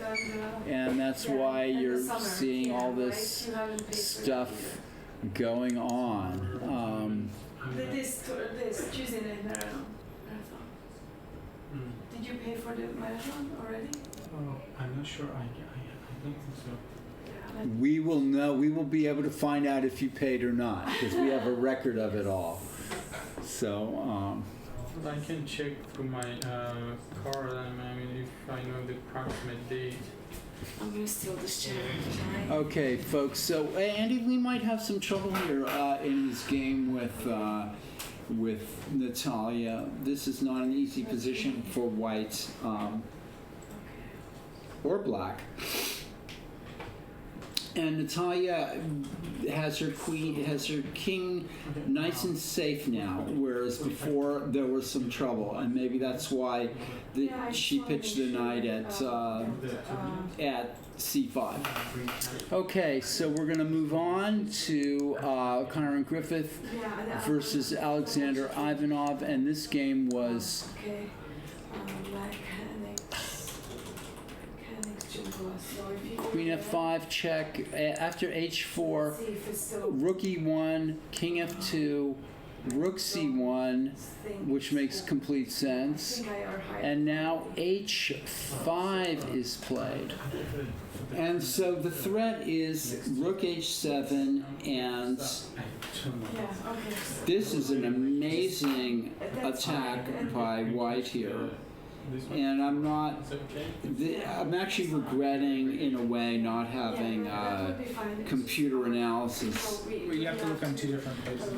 and that's why you're seeing all this stuff going on. This Tuesday night marathon. Did you pay for the marathon already? Oh, I'm not sure. I don't think so. We will know. We will be able to find out if you paid or not, because we have a record of it all. So. I can check through my card. If I know the approximate date. I'm gonna steal this chair. Okay, folks. So Andy, we might have some trouble here in his game with Natalia. This is not an easy position for white or black. And Natalia has her queen, has her king nice and safe now, whereas before there was some trouble, and maybe that's why she pitched the knight at c5. Okay, so we're going to move on to Kyron Griffith versus Alexander Ivanov, and this game was. Queen f5 check. After h4, rook e1, king f2, rook c1, which makes complete sense. And now h5 is played. And so the threat is rook h7, and this is an amazing attack by white here. And I'm actually regretting, in a way, not having computer analysis. You have to look on two different places.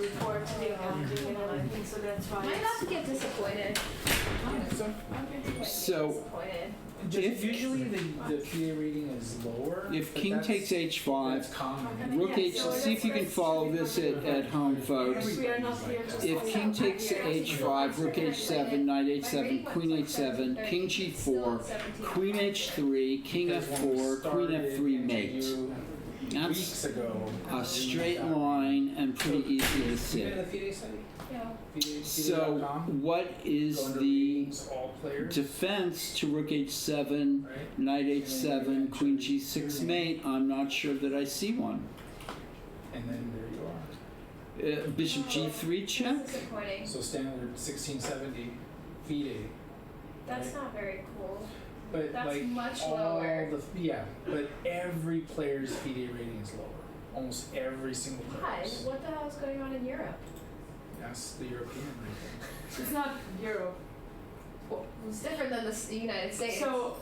Might not get disappointed. So, Just usually the PA reading is lower. if but king that's- takes h5, that's common. rook h, see if you can follow this at home, folks. If king takes h5, rook h7, knight h7, queen h7, king g4, queen h3, king f4, queen f3 mate. That's Weeks ago. a straight line and pretty easy to see. So, what is the defense to rook h7, knight h7, queen g6 mate? I'm not sure that I see one. And then there you are. Bishop g3 check? Disappointing. So standard 1670 FIDE. That's not very cool. But That's like much all lower. but every player's FIDE rating is lower. Almost every single Why? player's. What the hell is going on in Europe? That's the European rating. It's not Europe. Well, it's different than the United States. So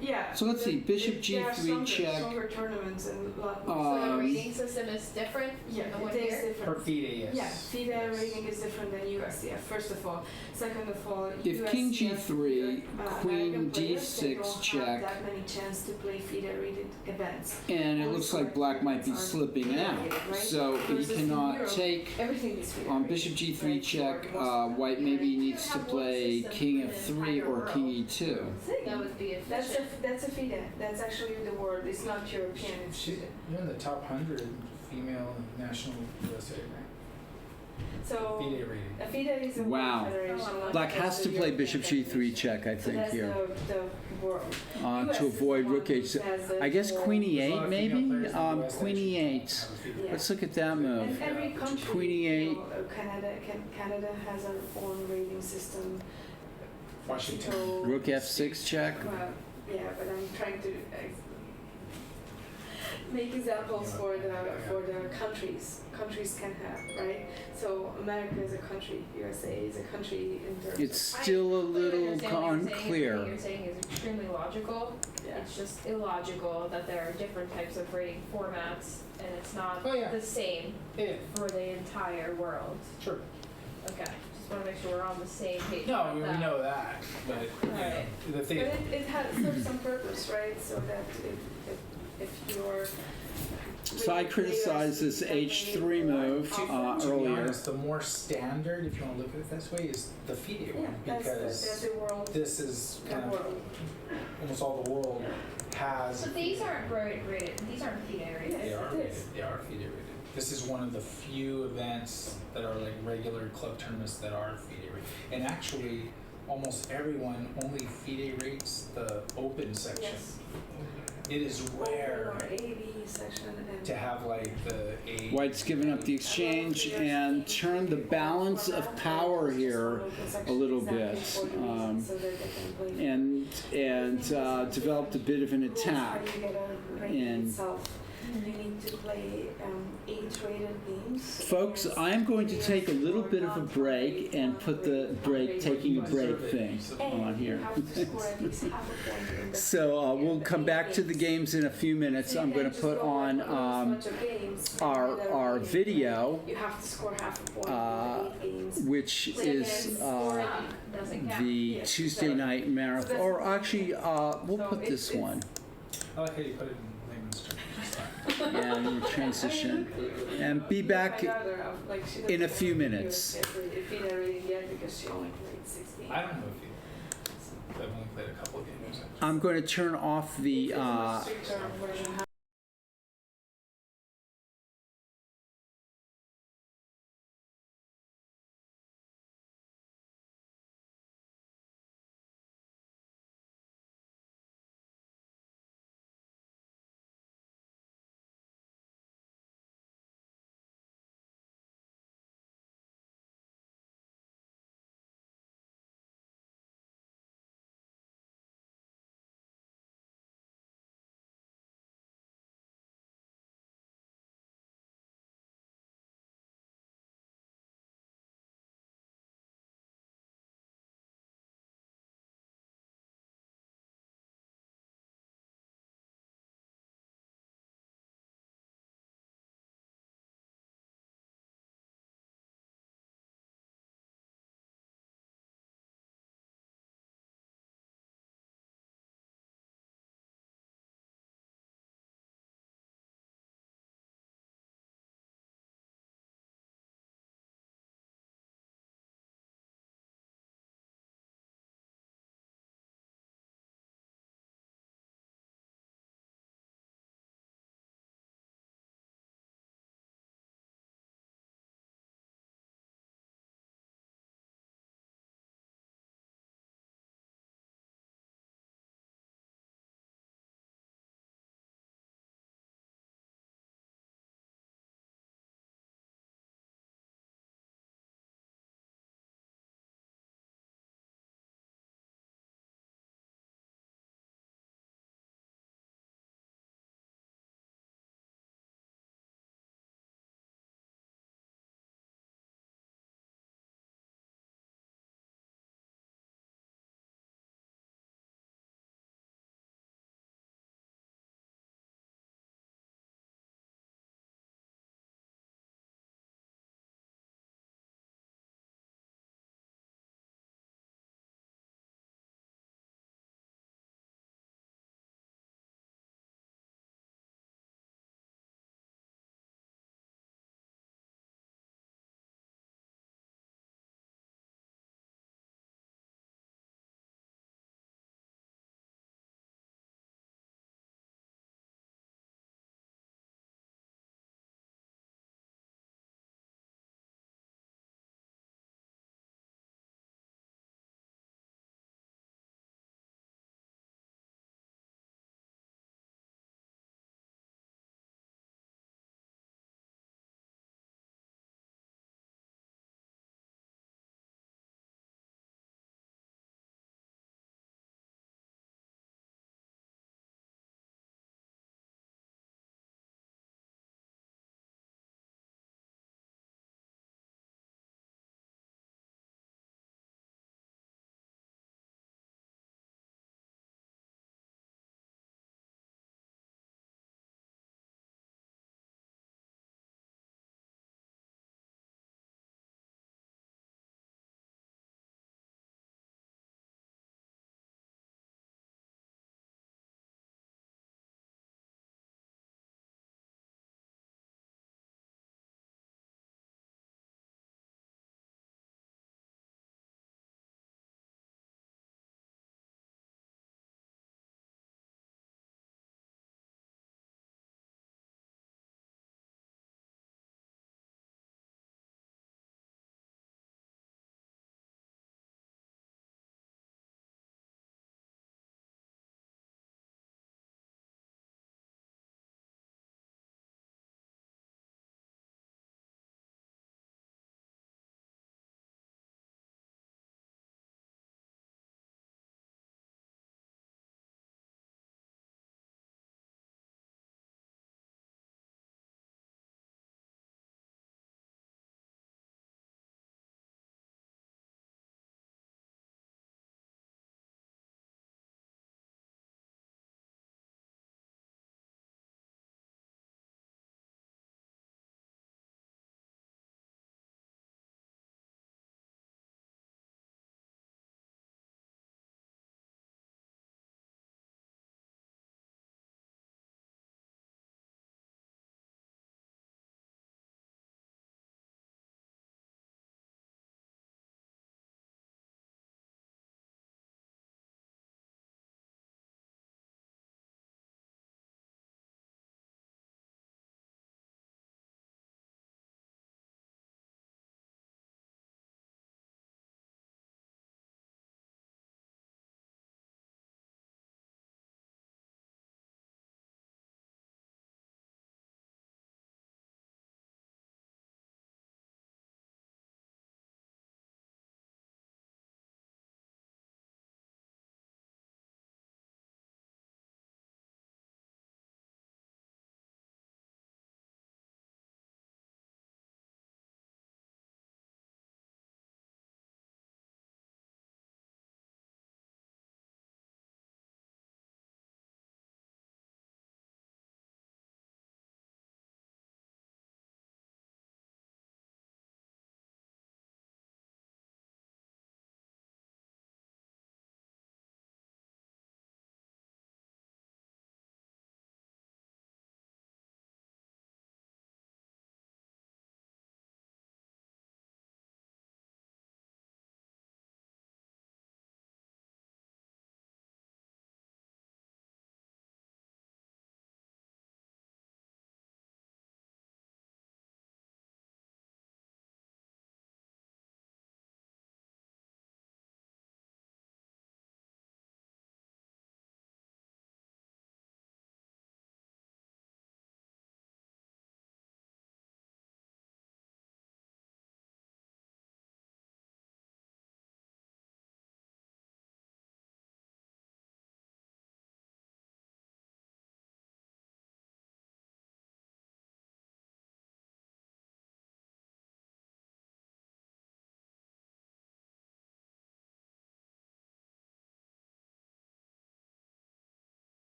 Yeah. So let's see, Bishop There are G3 check. stronger tournaments and a lot So more. the rating system is different Yeah, than the one it is here? Per different. FIDE, yes. Yeah, FIDE rating is different than USCF, first of all. Second of all, If King USCF, G3, Queen American players, they D6 don't check, have that many chance to play FIDE rated events. and it All looks sort like black might be are slipping FIDE out. rated, right? So he Versus in cannot Europe, take everything is FIDE on rated, Bishop G3 right? check. For most White maybe needs to have one play system King for the F3 entire or world. King E2. That would be That's efficient. that's a FIDE. That's actually the word. It's not European. It's She's FIDE. you're in the top 100 female national USA, right? So FIDE rating. a FIDE is a Wow. world federation. not Black just has a to play European Bishop G3 federation. check, I So think, that's here, the world. to avoid Rook H. I guess Queen There's a lot E8 of maybe? female players in the US that Queen actually E8. have a FIDE. Yeah. Let's look at that move. And every country, Queen E8. Canada has our own rating system. Washington. Mexico- Rook F6 check. Well, yeah, but I'm trying to make examples for the countries. Countries can have, right? So America is a country, USA is a country in terms It's of still a I little understand what you're saying. What unclear. you're saying is extremely logical. yeah. It's just illogical that there are different types of rating formats and it's not Oh, yeah. the same Yeah, for the entire world. sure. Okay, just want to make sure we're on the same page. No, about we that. know that, but you know, Right. the But thing. it serves some purpose, right? So that if you're So I criticized this H3 move To be earlier. honest, the more standard, if you want to look at it this way, is the FIDE yeah, one that's because the world. this is The kind of world. almost all the world has. So these aren't rated. These aren't FIDE rated. They are it rated. is. They are FIDE rated. This is one of the few events that are like regular club tournaments that are FIDE rated. And actually, almost everyone only FIDE rates the open section. Yes. It is rare Or AV section and to have like the A. White's given up the exchange and turned the balance of power here a little bit, and developed a bit of an attack. And you need to play 8 rated games. folks, I'm going to take a little bit of a break and put the taking a break thing on here. So we'll come back to the games in a few minutes. I'm going to put on our video, You have to score half a point in 8 games. which is Doesn't count. the Tuesday night marathon. Or actually, we'll put this one. I like how you put it in layman's terms. And we'll transition. And be back in a few minutes. I don't know if you. I've only played a couple of games. I'm going to turn off the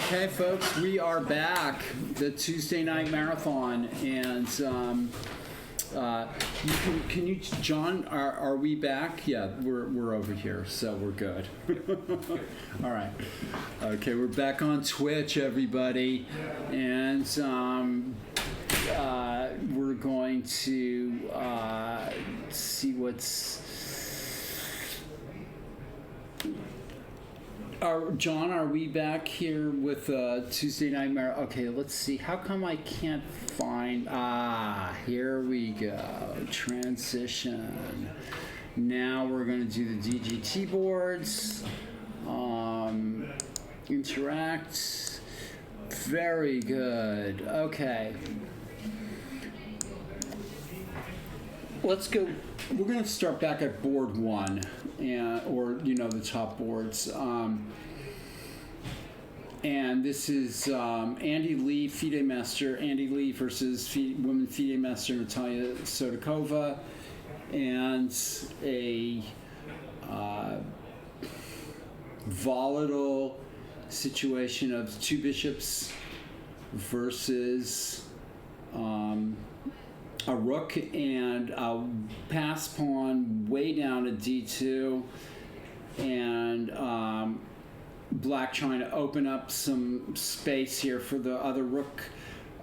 Okay, folks, we are back. The Tuesday night marathon, and can you, John? Are we back? Yeah, we're over here, so we're good. All right. Okay, we're back on Twitch, everybody, and we're going to see what's. John, are we back here with Tuesday Night Marathon? Okay, let's see. How come I can't find... here we go. Transition. Now we're going to do the DGT boards. Interact. Very good. Okay. Let's go. We're going to start back at board 1. Or the top boards, and this is Andy Lee, FIDE Master, Andy Lee versus women FIDE Master Natalia Sodakova, and a volatile situation of two bishops versus a rook and a pass pawn way down at d2, and black trying to open up some space here for the other rook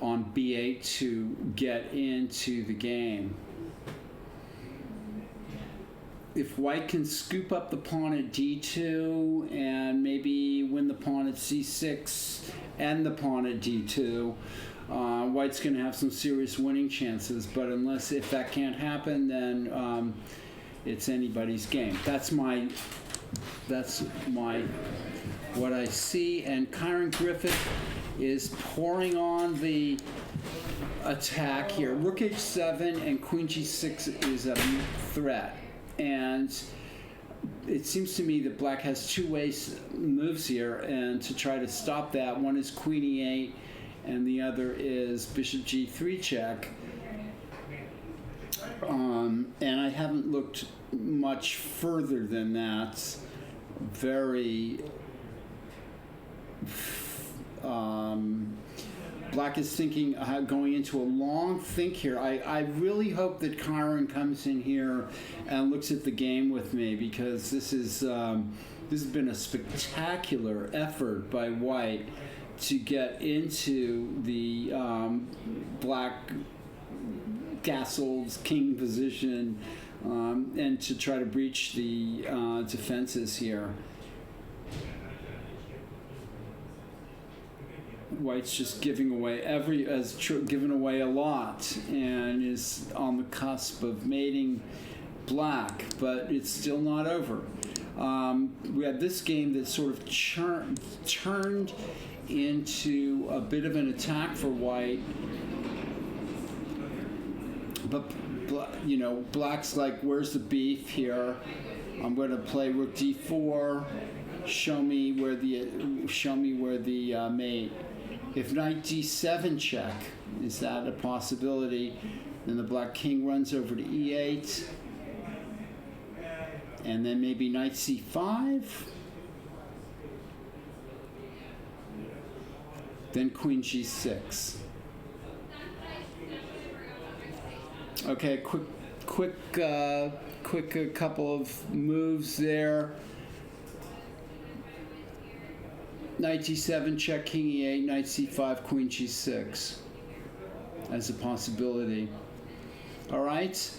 on b8 to get into the game. If white can scoop up the pawn at d2 and maybe win the pawn at c6 and the pawn at d2, white's going to have some serious winning chances, but if that can't happen, then it's anybody's game. That's my what I see. And Kyron Griffith is pouring on the attack here. Rook h7 and queen g6 is a threat, and it seems to me that black has two moves here, and to try to stop that. One is queen e8, and the other is bishop g3 check. And I haven't looked much further than that. Very... black is thinking, going into a long think here. I really hope that Kyron comes in here and looks at the game with me, because this has been a spectacular effort by white to get into the black castle's king position, and to try to breach the defenses here. White's just giving away given away a lot, and is on the cusp of mating black, but it's still not over. We had this game that sort of turned into a bit of an attack for white, but black's like, where's the beef here? I'm going to play rook d4. Show me where the mate. If knight d7 check, is that a possibility? Then the black king runs over to e8, and then maybe knight c5. Then queen g6. Okay, quick couple of moves there. Knight d7, check, king e8, knight c5, queen g6 as a possibility. All right.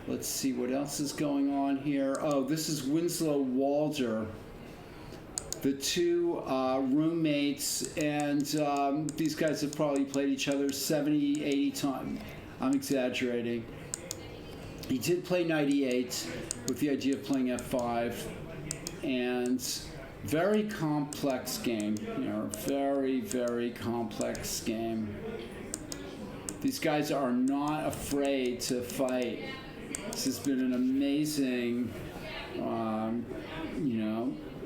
Let's see what else is going on here. Oh, this is Winslow Walder. The two roommates, and these guys have probably played each other 70, 80 times. I'm exaggerating. He did play knight e8 with the idea of playing f5, and very complex game. Very, very complex game. These guys are not afraid to fight. This has been an amazing,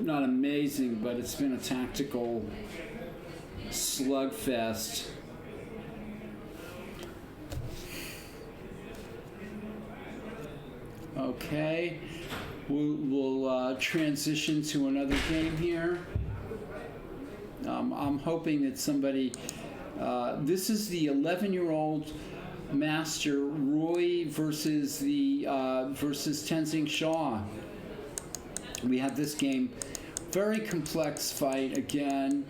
not amazing, but it's been a tactical slugfest. Okay, we'll transition to another game here. I'm hoping that somebody. This is the 11-year-old master Roy versus versus Tenzing Shaw. We have this game, very complex fight again.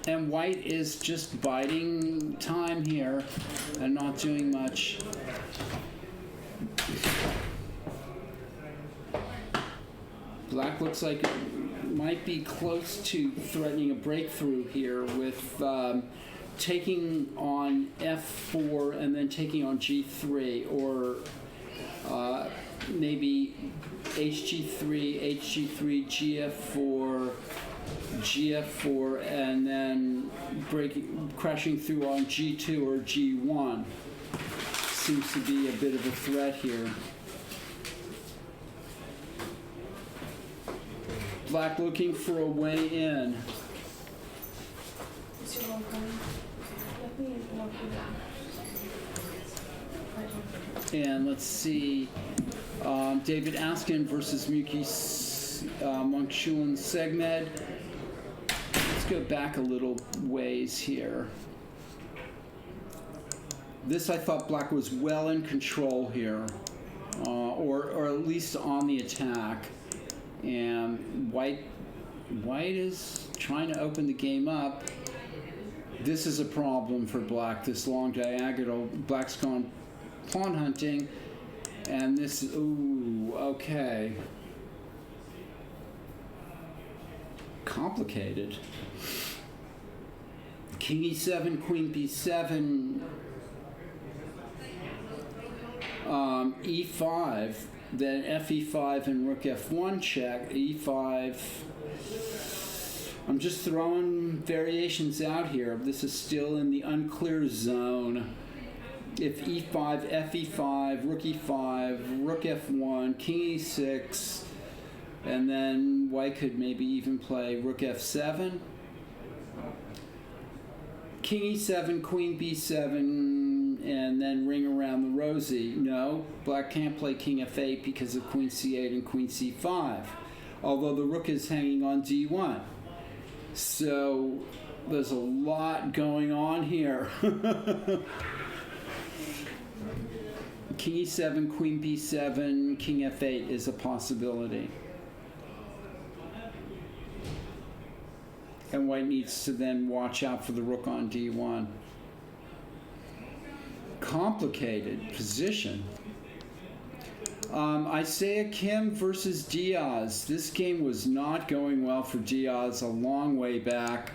And white is just biding time here and not doing much. Black looks like it might be close to threatening a breakthrough here with taking on f4 and then taking on g3, or maybe hg3, hg3, gf4, gf4, and then crashing through on g2 or g1. Seems to be a bit of a threat here. Black looking for a way in. You're welcome. Let me walk you down. And let's see, David Askin versus Muki Mongshuan Segmed. Let's go back a little ways here. This, I thought Black was well in control here, or at least on the attack. And white is trying to open the game up. This is a problem for Black, this long diagonal. Black's gone pawn hunting, and this, ooh, okay. Complicated. King e7, queen b7, e5, then fe5 and rook f1 check, e5. I'm just throwing variations out here. This is still in the unclear zone. If e5, fe5, rook e5, rook f1, king e6, and then white could maybe even play rook f7, king e7, queen b7, and then ring around the rosy. No, Black can't play king f8 because of queen c8 and queen c5, although the rook is hanging on d1. So there's a lot going on here. King e7, queen b7, king f8 is a possibility. And white needs to then watch out for the rook on d1. Complicated position. Isaiah Kim versus Diaz. This game was not going well for Diaz a long way back.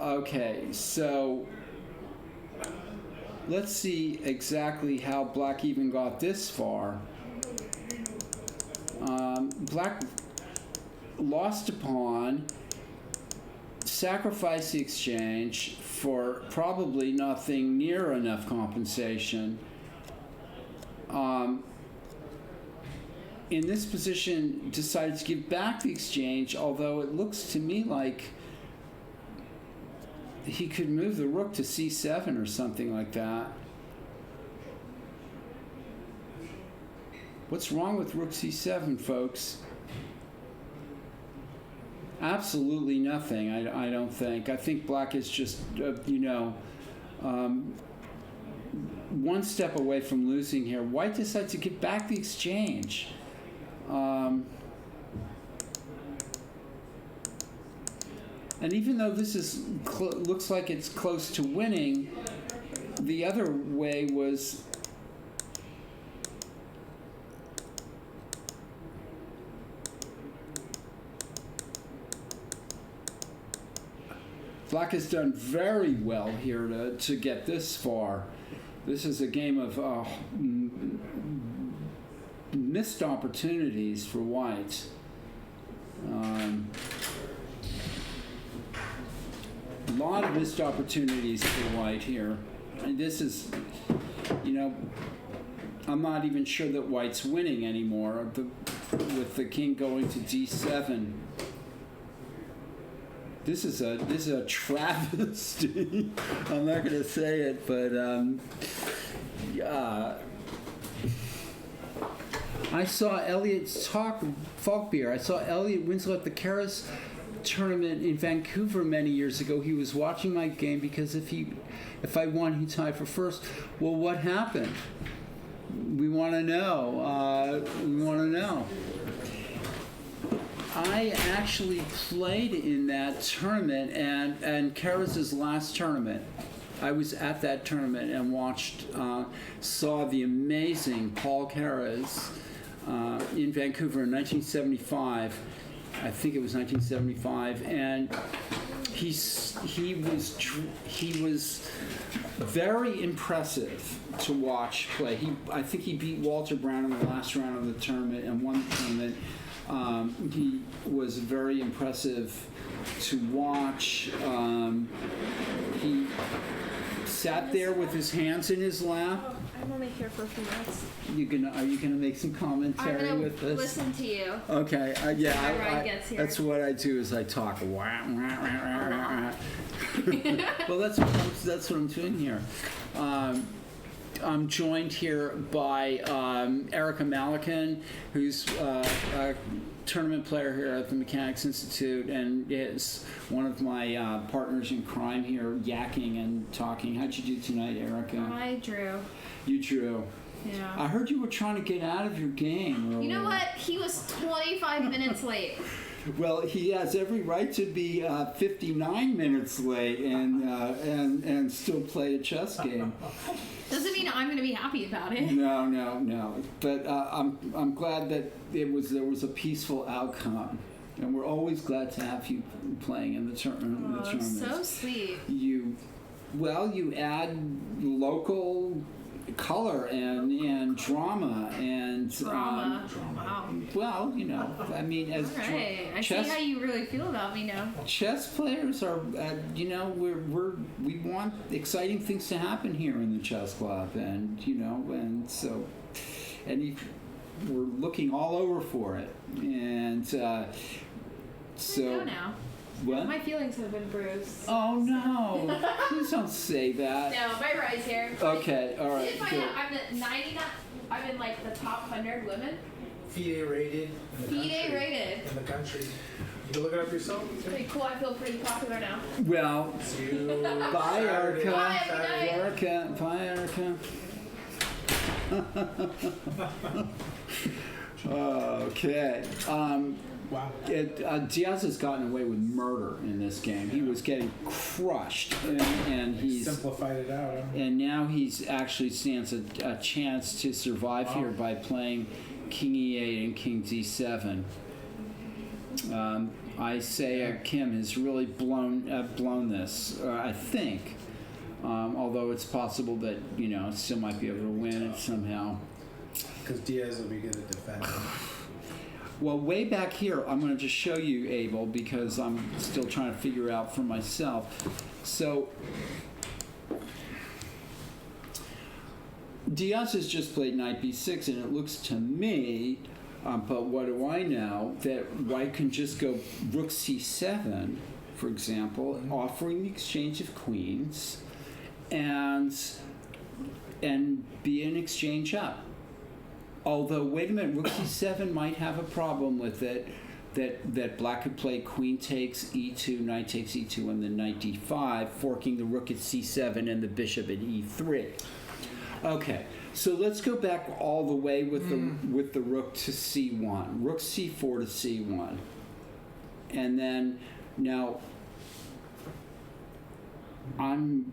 Okay, so let's see exactly how Black even got this far. Black lost a pawn, sacrificed the exchange for probably nothing near enough compensation. In this position, decided to give back the exchange, although it looks to me like he could move the rook to c7 or something like that. What's wrong with rook c7, folks? Absolutely nothing, I don't think. I think Black is just, one step away from losing here. White decides to give back the exchange. And even though this is looks like it's close to winning, the other way was Black has done very well here to get this far. This is a game of missed opportunities for white. A lot of missed opportunities for white here. And this is, I'm not even sure that white's winning anymore with the king going to d7. This is a travesty. I'm not going to say it, but I saw Elliot Falkbeer. I saw Elliot Winslow at the Karas tournament in Vancouver many years ago. He was watching my game because if I won, he'd tie for first. Well, what happened? We want to know. I actually played in that tournament and Karas' last tournament. I was at that tournament and saw the amazing Paul Karas in Vancouver in 1975. I think it was 1975, and he was very impressive to watch play. I think he beat Walter Brown in the last round of the tournament and won the tournament. He was very impressive to watch. He sat there with his hands in his lap. Oh, I'm only here for a few minutes. Are you gonna make some commentary with this? Listen to you. Okay. Ride gets here. That's what I do. Is I talk. Well, that's what I'm doing here. I'm joined here by Erica Malikan, who's a tournament player here at the Mechanics Institute and is one of my partners in crime here, yakking and talking. How'd you do tonight, Erica? I drew. You drew. Yeah. I heard you were trying to get out of your game earlier. You know what? He was 25 minutes late. Well, he has every right to be 59 minutes late and still play a chess game. Doesn't mean I'm going to be happy about it. No. But I'm glad that there was a peaceful outcome, and we're always glad to have you playing in the tournament. Oh, so sweet. You add local color and drama and Wow. well, I mean, as All right. I chess, see how you really feel about me now. chess players are, we want exciting things to happen here in the chess club, and we're looking all over for it, and I so. know now. What? My feelings have been bruised. Oh no! Please don't say that. No, my ride's here. Okay, all right. See if Good. I'm the 99. I'm in like the top 100 women. FIDE rated. FIDE rated. In the country. You can look it up yourself. It's pretty cool. I feel pretty popular now. Well, See you bye, Saturday. Erica. Bye, good night. Erica. Bye, Erica. Okay. Wow. Diaz has gotten away with murder in this game. He was getting crushed, and he's Simplified it out. Huh? and now he's actually stands a chance to survive here by playing King E8 and King D7. Isaiah Kim has really blown this. I think, although it's possible that still might be able to win it somehow. Because Diaz will be good at defending. Well, way back here, I'm going to just show you, Abel, because I'm still trying to figure out for myself. So, Diaz has just played knight b6, and it looks to me, but what do I know, that white can just go rook c7, for example, offering the exchange of queens, and be an exchange up. Although, wait a minute, rook c7 might have a problem with it, that black could play queen takes e2, knight takes e2, and then knight d5, forking the rook at c7 and the bishop at e3. Okay, so let's go back all the way with the rook to c1, rook c4 to c1, and then now I'm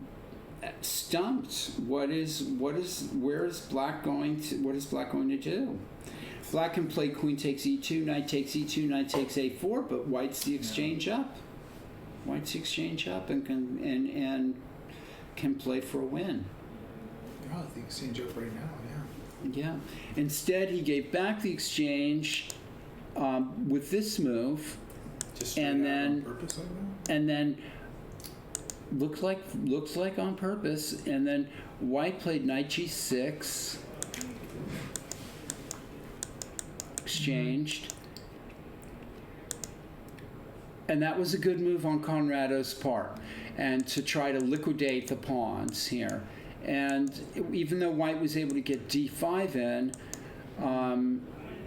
stumped. What is black going to do? Black can play queen takes e2, knight takes e2, knight takes a4, but white's the exchange up. White's the exchange up and can play for a win. Oh, the exchange up right now, Yeah. Instead, he gave back the exchange with this move, Just and straight out then on purpose like that? and then looks like on purpose, and then white played knight g6, exchanged, and that was a good move on Conrado's part, and to try to liquidate the pawns here. And even though white was able to get d5 in,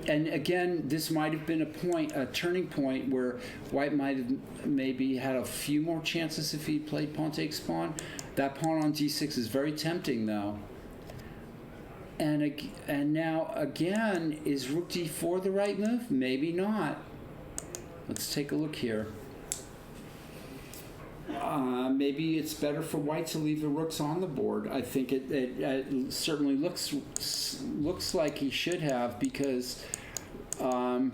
And again, this might have been a turning point where white might have maybe had a few more chances if he played pawn takes pawn. That pawn on d6 is very tempting, though. And now again, is rook d4 the right move? Maybe not. Let's take a look here. Maybe it's better for white to leave the rooks on the board. I think it certainly looks like he should have, because we're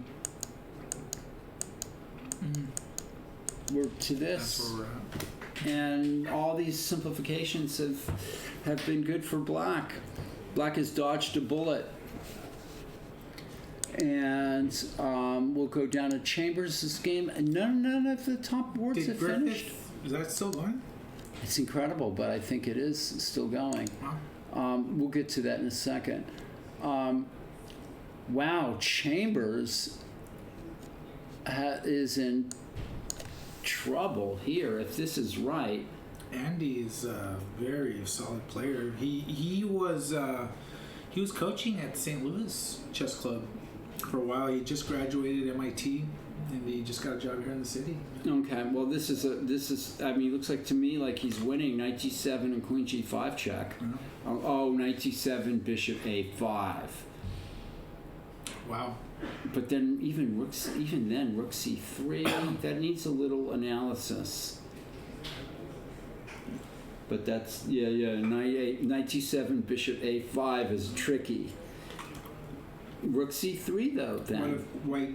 to this. That's where we're at. And all these simplifications have been good for black. Black has dodged a bullet. And we'll go down to Chambers this game. None of the top boards have finished. Is that still going? It's incredible, but I think it is still going. Wow. We'll get to that in a second. Wow, Chambers is in trouble here, if this is right. Andy is a very solid player. He was coaching at St. Louis Chess Club for a while. He just graduated MIT, and he just got a job here in the city. Okay, well this is I mean, it looks like to me like he's winning. Knight g7 and queen g5 check. Oh, knight g7, bishop a5. Wow. But then rook c3, that needs a little analysis. But that's knight g7, bishop a5 is tricky. Rook c3 though. Then What if white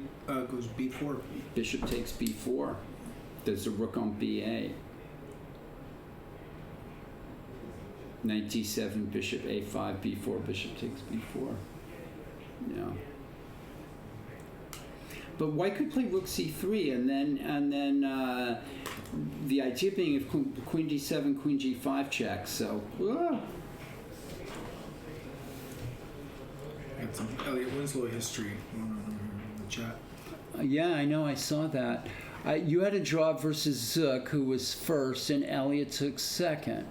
goes b4? Bishop takes b4. There's a rook on ba. Knight d7, bishop a5, b4, bishop takes b4. Yeah. But white could play rook c3, and then the idea being if queen d7, queen g5 checks. So. Got some Elliot Winslow history in the chat. Yeah, I know. I saw that. You had a draw versus Zook, who was first, and Elliot took second.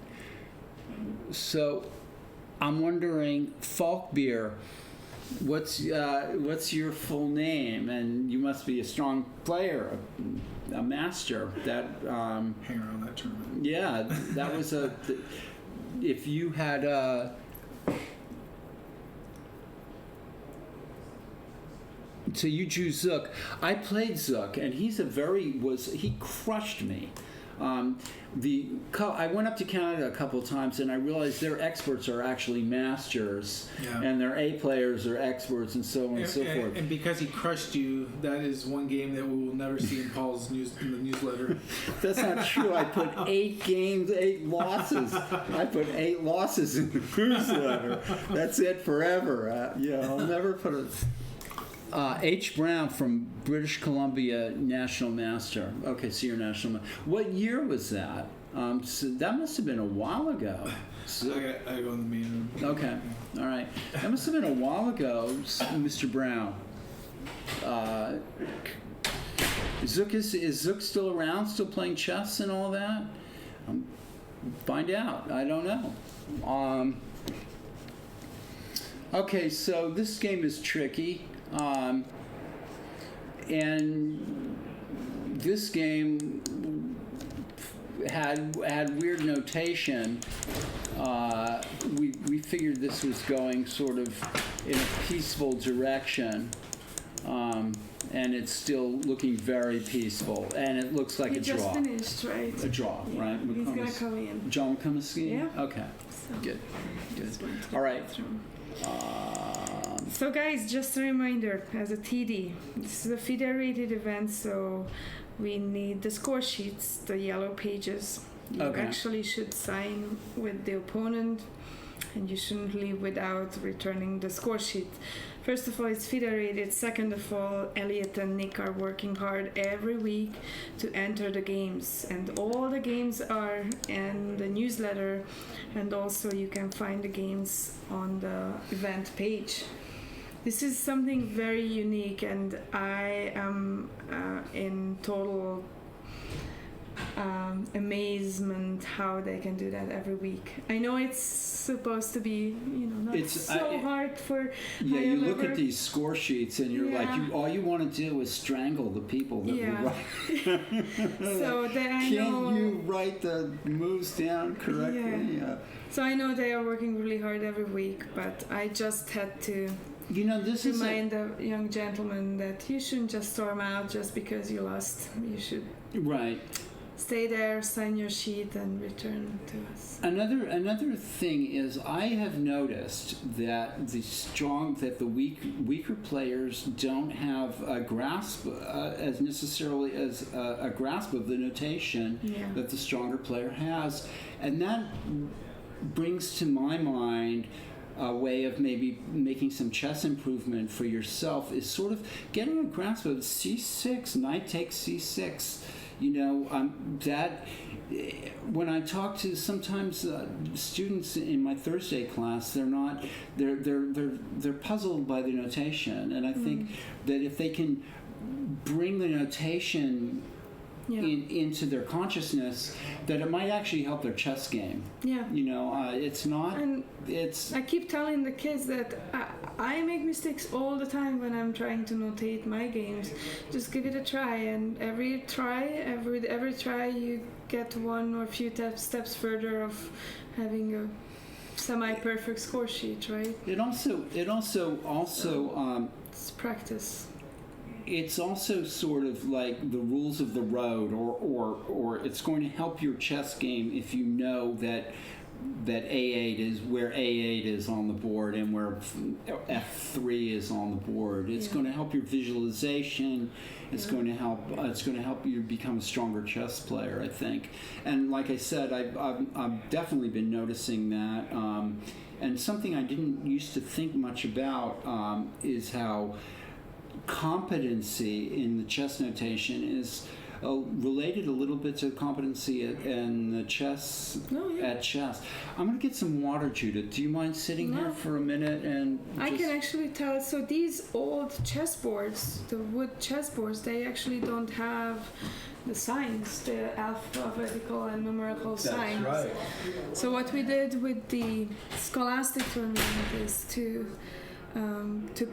So, I'm wondering, Falkbeer, what's your full name? And you must be a strong player, a master. That hang around that tournament. Yeah, that was if you had So you drew Zook. I played Zook, and he crushed me. I went up to Canada a couple of times, and I realized their experts are actually masters, and their A players are experts, and so on and so forth. And because he crushed you, that is one game that we will never see in Paul's in the newsletter. That's not true. I put 8 losses. I put 8 losses in the newsletter. That's it forever. I'll never put a... H. Brown from British Columbia, National Master. Okay, so you're National Master. What year was that? So that must have been a while ago. So, I go in the main room. okay, all right. That must have been a while ago, Mr. Brown. Is Zook still around, still playing chess and all that? Find out. I don't know. Okay, so this game is tricky. And this game had weird notation. We figured this was going sort of in a peaceful direction, and it's still looking very peaceful. And it looks like a draw. He just finished, right? A draw, right? He's gonna come in. John Comiskey? Yeah. Okay. So, Good. All right. So guys, just a reminder, as a TD, this is a federated event, so we need the score sheets, the yellow pages. You actually should sign with the opponent, and you shouldn't leave without returning the score sheet. First of all, it's federated. Second of all, Elliot and Nick are working hard every week to enter the games, and all the games are in the newsletter, and also you can find the games on the event page. This is something very unique, and I am in total amazement how they can do that every week. I know it's supposed to be, not hard for. Yeah, you look level. at these score sheets and you're like, all you want to do is strangle the people that were writing. So then I know. Can you write the moves down correctly? Yeah. So I know they are working really hard every week, but I just had to. This is remind the young gentleman that you shouldn't just storm out just because you lost. You should stay there, sign your sheet, and return to us. Another thing is I have noticed that the weaker players don't have a grasp as necessarily as a grasp of the notation that the stronger player has, and that brings to my mind a way of maybe making some chess improvement for yourself is sort of getting a grasp of C6, knight takes C6. That when I talk to sometimes students in my Thursday class, they're puzzled by the notation, and I think that if they can bring the notation into their consciousness, that it might actually help their chess game. Yeah. It's not. And I keep telling the kids that I make mistakes all the time when I'm trying to notate my games. Just give it a try, and every try you get one or few steps further of having a semi-perfect score sheet, right? It also it's practice. It's also sort of like the rules of the road, or it's going to help your chess game if you know that A8 is where A8 is on the board and where F3 is on the board. It's going to help your visualization. It's going to help you become a stronger chess player, I think. And like I said, I've definitely been noticing that. And something I didn't used to think much about is how competency in the chess notation is related a little bit to competency in the chess at chess. I'm going to get some water, Judith. Do you mind sitting here for a minute? And I can actually tell. So these old chessboards, the wood chessboards, they actually don't have the signs, the alphabetical and numerical signs. That's right. So what we did with the Scholastic tournament is to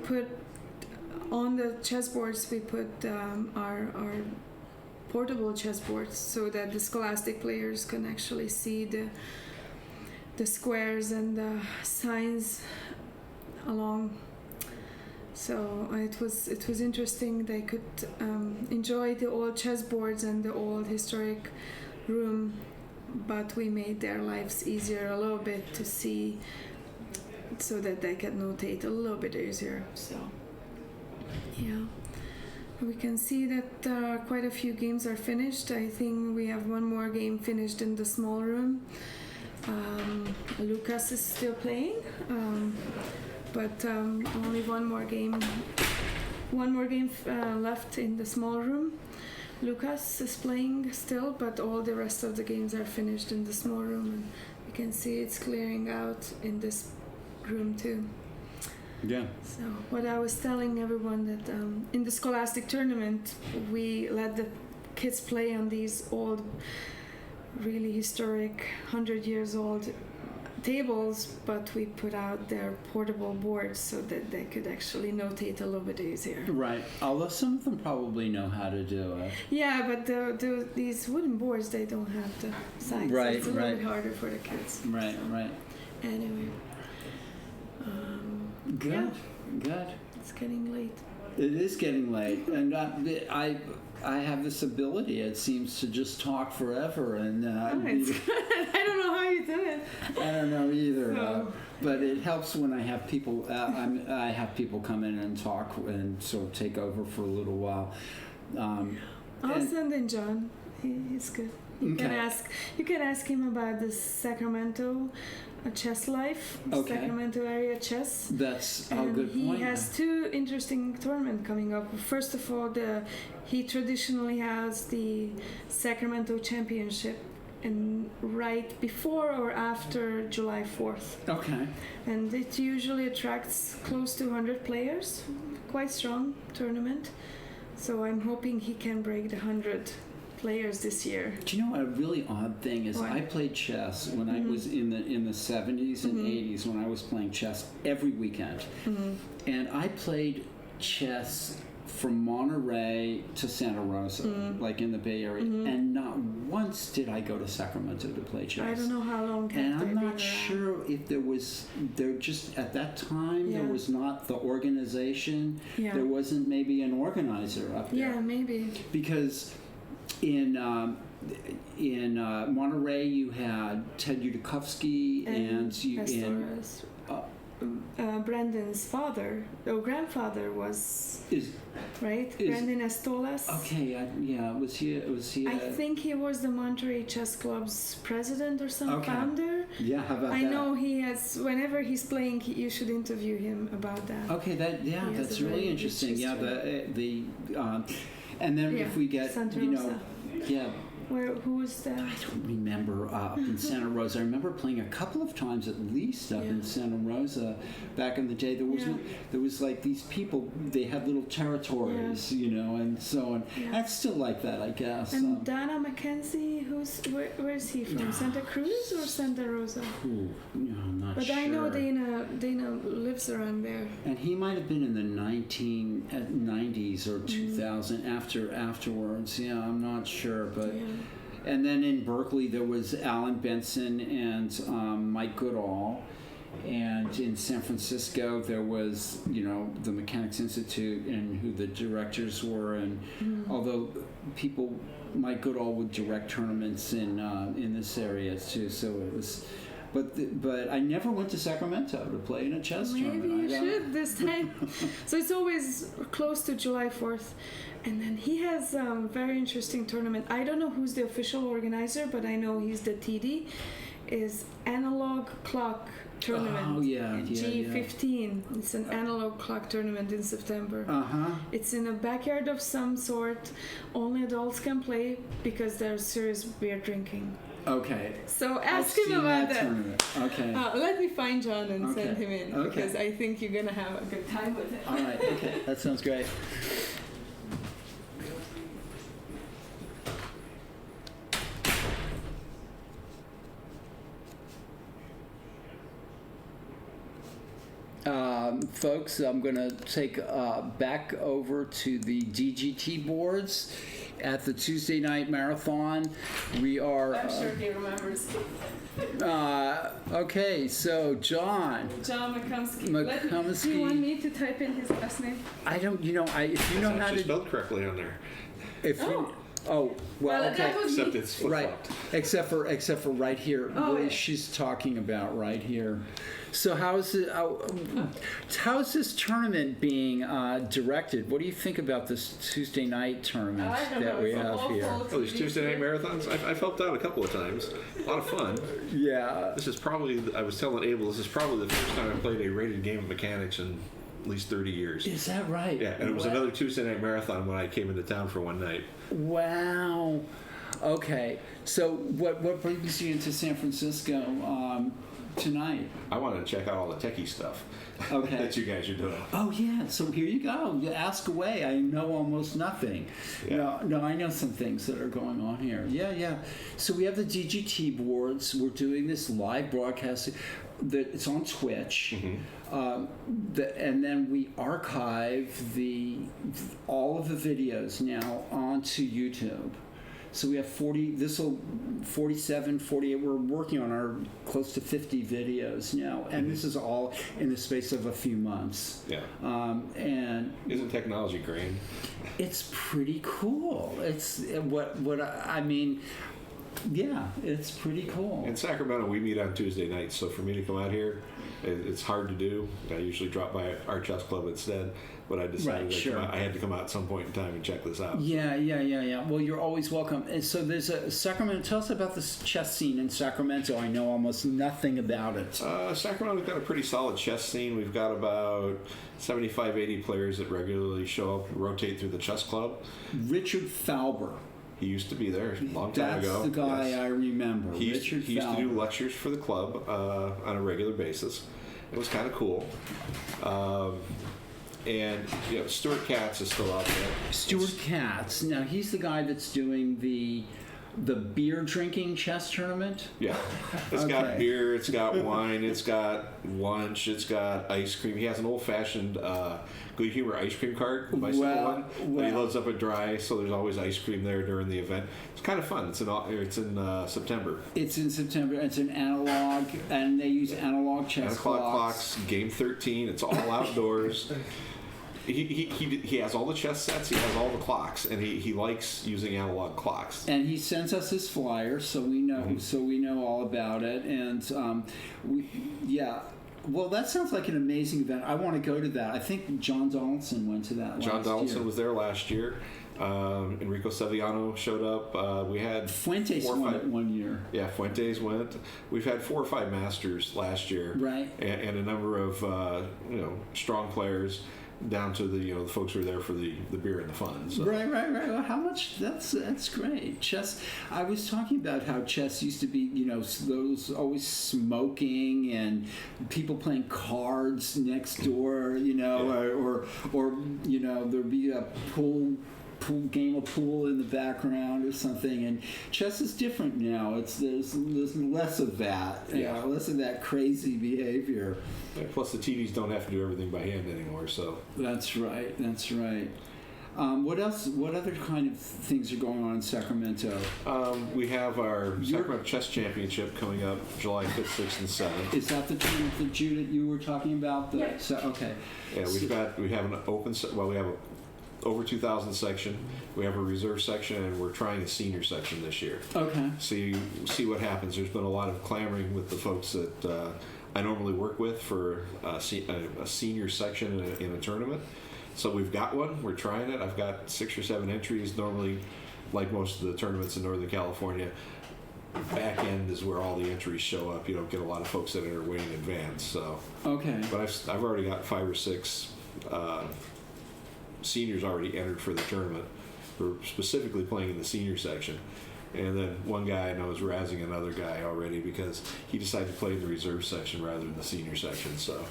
put on the chessboards, we put our portable chessboards so that the Scholastic players can actually see the squares and the signs along. So it was interesting. They could enjoy the old chessboards and the old historic room, but we made their lives easier a little bit to see, so that they can notate a little bit easier. So. Yeah, we can see that quite a few games are finished. I think we have one more game finished in the small room. Lucas is still playing, but only one more game left in the small room. Lucas is playing still, but all the rest of the games are finished in the small room, and you can see it's clearing out in this room too. Yeah. So what I was telling everyone that in the Scholastic tournament we let the kids play on these old, really historic, 100 years old tables, but we put out their portable boards so that they could actually notate a little bit easier. Right. Although some of them probably know how to do it. Yeah, but these wooden boards, they don't have the signs. Right. So it's a little bit harder for the kids. Right. So, Right. Anyway. Good. Good. It's getting late. It is getting late, and I have this ability. It seems to just talk forever, and it's good. I don't know how you do it. I don't know either. No. But it helps when I have people. I have people come in and talk and sort of take over for a little while. I'll send in John. He's good. You can ask him about the Sacramento chess life, Sacramento area chess. That's a and good point. He has two interesting tournaments coming up. First of all, he traditionally has the Sacramento Championship right before or after July 4th. Okay. And it usually attracts close to 100 players. Quite strong tournament. So I'm hoping he can break the 100 players this year. Do you know what a really odd thing is? What? I played chess when I was in the 70s and 80s when I was playing chess every weekend. And I played chess from Monterey to Santa Rosa, like in the Bay Area, and not once did I go to Sacramento to play chess. I don't know how long. And have they I'm been not around. sure if there just at that time there Yeah. was not the organization. Yeah. There wasn't maybe an organizer up there. Yeah, maybe. Because in Monterey you had Ted Udakovsky and you in Brandon's father, grandfather was is right. Brandon Estolas. okay. Was he? I think he was the Monterey Chess Club's president or some Okay. founder. Yeah, how about I that? know he has. Whenever he's playing, you should interview him about that. Okay, He has that's a really very interesting. rich Yeah, history. and then Yeah, if we get Santa you know, Rosa. yeah. Who was that? I don't remember up in Santa Rosa. I remember playing a couple of times at least up in Yeah. Santa Rosa back in the day. There was like these people. They had little territories, you know, and so on. Yeah. That's still like that, I guess. And Donna McKenzie, where is he from? Santa Cruz or Santa Rosa? Ooh, no, I'm not But sure. I know Dana lives around there. And he might have been in the 1990s or 2000 afterwards. Yeah, I'm not sure, but. Yeah. And then in Berkeley there was Alan Benson and Mike Goodall, and in San Francisco there was the Mechanics Institute and who the directors were, and although Mike Goodall would direct tournaments in this area too, so it was. But I never went to Sacramento to play in a chess tournament. Maybe you should this time. So it's always close to July 4th. And then he has a very interesting tournament. I don't know who's the official organizer, but I know he's the TD. Is Analog Clock Tournament. Oh, yeah. G15. It's an analog clock tournament in September. Uh-huh. It's in a backyard of some sort. Only adults can play because there's serious beer drinking. Okay. So ask I've him seen about that. tournament. Okay. Let me find John and Okay. send him in Okay. because I think you're gonna have a good time with it. All right. Okay. That sounds great. Folks, I'm going to take back over to the DGT boards at the Tuesday night marathon. We are. I'm sure he remembers. Okay, so John McCumsky. McCumsky. Do you want me to type in his last name? I don't. If you know It's how actually to. spelled correctly on there. If you. Oh well. Well, Okay. that was Except me. it's flip Right, except for right here, Oh, where yeah. she's talking about right here. So how's this tournament being directed? What do you think about this Tuesday night tournament I don't that know, we it's have awful here? Oh, these Tuesday night marathons? I've helped out a couple of times. A lot of fun. Yeah. This is probably, I was telling Abel, this is probably the first time I played a rated game of mechanics in at least 30 years. Is that right? Yeah, and it was Wow. another Tuesday night marathon when I came into town for one night. Wow. Okay. So what brings you into San Francisco tonight? I wanted to check out all the techie stuff Okay. that you guys are doing. Oh yeah, so here you go. Ask away. I know almost nothing. Yeah. No, I know some things that are going on here. Yeah. So we have the DGT boards. We're doing this live broadcasting. It's on Twitch, and then we archive all of the videos now onto YouTube. So we have 47, 48. We're working on our close to 50 videos now, and this is all in the space of a few months. Yeah. And Isn't technology great? it's pretty cool. It's I mean. Yeah, it's pretty cool. In Sacramento, we meet on Tuesday nights, so for me to come out here, it's hard to do. I usually drop by our chess club instead, but I decided Right, sure. I had to come out at some point in time and check this out. Yeah. Well, you're always welcome. And so there's a Sacramento. Tell us about this chess scene in Sacramento. I know almost nothing about it. Sacramento's got a pretty solid chess scene. We've got about 75, 80 players that regularly show up and rotate through the chess club. Richard Falber. He used to be there a long time ago. That's the guy Yes. I remember. He Richard used to do Falber. lectures for the club on a regular basis. It was kind of cool. And Stuart Katz is still out there. Stuart Katz. Now he's the guy that's doing the beer drinking chess tournament. Yeah, it's got beer, it's got wine, it's got lunch, it's got ice cream. He has an old-fashioned Good Humor ice cream cart, bicycle one, that he loads up at dry. So there's always ice cream there during the event. It's kind of fun. It's in September. It's in September. It's an analog, and they use analog chess clocks. Game 13. It's all outdoors. He has all the chess sets. He has all the clocks, and he likes using analog clocks. And he sends us his flyer, so we know so we know all about it. And well, that sounds like an amazing event. I want to go to that. I think John Donaldson went to that last year. John Donaldson was there last year. Enrico Sevillano showed up. We had Fuentes won it one year. Yeah, Fuentes went. We've had 4 or 5 masters last year, right? And a number of strong players, down to the the folks who are there for the beer and the fun. So. Right. Well, how much? That's great. Chess. I was talking about how chess used to be those always smoking and people playing cards next door. Or there'd be a pool game of pool in the background or something, and chess is different now. There's less of that, less of that crazy behavior. Yeah, plus the TVs don't have to do everything by hand anymore. So that's right. What else? What other kind of things are going on in Sacramento? We have our Sacramento Chess Championship coming up July 5th, 6th, and 7th. Is that the tournament that Judith you were talking about? Yeah. Okay. Yeah, we have an open. We have a over 2,000 section. We have a reserve section, and we're trying a senior section this year. Okay. See what happens. There's been a lot of clamoring with the folks that I normally work with for a senior section in a tournament. So we've got one. We're trying it. I've got 6 or 7 entries. Normally, like most of the tournaments in Northern California, back end is where all the entries show up. You don't get a lot of folks that are waiting in advance. So. Okay. But I've already got 5 or 6. Seniors already entered for the tournament. We're specifically playing in the senior section. And then one guy I know is razzing another guy already because he decided to play in the reserve section rather than the senior section. So,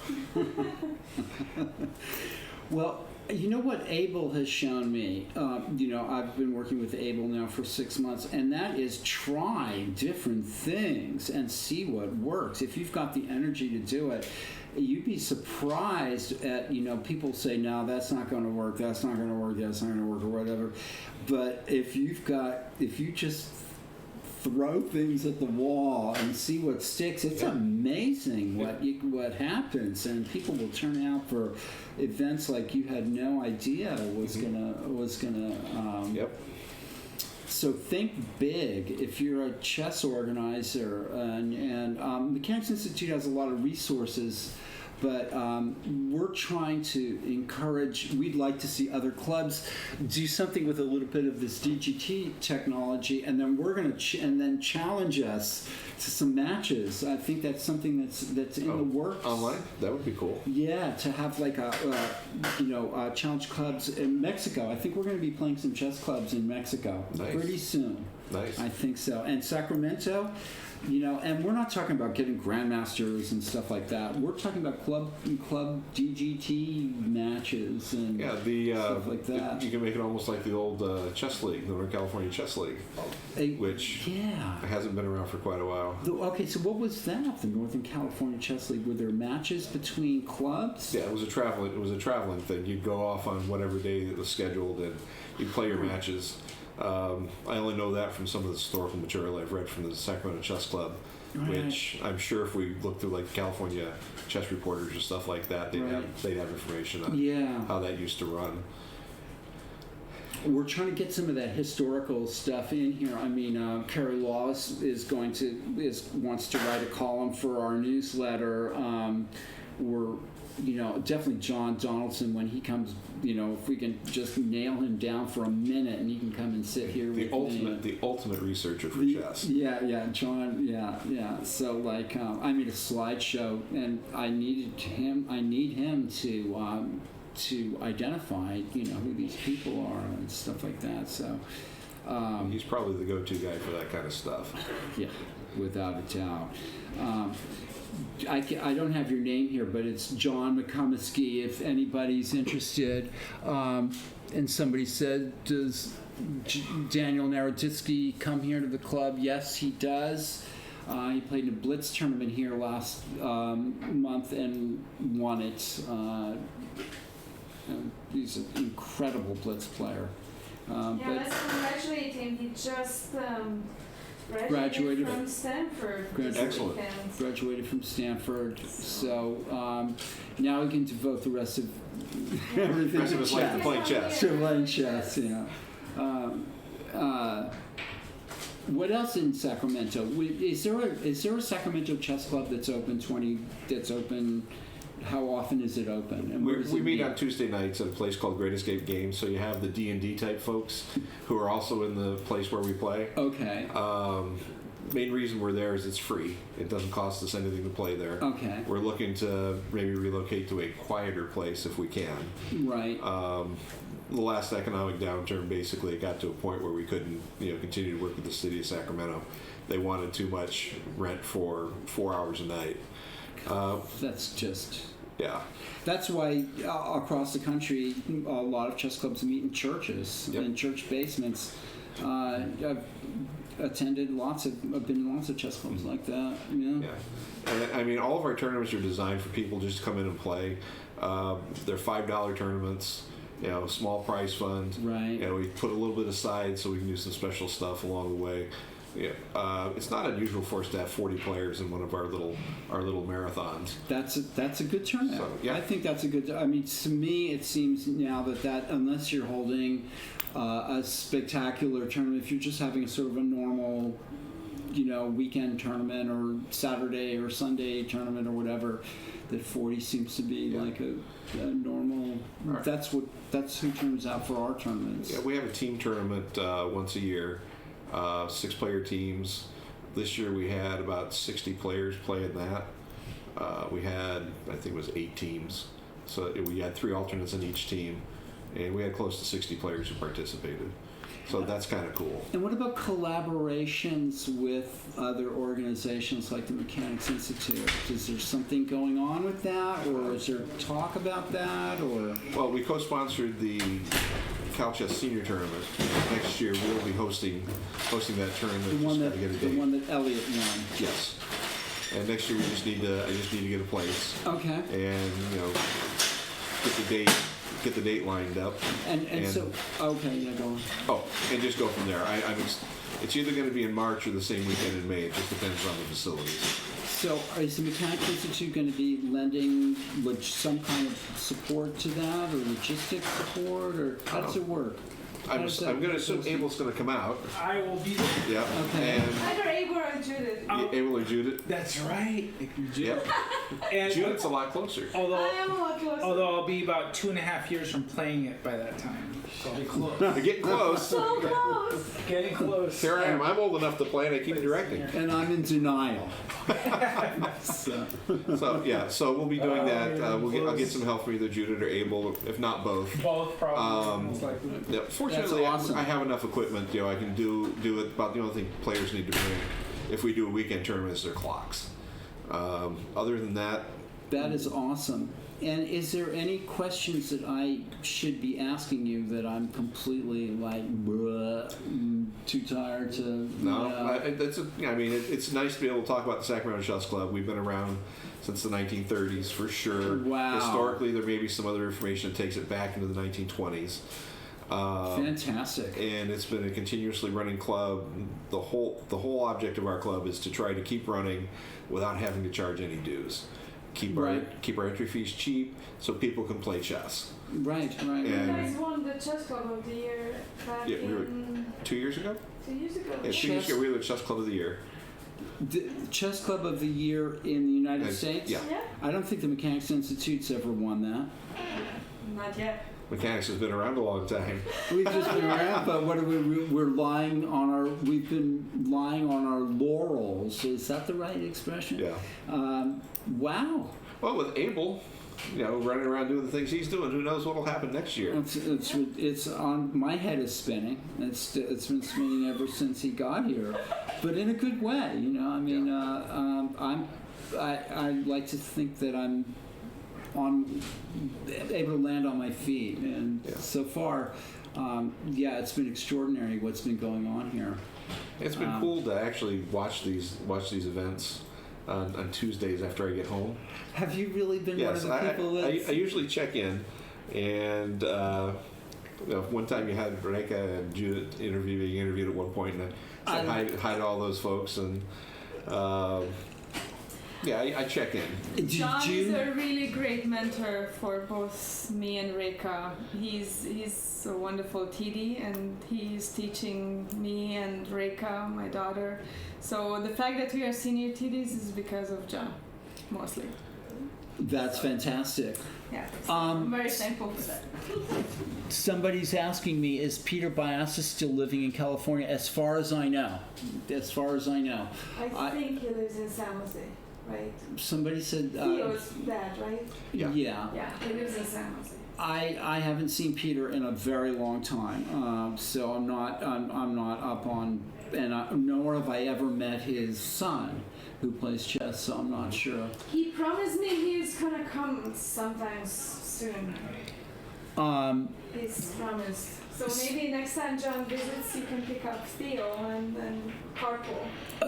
well, you know what Abel has shown me? I've been working with Abel now for 6 months, and that is try different things and see what works. If you've got the energy to do it, you'd be surprised at, people say, no, that's not going to work, that's not going to work, that's not going to work, or whatever. But if you just throw things at the wall and see what sticks, it's amazing what happens, and people will turn out for events like you had no idea was gonna. Yep. So think big if you're a chess organizer, and Mechanics Institute has a lot of resources, but we're trying to encourage. We'd like to see other clubs do something with a little bit of this DGT technology, and then we're going to and then challenge us to some matches. I think that's something that's in the works. Online, that would be cool. Yeah, to have like challenge clubs in Mexico. I think we're going to be playing some chess clubs in Mexico pretty soon. Nice. I think so. And Sacramento. And we're not talking about getting grandmasters and stuff like that. We're talking about club DGT matches and stuff like that. You can make it almost like the old chess league, the Northern California Chess League, which hasn't been around for quite a while. Okay, so what was that? The Northern California Chess League? Were there matches between clubs? Yeah, it was a traveling thing. You'd go off on whatever day it was scheduled, and you'd play your matches. I only know that from some of the historical material I've read from the Sacramento Chess Club, which I'm sure if we look through like California chess reporters or stuff like that, they'd have information on how that used to run. We're trying to get some of that historical stuff in here. I mean, Carrie Laws wants to write a column for our newsletter. We're definitely John Donaldson when he comes. If we can just nail him down for a minute and he can come and sit here with me. The ultimate researcher for chess. Yeah, John. Yeah. So I made a slideshow and I need him to identify who these people are and stuff like that. So He's probably the go-to guy for that kind of stuff. Yeah, without a doubt. I don't have your name here, but it's John McComiskey, if anybody's interested. And somebody said, does Daniel Naroditsky come here to the club? Yes, he does. He played in a Blitz tournament here last month and won it. And he's an incredible Blitz player. Let's congratulate him. He just graduated from Stanford. Excellent. Weekend. Graduated from Stanford, so now he can devote the rest of everything The rest of his life to playing chess. to playing chess. What else in Sacramento? Is there a Sacramento chess club that's open How often is it open? And where does We it meet on Tuesday nights at a place called Great Escape Games. So you have the D&D type folks who are also in the place where we play. Okay. Main reason we're there is it's free. It doesn't cost us anything to play there. Okay. We're looking to maybe relocate to a quieter place if we can. Right. The last economic downturn, basically, it got to a point where we couldn't, continue to work with the city of Sacramento. They wanted too much rent for 4 hours a night. That's just. Yeah. That's why across the country, a lot of chess clubs meet in churches, Yep. in church basements. I've been in lots of chess clubs like that. Yeah. And, I mean, all of our tournaments are designed for people just to come in and play. They're $5 tournaments. Small prize fund. Right. We put a little bit aside so we can do some special stuff along the way. Yeah, it's not unusual for us to have 40 players in one of our little marathons. That's a good turnout. So, yeah. I think that's a good. I mean, to me, it seems now that unless you're holding a spectacular tournament, if you're just having a sort of a normal, weekend tournament or Saturday or Sunday tournament or whatever, that 40 seems to be like a normal. Right. That's who turns out for our tournaments. Yeah, we have a team tournament once a year. 6-player teams. This year we had about 60 players playing that. We had, I think it was 8 teams. So we had 3 alternates in each team, and we had close to 60 players who participated. So that's kind of cool. And what about collaborations with other organizations like the Mechanics Institute? Is there something going on with that, or is there talk about that, or? Well, we co-sponsored the Cal Chess Senior Tournament. Next year we'll be hosting that tournament. The one just gotta get a date. that Elliot won. Yes. And next year I just need to get a place. Okay. And get the date lined up. And so okay, yeah, go on. Oh, and just go from there. It's either going to be in March or the same weekend in May. It just depends on the facilities. So is the Mechanics Institute going to be lending some kind of support to that, or logistic support, or how does it work? I'm going to assume Abel's going to come out. I will be there. Yeah. Okay. And Either Abel or Judith. Abel or Judith. That's right. Yep. And Judith's a lot closer. I am a lot closer. Although I'll be about 2.5 years from playing it by that time. So I'll be close. You're getting close. So close. Getting close. Here I am. I'm old enough to play, and I keep directing. And I'm in denial. So So we'll be doing that. I'll get some help from either Judith or Abel, if not both. Both probably. Most likely. Yeah, fortunately, That's awesome. I have enough equipment. I can do it. About the only thing players need to bring if we do a weekend tournament is their clocks. Other than that, that is awesome. And is there any questions that I should be asking you that I'm completely too tired to? no. It's nice to be able to talk about the Sacramento Chess Club. We've been around since the 1930s for sure. Wow. Historically, there may be some other information that takes it back into the 1920s. Fantastic. And it's been a continuously running club. The whole object of our club is to try to keep running without having to charge any dues. Keep our entry fees cheap so people can play chess. Right. You And guys won the Chess Club of the Year back Yeah, we were- in 2 years ago? 2 years ago. Yeah, 2 years ago we were the Chess Club of the Year. The Chess Club of the Year in the United States? Yeah. Yeah? I don't think the Mechanics Institute's ever won that. Not yet. Mechanics has been around a long time. We've just been around, but what are we've been lying on our laurels. Is that the right expression? Yeah. Wow. Well, with Abel, running around doing the things he's doing. Who knows what'll happen next year? It's on my head is spinning. It's been spinning ever since he got here, but in a good way. I mean, I like to think that I'm able to land on my feet, and so far, it's been extraordinary what's been going on here. It's been cool to actually watch these events on Tuesdays after I get home. Have you really been one of the people that... I usually check in, and one time you had Reneka and Judith being interviewed at one point, and I said hi to all those folks, and I check in. John is a really great mentor for both me and Reka. He's a wonderful TD, and he's teaching me and Reka, my daughter. So the fact that we are senior TDs is because of John, mostly. That's fantastic. Yeah, I'm very thankful for that. Somebody's asking me, is Peter Biasa still living in California? As far as I know. I think he lives in San Jose, right? Somebody said... Theo's dad, right? Yeah, he lives in San Jose. I haven't seen Peter in a very long time, so I'm not up on... nor have I ever met his son, who plays chess, so I'm not sure. He promised me he's gonna come sometime soon. He's promised. So maybe next time John visits, you can pick up Theo and then carpool.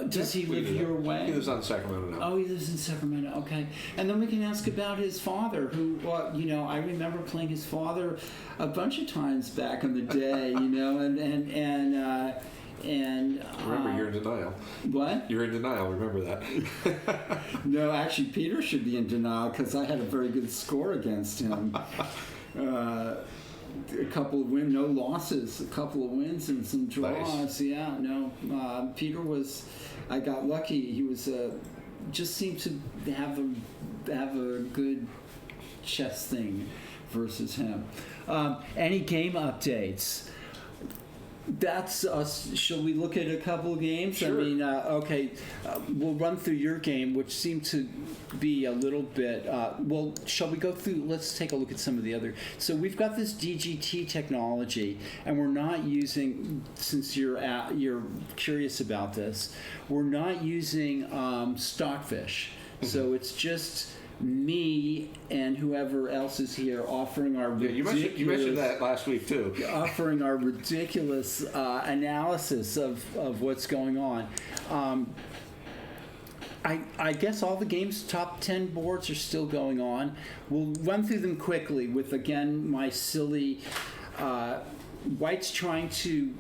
Does he live your way? He lives on Sacramento now. Oh, he lives in Sacramento. Okay, and then we can ask about his father, who, I remember playing his father a bunch of times back in the day, and remember, you're in denial. What? You're in denial. Remember that. No, actually, Peter should be in denial because I had a very good score against him. A couple of wins, no losses. A couple of wins and some draws. Nice. Yeah, no. Peter was. I got lucky. He was just seemed to have a good chess thing versus him. Any game updates? That's us. Shall we look at a couple of games? Sure. I mean, okay, we'll run through your game, which seemed to be a little bit. Well, shall we go through? Let's take a look at some of the other. So we've got this DGT technology, and we're not using. Since you're curious about this, we're not using Stockfish. So it's just me and whoever else is here offering our ridiculous... You mentioned that last week, too. Offering our ridiculous analysis of what's going on. I guess all the games' top 10 boards are still going on. We'll run through them quickly with, again, my silly... White's trying to...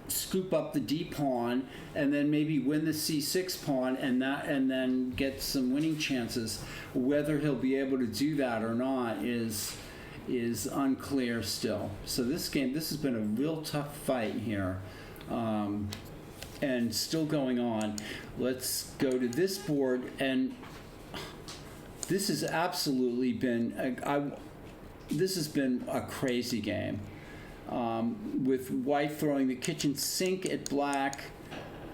scoop up the D pawn and then maybe win the C6 pawn and then get some winning chances. Whether he'll be able to do that or not is unclear still. So this has been a real tough fight here, and still going on. Let's go to this board, and this has absolutely been this has been a crazy game. With White throwing the kitchen sink at Black.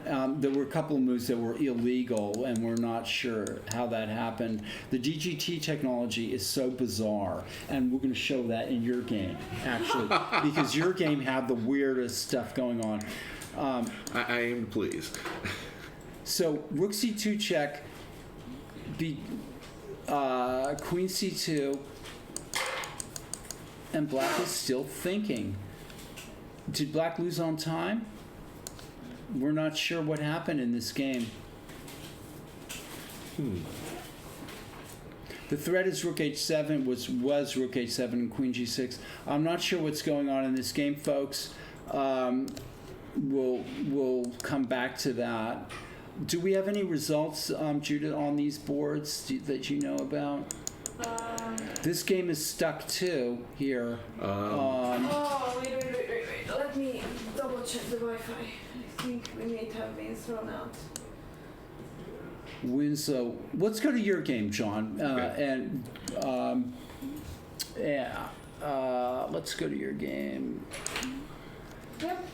There were a couple of moves that were illegal, and we're not sure how that happened. The DGT technology is so bizarre, and we're going to show that in your game, actually, because your game had the weirdest stuff going on. I am pleased. So, Rook C2 check, Queen C2, and Black is still thinking. Did Black lose on time? We're not sure what happened in this game. The threat is Rook H7, was Rook H7 and Queen G6. I'm not sure what's going on in this game, folks. We'll come back to that. Do we have any results, Judith, on these boards that you know about? This game is stuck too here. Wait. Let me double check the Wi-Fi. I think we may have been thrown out. Winslow, let's go to your game, John. Okay. Let's go to your game. Yep.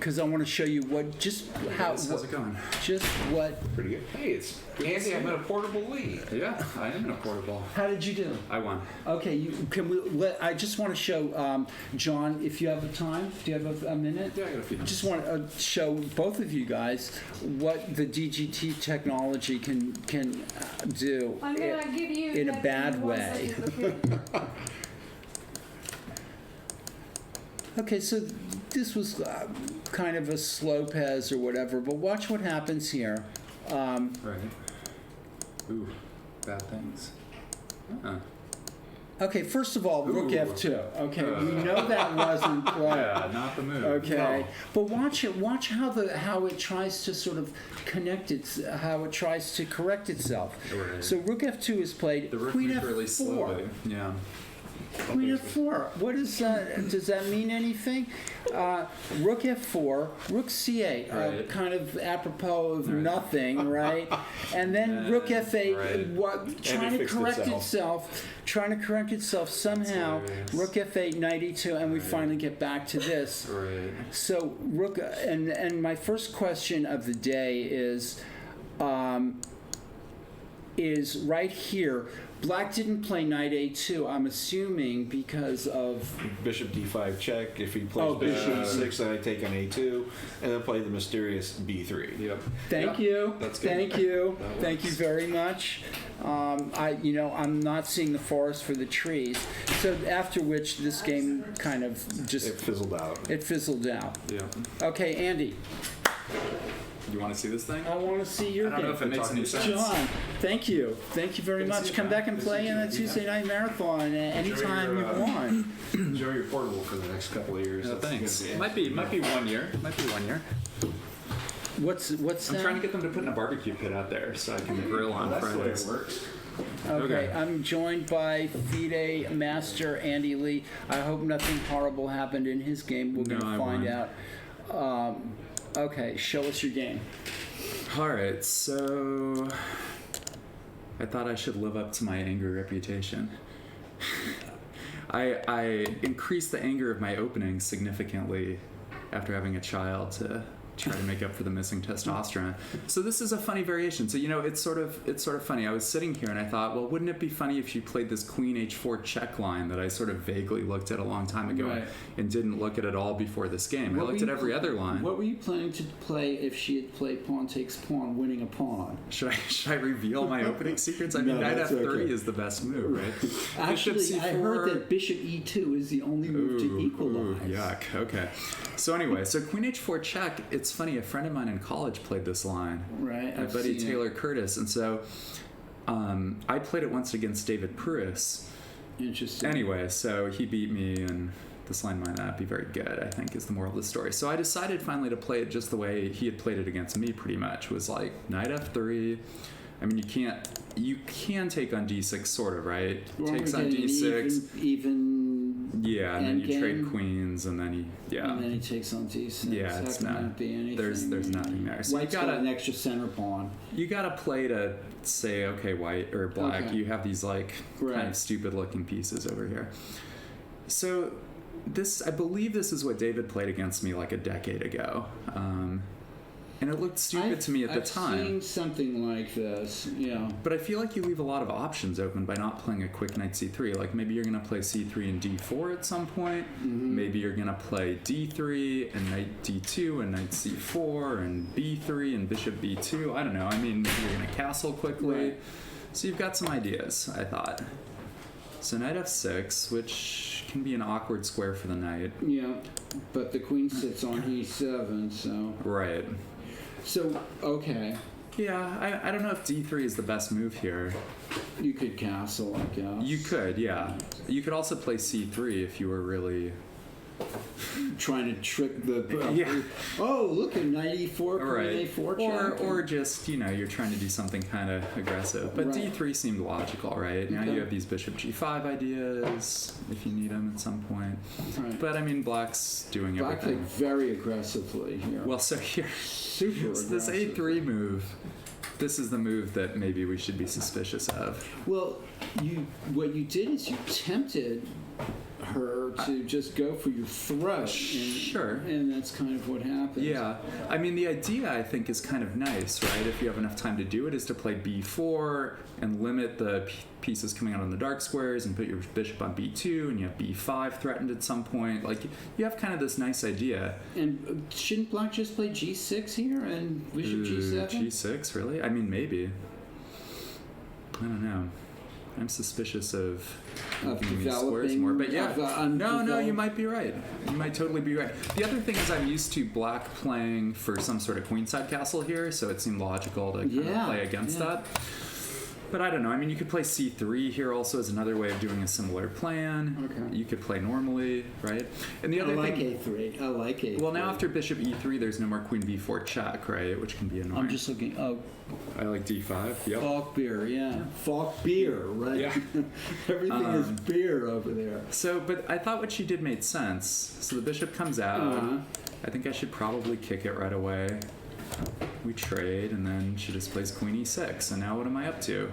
because I want to show you what just how How's it going? just what. Pretty good. Hey, it's Andy. I'm in a portable lead. Yeah, I am in a portable. How did you do? I won. Okay, I just want to show John, if you have the time. Do you have a minute? Yeah, I got a few I minutes. just want to show both of you guys what the DGT technology can do I'm gonna give you in a that bad in 1 way. second, okay? Okay, so this was kind of a slow pez or whatever, but watch what happens here. Right. Ooh, bad things. Okay, first of all, Rook Ooh. F2. Okay, we know that wasn't right. Yeah, not the move. Okay, No. but watch it. Watch how it tries to sort of connect how it tries to correct itself. Right. So Rook F2 is played. The rook Queen moves F4. really slowly. Yeah. Queen F4. What is that? Does that mean anything? Rook F4, Rook C8, Right. kind of apropos of Right. nothing, right? And then Rook F8, Right. trying to fixed correct itself. somehow. hilarious. Rook F8, knight E2, and we finally get back to this. Right. So Rook, and my first question of the day is right here. Black didn't play knight A2, I'm assuming because of... Bishop D5 check. If he plays bishop E6, then I take on A2, and then play the mysterious B3. Yep. Thank Yep. you. That's good. Thank you. That Thank you works. very much. I'm not seeing the forest for the trees. So after which this game kind of just... It fizzled out. It fizzled out. Yeah. Okay, Andy, You want to see this thing? I want to see your I don't game. know if it makes any sense. John, thank you. Thank you very Good to much. see you, Come man. back and Good to play see in you. the Tuesday night marathon anytime you want. Enjoy your portable for the next couple of years. No, That's thanks. good. Might be 1 year. Might be 1 year. What's I'm that? trying to get them to put in a barbecue pit out there so I can grill on That's the way it Fridays. works. Okay, Okay. I'm joined by FIDE Master Andy Lee. I hope nothing horrible happened in his game. We're No, going I to find won. out. Okay, show us your game. All right, so I thought I should live up to my anger reputation. I increased the anger of my opening significantly after having a child to try to make up for the missing testosterone. So this is a funny variation. So it's sort of funny. I was sitting here and I thought, well, wouldn't it be funny if you played this Queen H4 check line that I sort of vaguely looked at a long time ago Right. and didn't look at it all before this game. I What looked were at you every other line. What were you planning to play if she had played pawn takes pawn, winning a pawn? Should I reveal my opening secrets? I mean, No, knight that's F3 okay. is the best move, right? Actually, Bishop I C4. heard that Bishop E2 is the only move to equalize. Yuck. Okay. So anyway, Queen H4 check. It's funny. A friend of mine in college played this line. Right. My I've buddy seen it. Taylor Curtis, and so I played it once against David Pruis. Interesting. Anyway, so he beat me, and this line might not be very good, I think, is the moral of the story. So I decided finally to play it just the way he had played it against me, pretty much. Was like knight F3. I mean, you can take on D6, sort of, right? Weren't Takes we on getting D6. even Yeah, and then you trade endgame? queens, and then and then he takes on D6. Yeah, That it's cannot not- be anything. there's nothing there. So White's you got gotta an extra center pawn. you gotta play to say, okay, white or black. Okay. You have these like kind Right. of stupid looking pieces over here. So I believe this is what David played against me like a decade ago. And it looked stupid to me at the time. I've seen something like this, yeah. But I feel like you leave a lot of options open by not playing a quick knight c3. Like maybe you're going to play c3 and d4 at some point. Mm-hmm. Maybe you're going to play d3 and knight d2 and knight c4 and b3 and bishop b2. I don't know. I mean, maybe you're going to castle quickly. Right. So you've got some ideas, I thought. So knight f6, which can be an awkward square for the knight. Yeah, but the queen sits on e7, so... Right. So, okay, Yeah, I don't know if d3 is the best move here. you could castle, I guess. You could, yeah. You could also play c3 if you were really... Trying to trick the... Yeah. Oh, look at knight e4, Right. queen a4 check. Or just, you're trying to do something kind of aggressive. But Right. d3 seemed logical, right? Now Okay. you have these bishop g5 ideas, if you need them at some point. Right. But, I mean, black's doing Black played everything. very aggressively here. Well, so here, super so this aggressive. a3 move, this is the move that maybe we should be suspicious of. Well, what you did is you tempted her to just go for your throat. And, Sure. And that's kind of what happens. Yeah, I mean the idea I think is kind of nice, right? If you have enough time to do it, is to play b4 and limit the pieces coming out on the dark squares and put your bishop on b2, and you have b5 threatened at some point. Like you have kind of this nice idea. And shouldn't black just play g6 here and bishop g7? G6, really? I mean, maybe. I don't know. I'm suspicious of moving these squares more, but yeah, no, you might be right. You might totally be right. The other thing is I'm used to black playing for some sort of queenside castle here, so it seemed logical to kind of play against that. But I don't know. I mean, you could play c3 here also as another way of doing a similar plan. Okay. You could play normally, right? And the other thing, a3. I like a3. Well, now after bishop e3, there's no more queen b4 check, right? Which can be annoying. I'm just looking. Oh, I like d5. Yep. Falk beer, yeah. Falk beer, right? Yeah. Everything is beer over there. So, but I thought what she did made sense. So the bishop comes out. I think I should probably kick it right away. We trade, and then she just plays queen e6. And now what am I up to?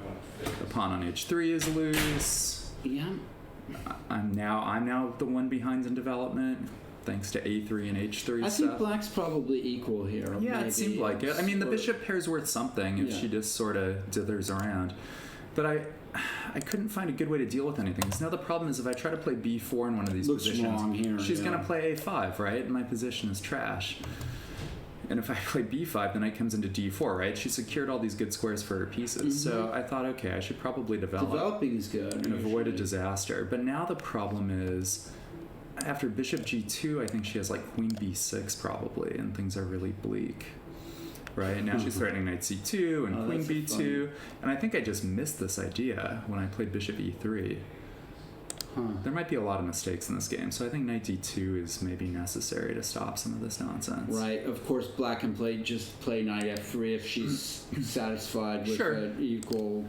The pawn on h3 is loose. Yeah. I'm now the one behind in development, thanks to a3 and h3 I stuff. think black's probably equal here. Yeah, maybe. it seemed like it. I mean, the bishop pair's worth something if she just sort of dithers around. But I couldn't find a good way to deal with anything. So now the problem is if I try to play b4 in one of these positions, wrong here, she's going to play a5, right? And my position is trash. And if I play b5, then knight comes into d4, right? She secured all these good squares for her pieces. So I thought, okay, I should probably Developing is good. and avoid a disaster. But now the problem is, after bishop g2, I think she has like queen b6 probably, and things are really bleak. Right? Now she's threatening knight c2 and queen b2. And I think I just missed this idea when I played bishop e3. There might be a lot of mistakes in this game, so I think knight d2 is maybe necessary to stop some of this nonsense. Right. Of course, black can play knight f3 if she's satisfied with an equal.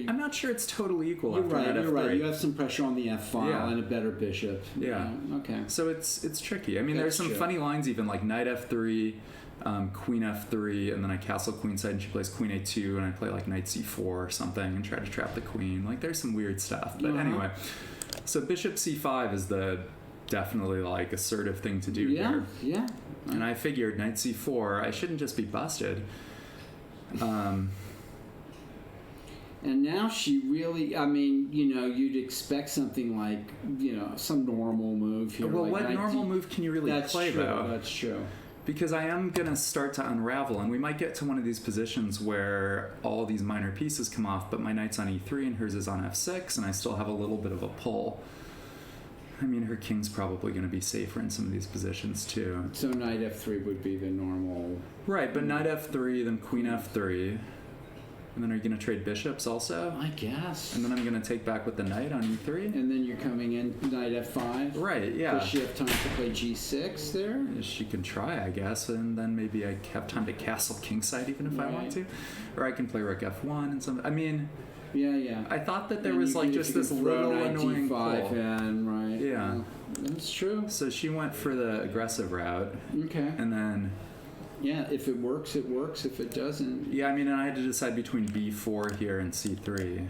I'm not sure it's totally equal. You're after right. knight You're f3. right. You have some pressure on the f file and a better bishop. Yeah. Okay. So it's tricky. I mean, there's some funny lines even like knight f3. Queen f3, and then I castle queenside, and she plays queen a2, and I play like knight c4 or something and try to trap the queen. Like there's some weird stuff. But anyway, so bishop c5 is the definitely like assertive thing to do here. Yeah. And I figured knight c4, I shouldn't just be busted. And now she really, I mean, you'd expect something like, some normal move here. Well, like what normal move can you really play though? That's true. Because I am going to start to unravel, and we might get to one of these positions where all these minor pieces come off, but my knight's on e3 and hers is on f6, and I still have a little bit of a pull. I mean, her king's probably going to be safer in some of these positions, too. So knight f3 would be the normal... Right, but knight f3, then queen f3. And then are you going to trade bishops also? I guess. And then I'm going to take back with the knight on e3? And then you're coming in knight f5? Right, yeah. Does she have time to play g6 there? She can try, I guess, and then maybe I have time to castle kingside even if I want to. Or I can play rook f1 and something. I mean... Yeah. I thought that there was like just this little annoying d5 pull. in, right? Yeah. That's true. So she went for the aggressive route. Okay. And then... Yeah, if it works, it works. If it doesn't... Yeah, I mean, I had to decide between b4 here and c3.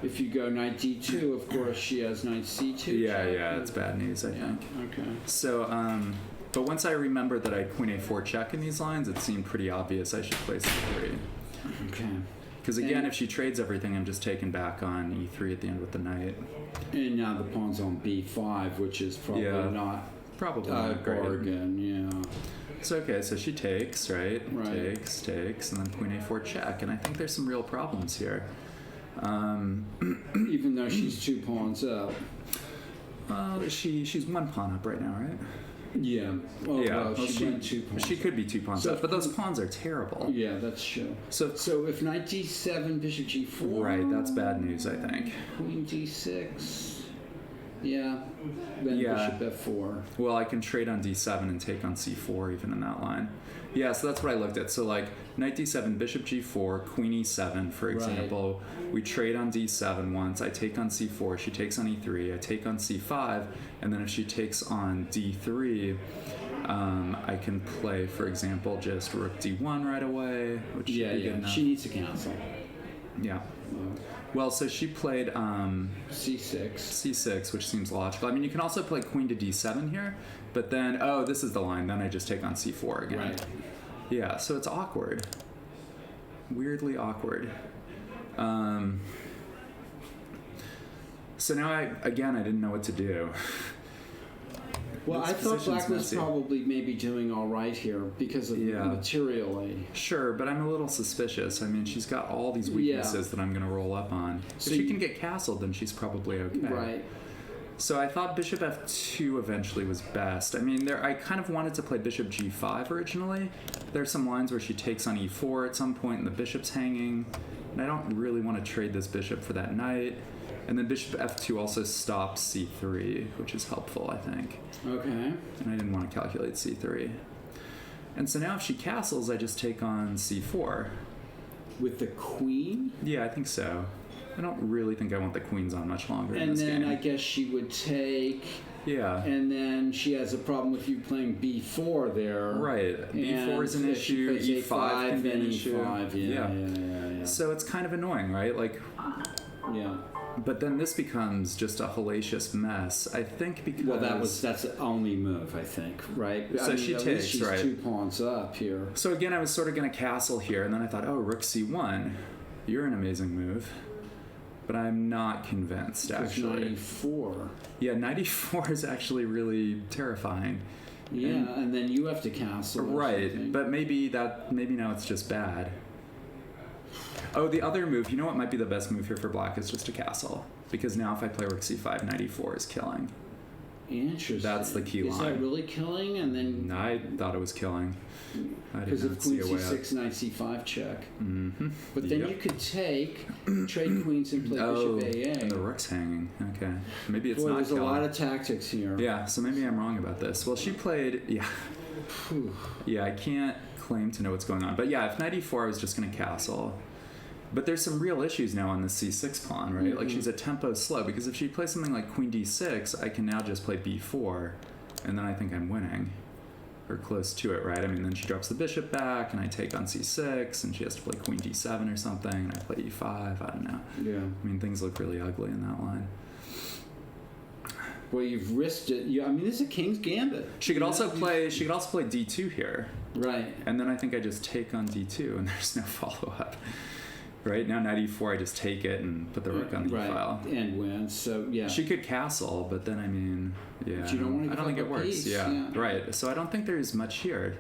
If you go knight d2, of course, she has knight c2. Yeah, it's bad news, I think. Okay. So, but once I remembered that I had queen a4 check in these lines, it seemed pretty obvious I should play c3. Okay. Because again, if she trades everything, I'm just taken back on e3 at the end with the knight. And now the pawn's on b5, which is probably not... Probably not great. Bargain, yeah. So okay, so she takes, right? Takes, and then queen a4 check, and I think there's some real problems here. Even though she's 2 pawns up. She's 1 pawn up right now, right? Yeah. Oh, yeah. Well, she went 2 pawns. She could be 2 pawns up, but those pawns are terrible. Yeah, that's true. So if knight d7, bishop g4. Right, that's bad news, I think. Queen d6. Yeah. Then bishop f4. Well, I can trade on d7 and take on c4 even in that line. Yeah, so that's what I looked at. So like knight d7, bishop g4, queen e7, for example. Right. We trade on d7 once. I take on c4. She takes on e3. I take on c5. And then if she takes on d3, I can play, for example, just rook d1 right away. Which yeah. She needs to cancel. Yeah. Well, so she played C6. C6, which seems logical. I mean, you can also play queen to D7 here, but then, oh, this is the line. Then I just take on C4 again. Right. Yeah, so it's awkward. Weirdly awkward. So now I didn't know what to do. Well, This I thought position's black was messy. probably maybe doing all right here because of materially. Sure, but I'm a little suspicious. I mean, she's got all these weaknesses that I'm going to roll up on. So if she you- can get castled, then she's probably okay. Right. So I thought bishop f2 eventually was best. I mean, I kind of wanted to play bishop g5 originally. There's some lines where she takes on e4 at some point and the bishop's hanging, and I don't really want to trade this bishop for that knight. And then bishop f2 also stops c3, which is helpful, I think. Okay. And I didn't want to calculate c3. And so now if she castles, I just take on c4. With the queen? Yeah, I think so. I don't really think I want the queens on much longer in And this then game. I guess she would take, Yeah. and then she has a problem with you playing b4 there. Right. B4 is an And if she issue. plays E5 can be an then issue. E5, yeah. So it's kind of annoying, right? Like, Yeah. but then this becomes just a hellacious mess. I think because Well, that's the only move, I think, right? So she at least takes, she's right? 2 pawns up here. So again, I was sort of going to castle here, and then I thought, oh, rook c1, you're an amazing move. But I'm not convinced, actually. 94. Yeah, 94 is actually really terrifying. Yeah, and then you have to castle. or Right, something. but maybe now it's just bad. Oh, the other move, you know what might be the best move here for black is just a castle. Because now if I play rook c5, 94 is killing. Interesting. That's the key Is line. that really killing? And then I thought it was killing. I did because not of see queen a way out. c6, knight c5 check. Mm-hmm. But then you could trade queens and play bishop AA. And the rook's hanging. Okay. Maybe it's Boy, not there's killing. a lot of tactics here. Yeah, so maybe I'm wrong about this. Well, she played, yeah, I can't claim to know what's going on. But yeah, if knight e4, I was just going to castle. But there's some real issues now on the c6 pawn, right? Like she's a tempo slow, because if she plays something like queen d6, I can now just play b4, and then I think I'm winning. Or close to it, right? I mean, then she drops the bishop back, and I take on c6, and she has to play queen d7 or something, and I play e5, I don't know. Yeah. I mean, things look really ugly in that line. Well, you've risked it. I mean, this is a king's gambit. She could also play d2 here. Right. And then I think I just take on d2, and there's no follow-up. Right? Now knight e4, I just take it and put the rook on the e-file. And win. So, yeah. She could castle, but then, I mean, yeah. But you don't want to I don't think it works. Piece. Yeah. Right. So I don't think there's much here.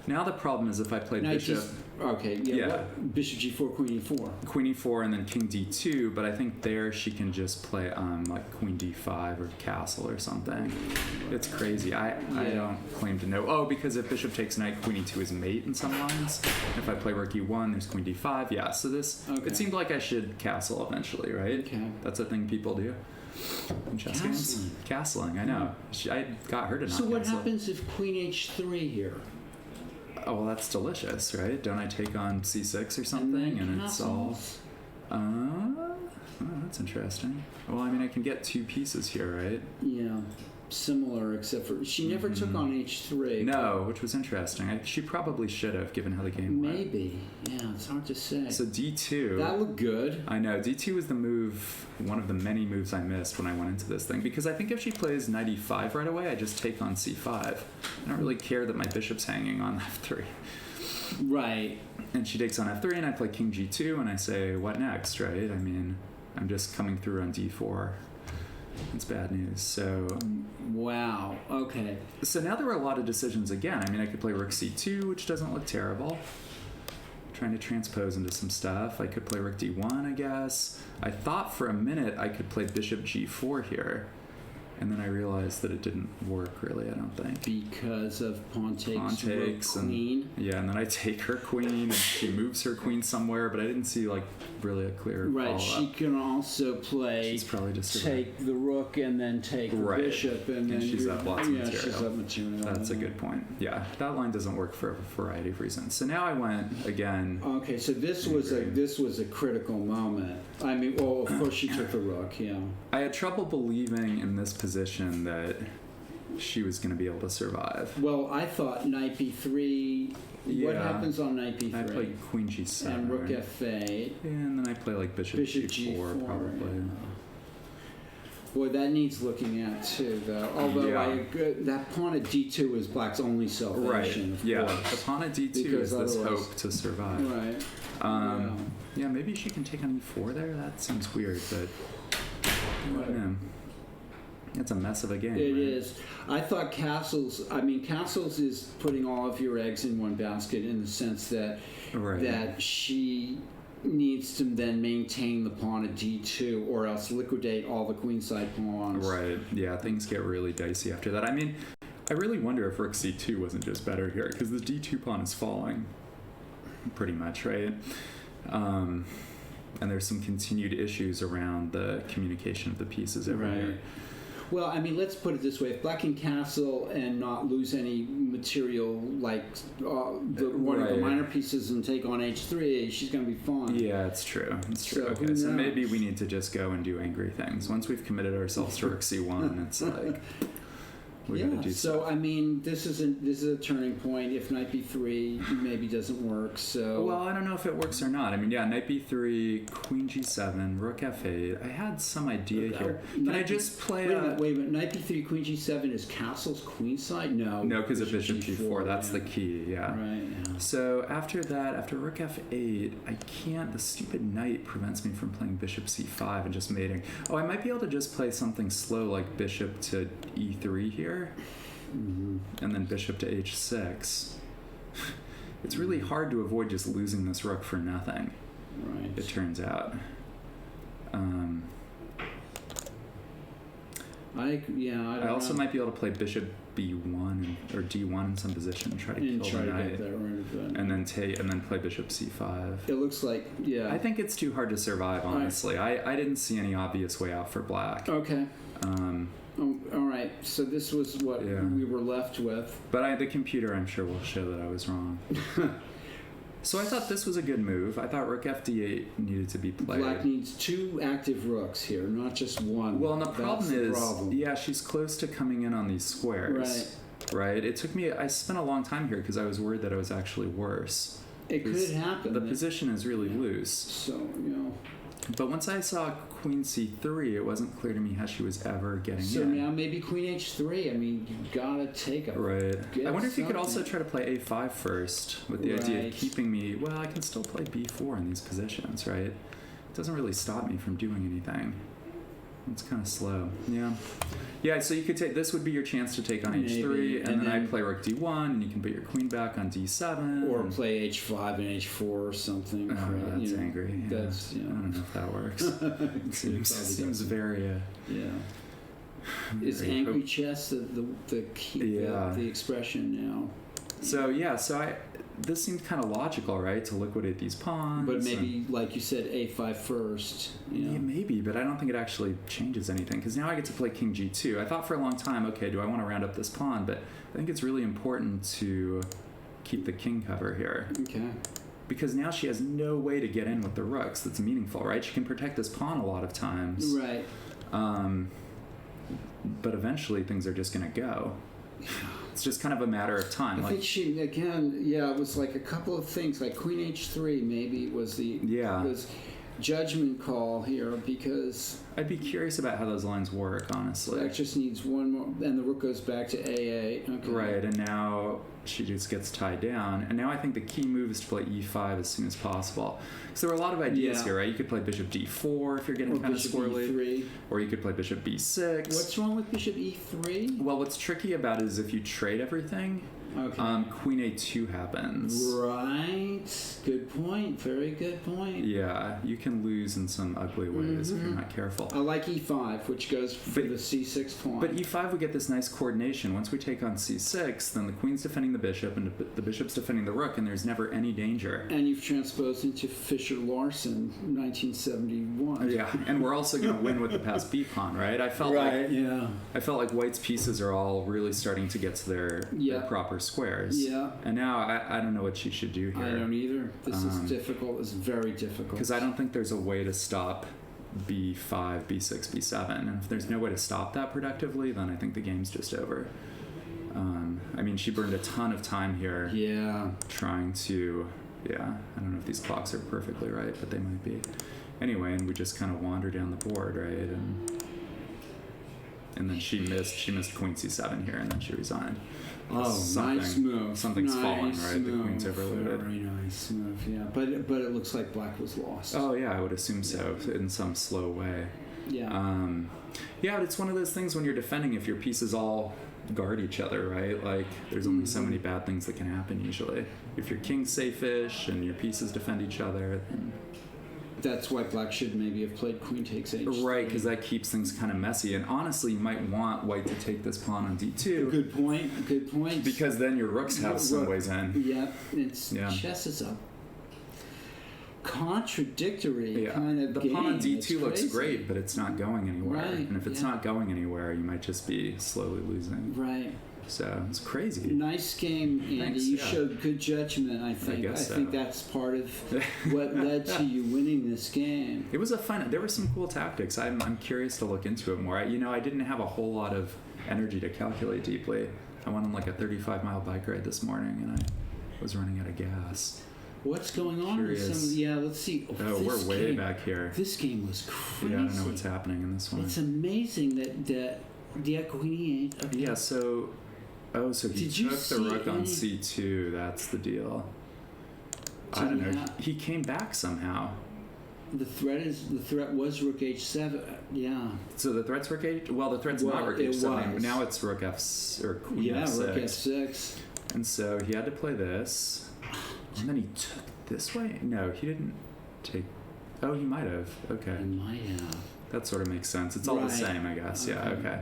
Now the problem is if I play bishop... What? Bishop g4, queen e4. Queen e4 and then king d2, but I think there she can just play like queen d5 or castle or something. It's crazy. I don't claim to know. Oh, because if bishop takes knight, queen e2 is mate in some lines. If I play rook e1, there's queen d5. Yeah, so this... It seemed like I should castle eventually, right? Okay. That's a thing people do in chess games. Castling, I know. I got her to not So what castle. happens if queen h3 here? Oh, well, that's delicious, right? Don't I take on c6 or something, and it's all... Oh, that's interesting. Well, I mean, I can get 2 pieces here, right? Yeah, similar, except for she never took on h3. No, which was interesting. She probably should have, given how the game went. Maybe. Yeah, it's hard to say. So d2. That looked good. I know. d2 was the move, one of the many moves I missed when I went into this thing. Because I think if she plays knight e5 right away, I just take on c5. I don't really care that my bishop's hanging on f3. Right. And she takes on f3, and I play king g2, and I say, what next, right? I mean, I'm just coming through on d4. It's bad news. So wow. Okay. So now there were a lot of decisions again. I mean, I could play rook c2, which doesn't look terrible. Trying to transpose into some stuff. I could play rook d1, I guess. I thought for a minute I could play bishop g4 here. And then I realized that it didn't work really, I don't think. Because of pawn takes rook queen? Yeah, and then I take her queen, and she moves her queen somewhere, but I didn't see, like, really a clear Right, she can also play... She's probably just... Take the rook and then take the bishop, and then... she's up lots of material. She's up material. That's a good point. Yeah, that line doesn't work for a variety of reasons. So now I went, again... Okay, so this was a critical moment. I mean, well, of course she took the rook, yeah. I had trouble believing in this position that she was going to be able to survive. Well, I thought knight b3. What Yeah. happens on knight b3? I play queen g7. and rook f8. Yeah, and then I play like bishop g4 probably. Yeah. Boy, that needs looking at too, though. Although Yeah. I agree, that pawn at d2 is black's only salvation. Of Yeah. course. The pawn at d2 Because is this otherwise- hope to survive. Right. Yeah, maybe she can take on e4 there. That seems weird, but I don't know. It's a mess of a game. It right? is. I thought castles. I mean, castles is putting all of your eggs in one basket in the sense that Right. that she needs to then maintain the pawn at d2 or else liquidate all the queenside pawns. Right. Yeah, things get really dicey after that. I mean, I really wonder if rook c2 wasn't just better here because the d2 pawn is falling, pretty much, right? And there's some continued issues around the communication of the pieces over Right. here. Well, I mean, let's put it this way: if Black can castle and not lose any material, like one of the Right. minor pieces, and take on h3, she's going to be fine. Yeah, it's true. It's true. So Okay, who so knows? maybe we need to just go and do angry things. Once we've committed ourselves to rook c1, it's like we yeah. gotta do So I mean, this is a turning point. If knight b3 maybe doesn't work, so Well, I don't know if it works or not. I mean, yeah, knight b3, queen g7, rook f8. I had some idea here. Can I just play Wait a minute. Knight b3, queen g7 is castle's queenside? No. No, because of bishop g4. That's yeah. the key, yeah. Right. Yeah. So after that, after rook f8, I can't, the stupid knight prevents me from playing bishop c5 and just mating. Oh, I might be able to just play something slow like bishop to e3 here. Mm-hmm. And then bishop to h6. It's really hard to avoid just losing this rook for nothing, Right. it turns out. I don't also know. might be able to play bishop b1 or d1 in some position and try to and kill try the to knight, get that rid of it. and then play bishop c5. It looks like I think it's too hard to survive, honestly. I didn't see any obvious way out for black. Okay. All right. So this was what we were left with. But the computer, I'm sure, will show that I was wrong. So I thought this was a good move. I thought rook fd8 needed to be played. Black needs two active rooks here, not just one. Well, and the That's problem the is, problem. yeah, she's close to coming in on these squares. Right. It took me. I spent a long time here because I was worried that I was actually worse. It could happen. The position is really loose. So, you know. But once I saw queen c3, it wasn't clear to me how she was ever getting So in. now maybe queen h3. I mean, you gotta take a. Right. I wonder if you could also something. try to play a5 first with the idea Right. of keeping me. Well, I can still play b4 in these positions, right? It doesn't really stop me from doing anything. It's kind of slow. Yeah. Yeah, so you could take, this would be your chance to take on Maybe. h3, and then I then- play rook d1, and you can put your queen back on d7. Or and- play h5 and h4 or something. Oh, for, that's you know, angry. Yeah. That's, you I know. don't know if that works. It seems very. Yeah. Is very angry hope- chess the key, Yeah. the expression now? So yeah, this seemed kind of logical, right? To liquidate these pawns. But maybe, like you said, a5 first. You know? Yeah, maybe, but I don't think it actually changes anything because now I get to play king g2. I thought for a long time, okay, do I want to round up this pawn? But I think it's really important to keep the king cover here. Okay. Because now she has no way to get in with the rooks that's meaningful, right? She can protect this pawn a lot of times. Right. But eventually things are just going to go. It's just kind of a matter of time. I think she, again, it was like a couple of things, like queen h3 maybe was was judgment call here because I'd be curious about how those lines work, honestly. black just needs one more, and the rook goes back to a8. Okay. Right, and now she just gets tied down. And now I think the key move is to play e5 as soon as possible. So there are a lot of ideas here, right? You could play bishop d4 if you're getting kind of bishop squirrely. e3. Or you could play bishop b6. What's wrong with bishop e3? Well, what's tricky about it is if you trade everything, queen a2 happens. Right. Good point. Very good point. Yeah, you can lose in some ugly ways if you're not careful. I like e5, which goes for the c6 pawn. But e5 we get this nice coordination. Once we take on c6, then the queen's defending the bishop and the bishop's defending the rook, and there's never any danger. And you've transposed into Fisher-Larson, 1971. Yeah, and we're also going to win with the passed b pawn, right? I felt like White's pieces are all really starting to get to their proper squares. Yeah. And now I don't know what she should do here. I don't either. This is difficult. It's very difficult. Because I don't think there's a way to stop b5, b6, b7. And if there's no way to stop that productively, then I think the game's just over. I mean, she burned a ton of time here. Yeah. Trying to, I don't know if these clocks are perfectly right, but they might be. Anyway, and we just kind of wander down the board, right? And then she missed queen c7 here, and then she resigned. Oh, nice move. Something's fallen, right? Move. The queen's overloaded. Very nice move, yeah. But it looks like black was lost. Oh yeah, I would assume so, in some slow way. Yeah. Yeah, but it's one of those things when you're defending, if your pieces all guard each other, right? Like, there's only so many bad things that can happen usually. If your king's safe-ish and your pieces defend each other, then... That's why black should maybe have played queen takes h3. Right, because that keeps things kind of messy. And honestly, you might want white to take this pawn on d2. Good point. Because then your rooks have some ways in. Yep, chess is a contradictory kind of the game. Pawn on d2 it's looks crazy. great, but it's not going anywhere. Right, And if it's not going anywhere, you might just be slowly losing. Right. So it's crazy. Nice game, Andy. Thanks, you yeah. showed good judgment, I think. guess so. think that's part of what led to you winning this game. It was there were some cool tactics. I'm curious to look into it more. I didn't have a whole lot of energy to calculate deeply. I went on like a 35-mile bike ride this morning, and I was running out of gas. What's going on? Curious. Let's see. Oh, we're way back here. This game was crazy. Yeah, I don't know what's happening in this one. It's amazing that queen e8. Okay. Yeah, so he Did you took the see rook on any- c2. That's the deal. So I don't you know. have- He came back somehow. The threat was rook h7. Yeah. So the threat's rook h. Well, the threat's not rook it h7. was. Now it's rook f or queen Yeah, f6. rook f6. And so he had to play this, and then he took this way. No, he didn't take. Oh, he might have. Okay. He might have. That sort of makes sense. It's all the Right. same, I guess. Yeah. Okay.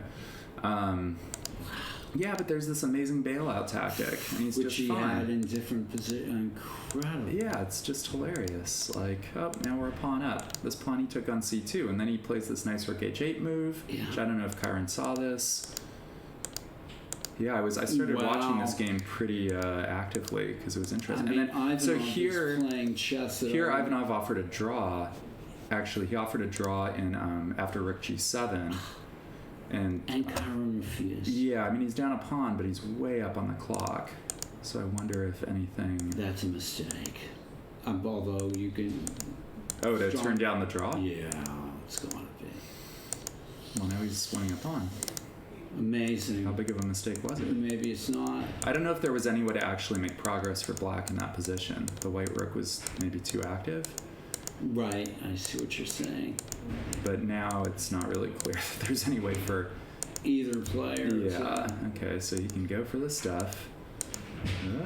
Yeah, but there's this amazing bailout tactic, and he's Which just he fine. had in different positions. Incredible. Yeah, it's just hilarious. Like, oh, now we're a pawn up. This pawn he took on c2, and then he plays this nice rook h8 move, which I don't know if Kyron saw this. Yeah, I started watching this game pretty actively because it was interesting. I mean, and then Ivanov so here, was playing chess. here Ivanov offered a draw. Actually, he offered a draw in after rook g7. And Kyron refused. Yeah, I mean, he's down a pawn, but he's way up on the clock. So I wonder if anything... That's a mistake. Although you can... Oh, to turn down the draw? Yeah, it's going to be. Well, now he's winning a pawn. Amazing. How big of a mistake was it? Maybe it's not. I don't know if there was any way to actually make progress for black in that position. The white rook was maybe too active. Right, I see what you're saying. But now it's not really clear that there's any way for either player. Yeah. Okay, so he can go for this stuff.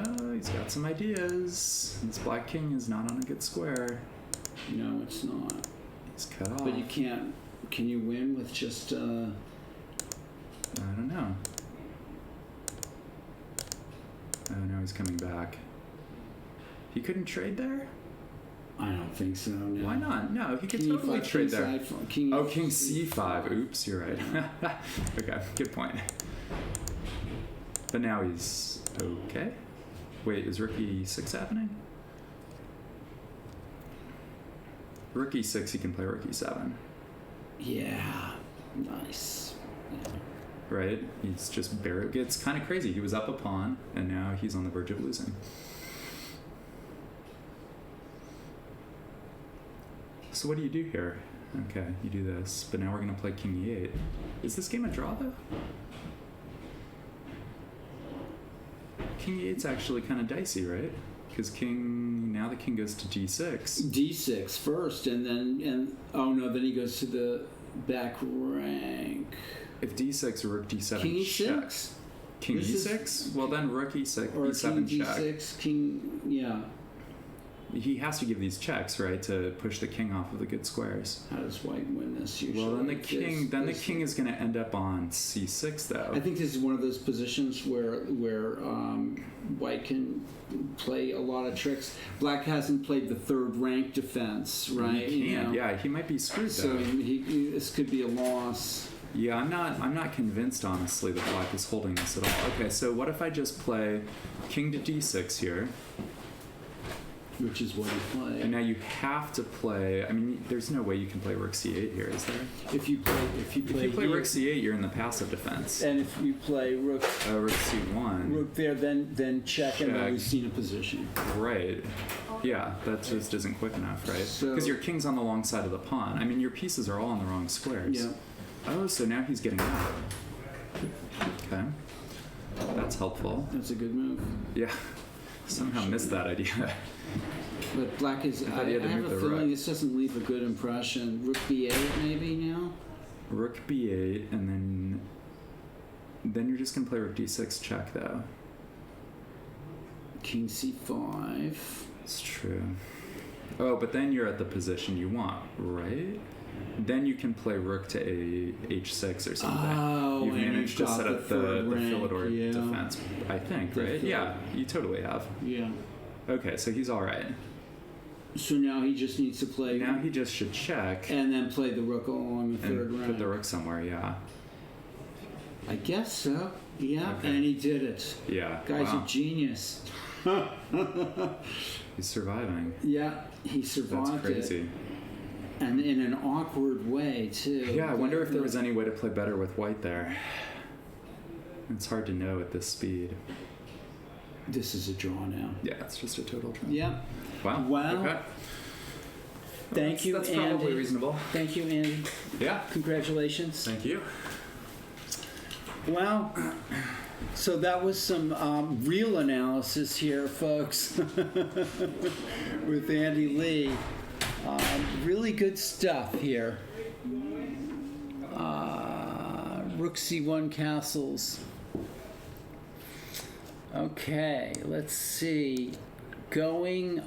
Oh, he's got some ideas. This black king is not on a good square. No, it's not. He's cut off. But you can't. Can you win with just? I don't know. Oh, now he's coming back. He couldn't trade there? I don't think so. No. Why not? No, he could King totally E5, trade there. King King C5. Oops, you're right. Okay, good point. But now he's okay. Wait, is rook E6 happening? Rook E6, he can play rook E7. Yeah, nice. Yeah. Right? He's just barely. It's kind of crazy. He was up a pawn, and now he's on the verge of losing. So what do you do here? Okay, you do this, but now we're going to play king e8. Is this game a draw, though? King e8's actually kind of dicey, right? Because now the king goes to d6. D6 first, and then then he goes to the back rank. If d6 or rook d7 King e6? checks. King This e6? Well, then rook e6, Or e7 king check. D6, king, yeah. He has to give these checks, right, to push the king off of the good squares. How does white win this usually? Well, then the king is going to end up on c6, though. I think this is one of those positions where white can play a lot of tricks. Black hasn't played the third rank defense, right? He can't. Yeah, he might be screwed, So though. this could be a loss. Yeah, I'm not convinced, honestly, that black is holding this at all. Okay, so what if I just play king to d6 here? which is what he played. And now you have to play. I mean, there's no way you can play Rook C8 here, is there? If you play If you play here, Rook C8, you're in the passive defense. and if you play Rook Rook C1. Rook there, then check and Check. always seen a position. Right. Yeah, that just isn't quick enough, right? So- Because your king's on the long side of the pawn. I mean, your pieces are all on the wrong squares. Yeah. Oh, so now he's getting out. Okay. That's helpful. That's a good move. Yeah. Somehow missed that idea. But black is. thought I he had to have move a the feeling rook. this doesn't leave a good impression. Rook B8 maybe now. Rook B8, and then you're just gonna play Rook D6 check though. King C5. It's true. Oh, but then you're at the position you want, right? Then you can play Rook to H6 or something. Oh, You've and managed you've to got set up the third rank, Philidor yeah. defense, I think, The right? third. Yeah, you totally have. Yeah. Okay, so he's all right. So now he just needs to play. Now he just should check And then play the rook along the third and rank. put the rook somewhere. Yeah, I guess so. Yeah, Okay. and he did it. yeah. Guy's Wow. a genius. He's surviving. Yeah, he That's survived crazy. it. And in an awkward way, too. Yeah, I wonder if there was any way to play better with white there. It's hard to know at this speed. This is a draw now. Yeah, it's just a total draw. Yeah. Wow. Wow. Okay. Thank you, That's Andy. probably reasonable. Thank you, Andy. Yeah. Congratulations. Thank you. Well, so that was some real analysis here, folks, with Andy Lee. Really good stuff here. Rook C1 castles. Okay, let's see. Going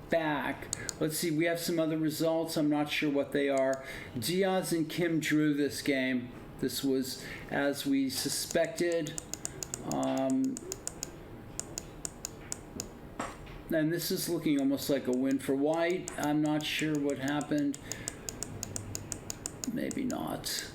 back, let's see, we have some other results. I'm not sure what they are. Diaz and Kim drew this game. This was as we suspected. And this is looking almost like a win for white. I'm not sure what happened. Maybe not.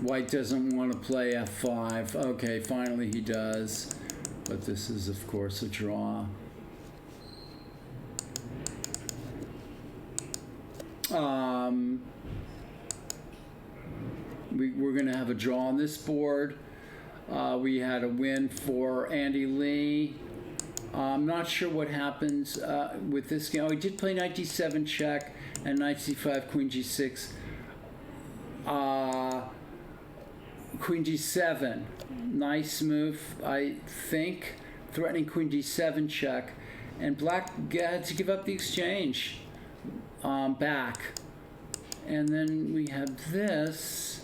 White doesn't want to play F5. Okay, finally he does. But this is, of course, a draw. We're going to have a draw on this board. We had a win for Andy Lee. I'm not sure what happens with this game. Oh, he did play knight d7 check and knight c5, queen g6. Queen d7. Nice move, I think. Threatening queen d7 check. And black had to give up the exchange back. And then we have this.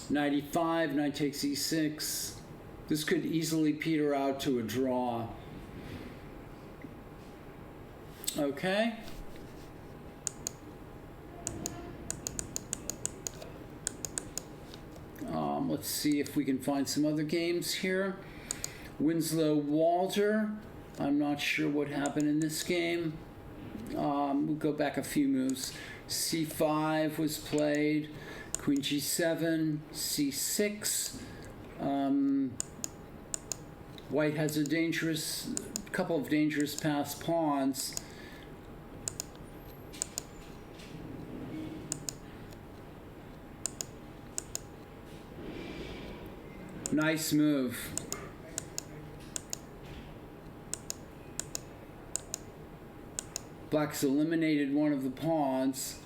Knight e5, knight takes e6. This could easily peter out to a draw. Okay. Let's see if we can find some other games here. Winslow Walter. I'm not sure what happened in this game. We'll go back a few moves. C5 was played. Queen G7, C6. White has a couple of dangerous passed pawns. Nice move. Black's eliminated one of the pawns.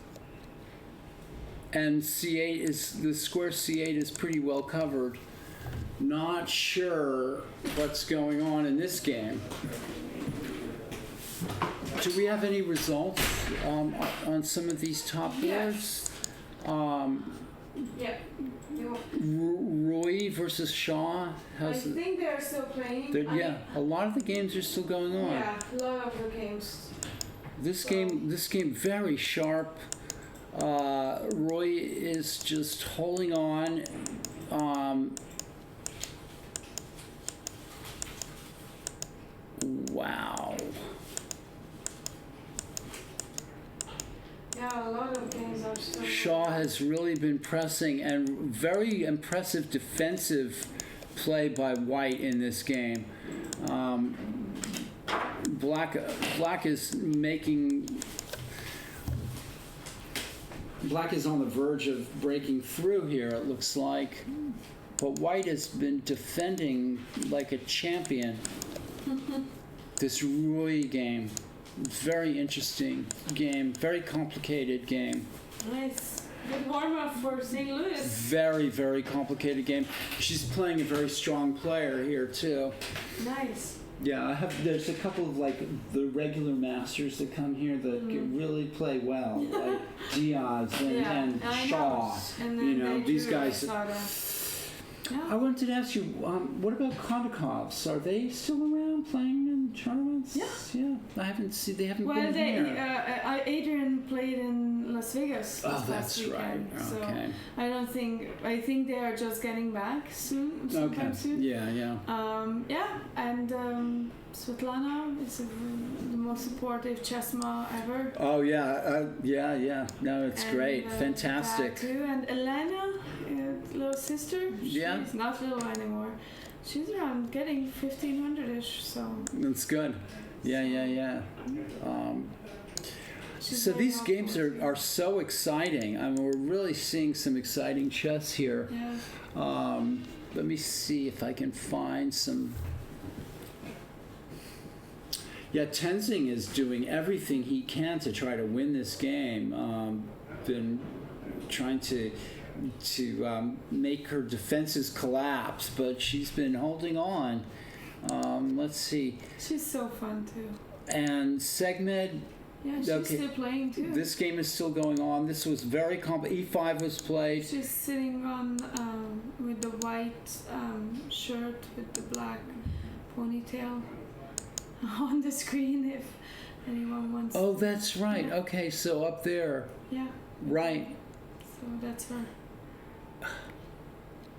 And C8 is, the square C8 is pretty well covered. Not sure what's going on in this game. Do we have any results on some of these top boards? Yep. Roy versus Shaw. I think they're still playing. Yeah, a lot of the games are still going on. Yeah, a lot of the games. This game very sharp. Roy is just holding on. Wow. Yeah, a lot of games are so. Shaw has really been pressing, and very impressive defensive play by White in this game. Black is making. Black is on the verge of breaking through here, it looks like. But White has been defending like a champion. This Roy game. Very interesting game. Very complicated game. Nice. Good warm up for St. Louis. Very, very complicated game. She's playing a very strong player here, too. Nice. Yeah, there's a couple of like the regular masters that come here that really play well, like Diaz and Shaw. And these guys. Yeah. I wanted to ask you, what about Kondakovs? Are they still around playing in tournaments? Yeah. I haven't seen. They haven't been here. Adrian played in Las Vegas. Oh, last that's weekend, right. So Okay. I think they are just getting back soon. Sometime soon. Yeah. And Svetlana is the most supportive chessma ever. Oh yeah. No, it's great. Fantastic. That too. And Elena, little sister. Yeah. She's not little anymore. She's around getting 1500-ish. So. That's good. Yeah. So these games are so exciting. I mean, we're really seeing some exciting chess here. Yeah. Let me see if I can find some. Yeah, Tenzing is doing everything he can to try to win this game. Been trying to make her defenses collapse, but she's been holding on. Let's see. She's so fun too. And Segmed. Yeah, she's still playing too. This game is still going on. This was very E5 was played. She's sitting on with the white shirt with the black ponytail on the screen if anyone wants. Oh, that's right. Yeah. Okay, so up there. Yeah. Right. So that's her.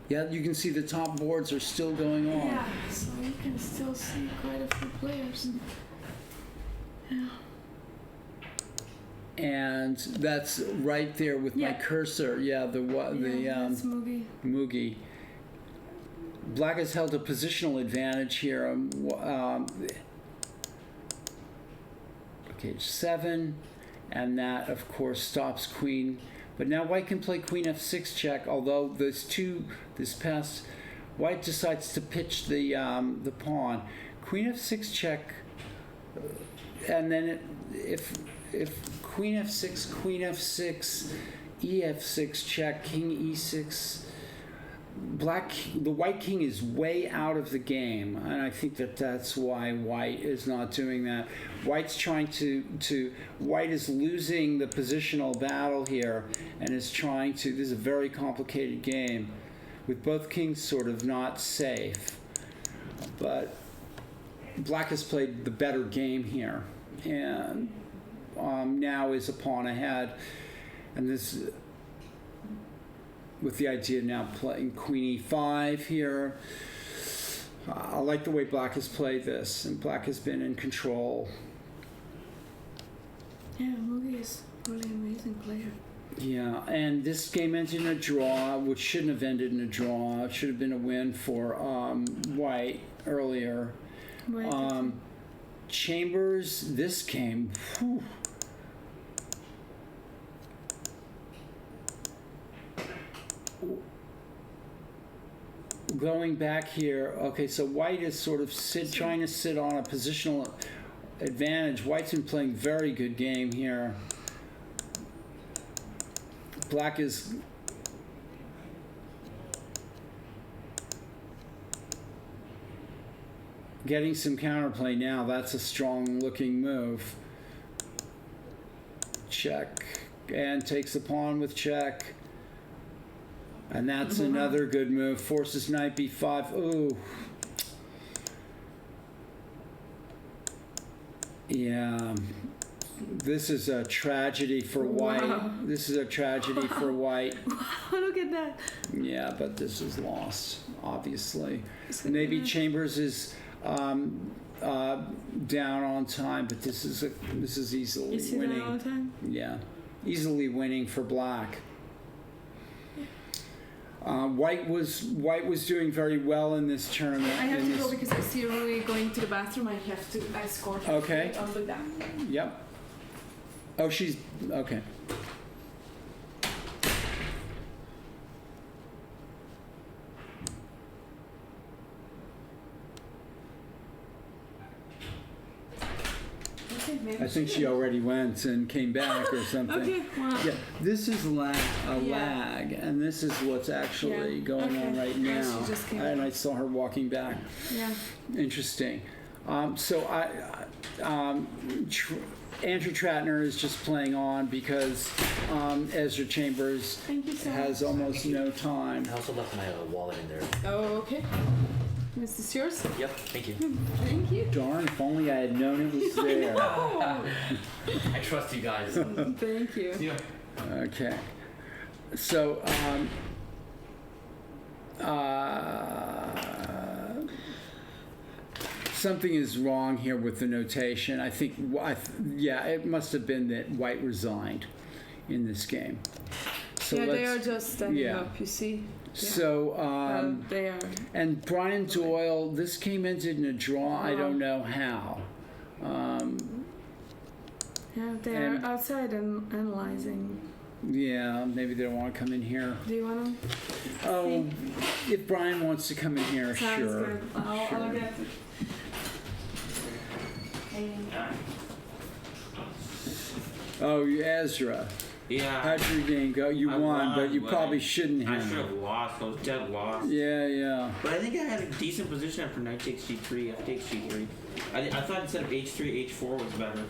Yeah, you can see the top boards are still going on. Yeah, so you can still see quite a few players. Yeah. And that's right there with my cursor. Yeah, that's Mugi. Mugi. Black has held a positional advantage here. Okay, 7, and that of course stops Queen. But now White can play Queen F6 check. Although White decides to pitch the pawn. Queen F6 check, and then if Queen F6, Queen F6, EF6 check, King E6. The White King is way out of the game, and I think that's why White is not doing that. White's trying White is losing the positional battle here, and is trying to. This is a very complicated game, with both kings sort of not safe. But Black has played the better game here, and now is a pawn ahead, and this. With the idea of now playing Queen E5 here. I like the way Black has played this, and Black has been in control. Yeah, Mugi is a really amazing player. Yeah, and this game ended in a draw, which shouldn't have ended in a draw. It should have been a win for White earlier. Chambers, this game, whew. Going back here, okay, so White is sort of trying to sit on a positional advantage. White's been playing very good game here. Black is getting some counterplay now. That's a strong looking move. Check, and takes the pawn with check. And that's another good move. Forces knight b5. Ooh. Yeah. This is a tragedy for white. Wow. This is a tragedy for white. Look at that. Yeah, but this is lost, obviously. Is it Maybe gonna- Chambers is down on time, but this is easily Is he down winning. all the time? Yeah, easily winning for black. White was doing very well in this tournament. I have in to this- go because I see Rui going to the bathroom. I scored. Okay. I'll be back. Yep. Oh, she's okay. Okay, maybe I think she already went and came back or something. Okay, wow. Yeah, this is Yeah. lag, and this is what's actually Yeah, going on okay. right Yeah, now. she just came And I saw her walking back. Yeah. Interesting. So Andrew Tratner is just playing on because Ezra Chambers Thank you so has much. almost no time. I also left my wallet in there. Oh, okay. Is this yours? Yep, thank you. Thank you. Darn, if only I had known it was there. I trust you guys. Thank you. Yeah. Okay. So, something is wrong here with the notation. I think, yeah, it must have been that White resigned in this game. So yeah, they are let's, just standing yeah. up, you see. So, They are. and Brian Doyle, this came into a draw. I don't know how. Yeah, they And- are outside and analyzing. Yeah, maybe they don't want to come in here. Do you want to? Oh, if Brian wants to come in here, Sounds sure. good. I'll get it. Oh, Ezra. Yeah. How'd your game go? You I won, but won, you but probably shouldn't I have. should have lost. I was dead lost. Yeah, yeah. But I think I had a decent position after knight takes g3. F takes g3. I thought instead of h3, h4 was better.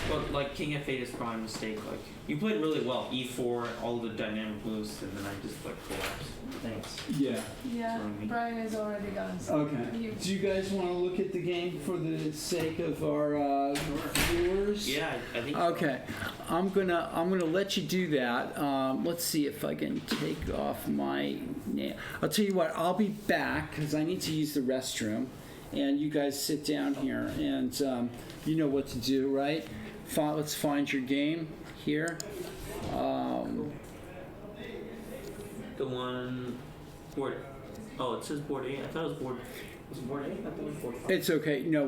But like king f8 is probably a mistake. Like you played really well. e4, all the dynamic moves, and then I just like collapsed. Thanks. Yeah. Yeah, Sorry. Brian is already gone. So Okay. you- Do you guys want to look at the game for the sake of our viewers? Yeah, I think. Okay, I'm gonna let you do that. Let's see if I can take off my name. I'll tell you what. I'll be back because I need to use the restroom, and you guys sit down here, and you know what to do, right? Let's find your game here. The one board. Oh, it says board 8. I thought it was board. Was it board 8? I thought it was board 5. It's okay. No,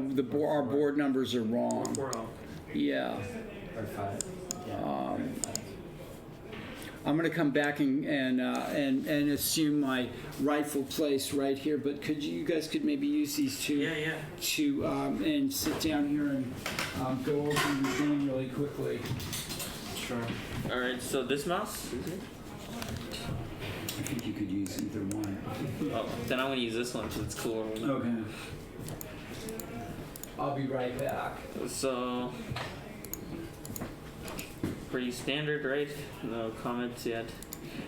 our board numbers are wrong. Board 4. Yeah. Or 5. I'm going to come back and assume my rightful place right here. But you guys could maybe use these two Yeah. to and sit down here and go over the game really quickly. Sure. All right. So this mouse. Is it? I think you could use either one. Oh, then I'm gonna use this one because it's cooler. Okay. I'll be right back. So, pretty standard, right? No comments yet.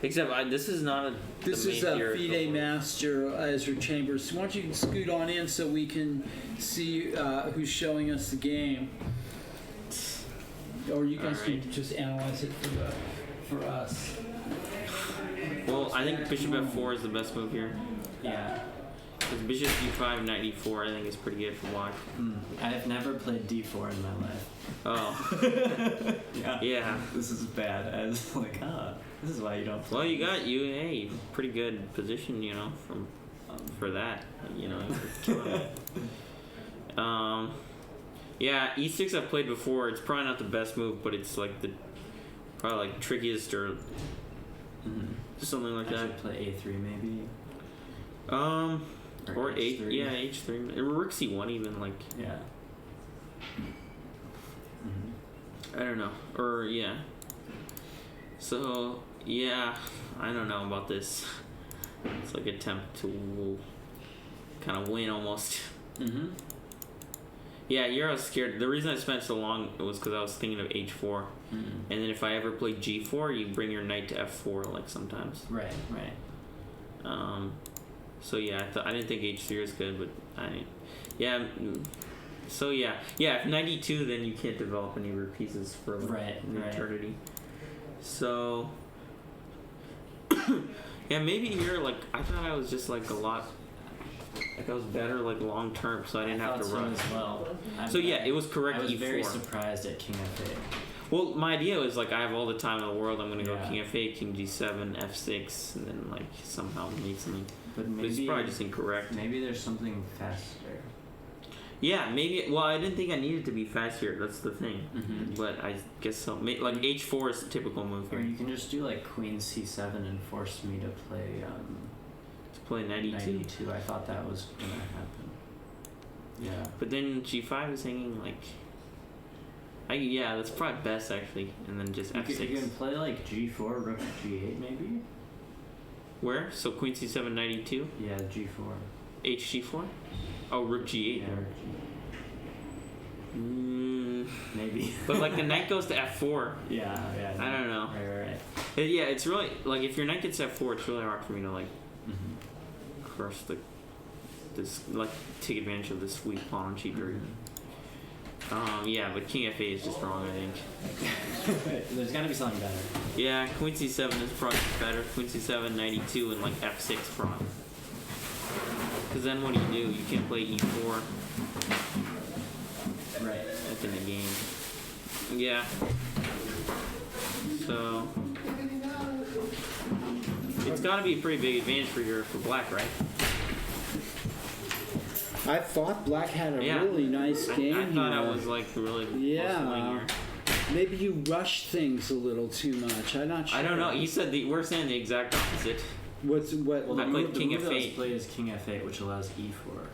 Except this is not a. This is a FIDE Master Ezra Chambers. Why don't you scoot on in so we can see who's showing us the game, or you guys can just analyze it for us. Well, I think bishop f4 is the best move here. Yeah. Because bishop d5, knight e4, I think is pretty good for black. I've never played d4 in my life. Oh. Yeah. This is bad. I was like, this is why you don't play. Well, you got pretty good position, from for that, yeah, e6 I've played before. It's probably not the best move, but it's like probably like trickiest or just something like that. I should play a3 maybe. Or h3. h3. Rook c1 even, like. Yeah. I don't know. Or, yeah. So, yeah, I don't know about this. It's like an attempt to kind of win almost. Yeah, I was scared. The reason I spent so long was because I was thinking of h4. And then if I ever play g4, you bring your knight to f4, like sometimes. Right. So yeah, I didn't think h3 was good, but So yeah, if knight e2, then you can't develop any of your pieces for like, Right, an right. eternity. So yeah, maybe here like I thought I was just like a lot. Like I was better like long term, so I didn't have to thought rush. so as well. So yeah, it was correct I was e4. very surprised at king f8. Well, my idea was like I have all the time in the world. I'm gonna go Yeah. king f8, king g7, f6, and then like somehow make something. But But it's maybe probably just incorrect. maybe there's something faster. Yeah, maybe. Well, I didn't think I needed to be fast here. That's the thing. Mm-hmm. But I guess so. Like h4 is a typical move Or here. you can just do like queen c7 and force me to play To play knight knight e2. e2. I thought that was gonna happen. Yeah. But then g5 is hanging like. Yeah, that's probably best actually, and then just You f6. can play like g4, rook g8 maybe. Where? So queen c7, knight e2, Yeah, g4. hg4. Oh, rook g8. Yeah, rook Mm, maybe. but like the knight goes to f4. yeah. I don't know. Right. Yeah, it's really like if your knight gets f4, it's really hard for me to like Mm-hmm. crush this like take advantage of this sweet pawn on g3. Yeah, but king f8 is just wrong, I think. There's got to be something better. Yeah, queen c7 is probably better. Queen c7, knight e2, and like f6 probably. Because then what do? You can't play e4 Right. at the end of the game. Yeah. So it's got to be a pretty big advantage for black, right? I thought black had a Yeah. really nice game I thought here. I was like really close to Yeah. winning here. Maybe you rushed things a little too much. I'm not sure. I don't know. You said we're saying the exact opposite. What? Well, I the played move, the king move that was f8. played is king f8, which allows e4.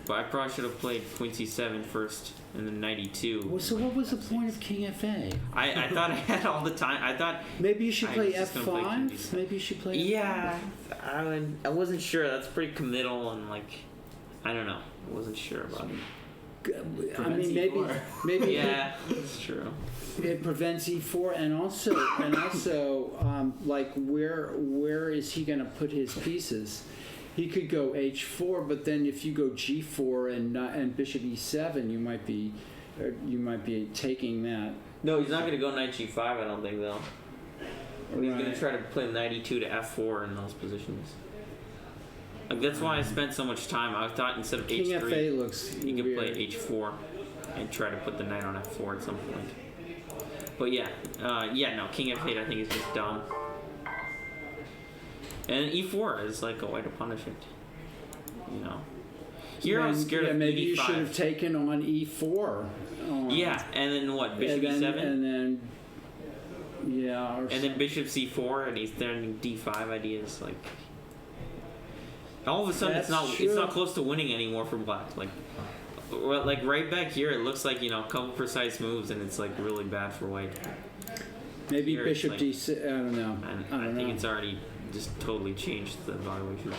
But I probably should have played queen c7 first and then knight e2. Well, so what was the point of king f8? I thought I had all the time. I thought. Maybe you should I play was just gonna play king f5. d7. Maybe you should play. Yeah, I wasn't sure. That's pretty committal and like, I don't know. I wasn't sure about it. F5. I Prevents mean, maybe Yeah, that's true. it prevents e4, and also, like where is he going to put his pieces? He could go h4, but then if you go g4 and bishop e7, you might be taking that. No, he's not gonna go knight g5. I don't think though. But he's gonna Right. try to play knight e2 to f4 in those positions. Like that's why I spent so much time. I thought instead of King h3, f8 looks he could weird. play h4 and try to put the knight on f4 at some point. But yeah, no, king f8 I think is just dumb. And e4 is like a way to punish it. You know. Here I was scared of maybe e5. you should have taken on e4. Yeah, and then what? Bishop and then, e7, and then yeah, or and then bishop c4, and he's throwing d5 ideas. Like all of a sudden, That's it's not true. close to winning anymore for black. Like right back here, it looks like a couple precise moves, and it's like really bad for white. maybe Here it's bishop like- d6. I don't know. And I I don't think know. it's already just totally changed the evaluation.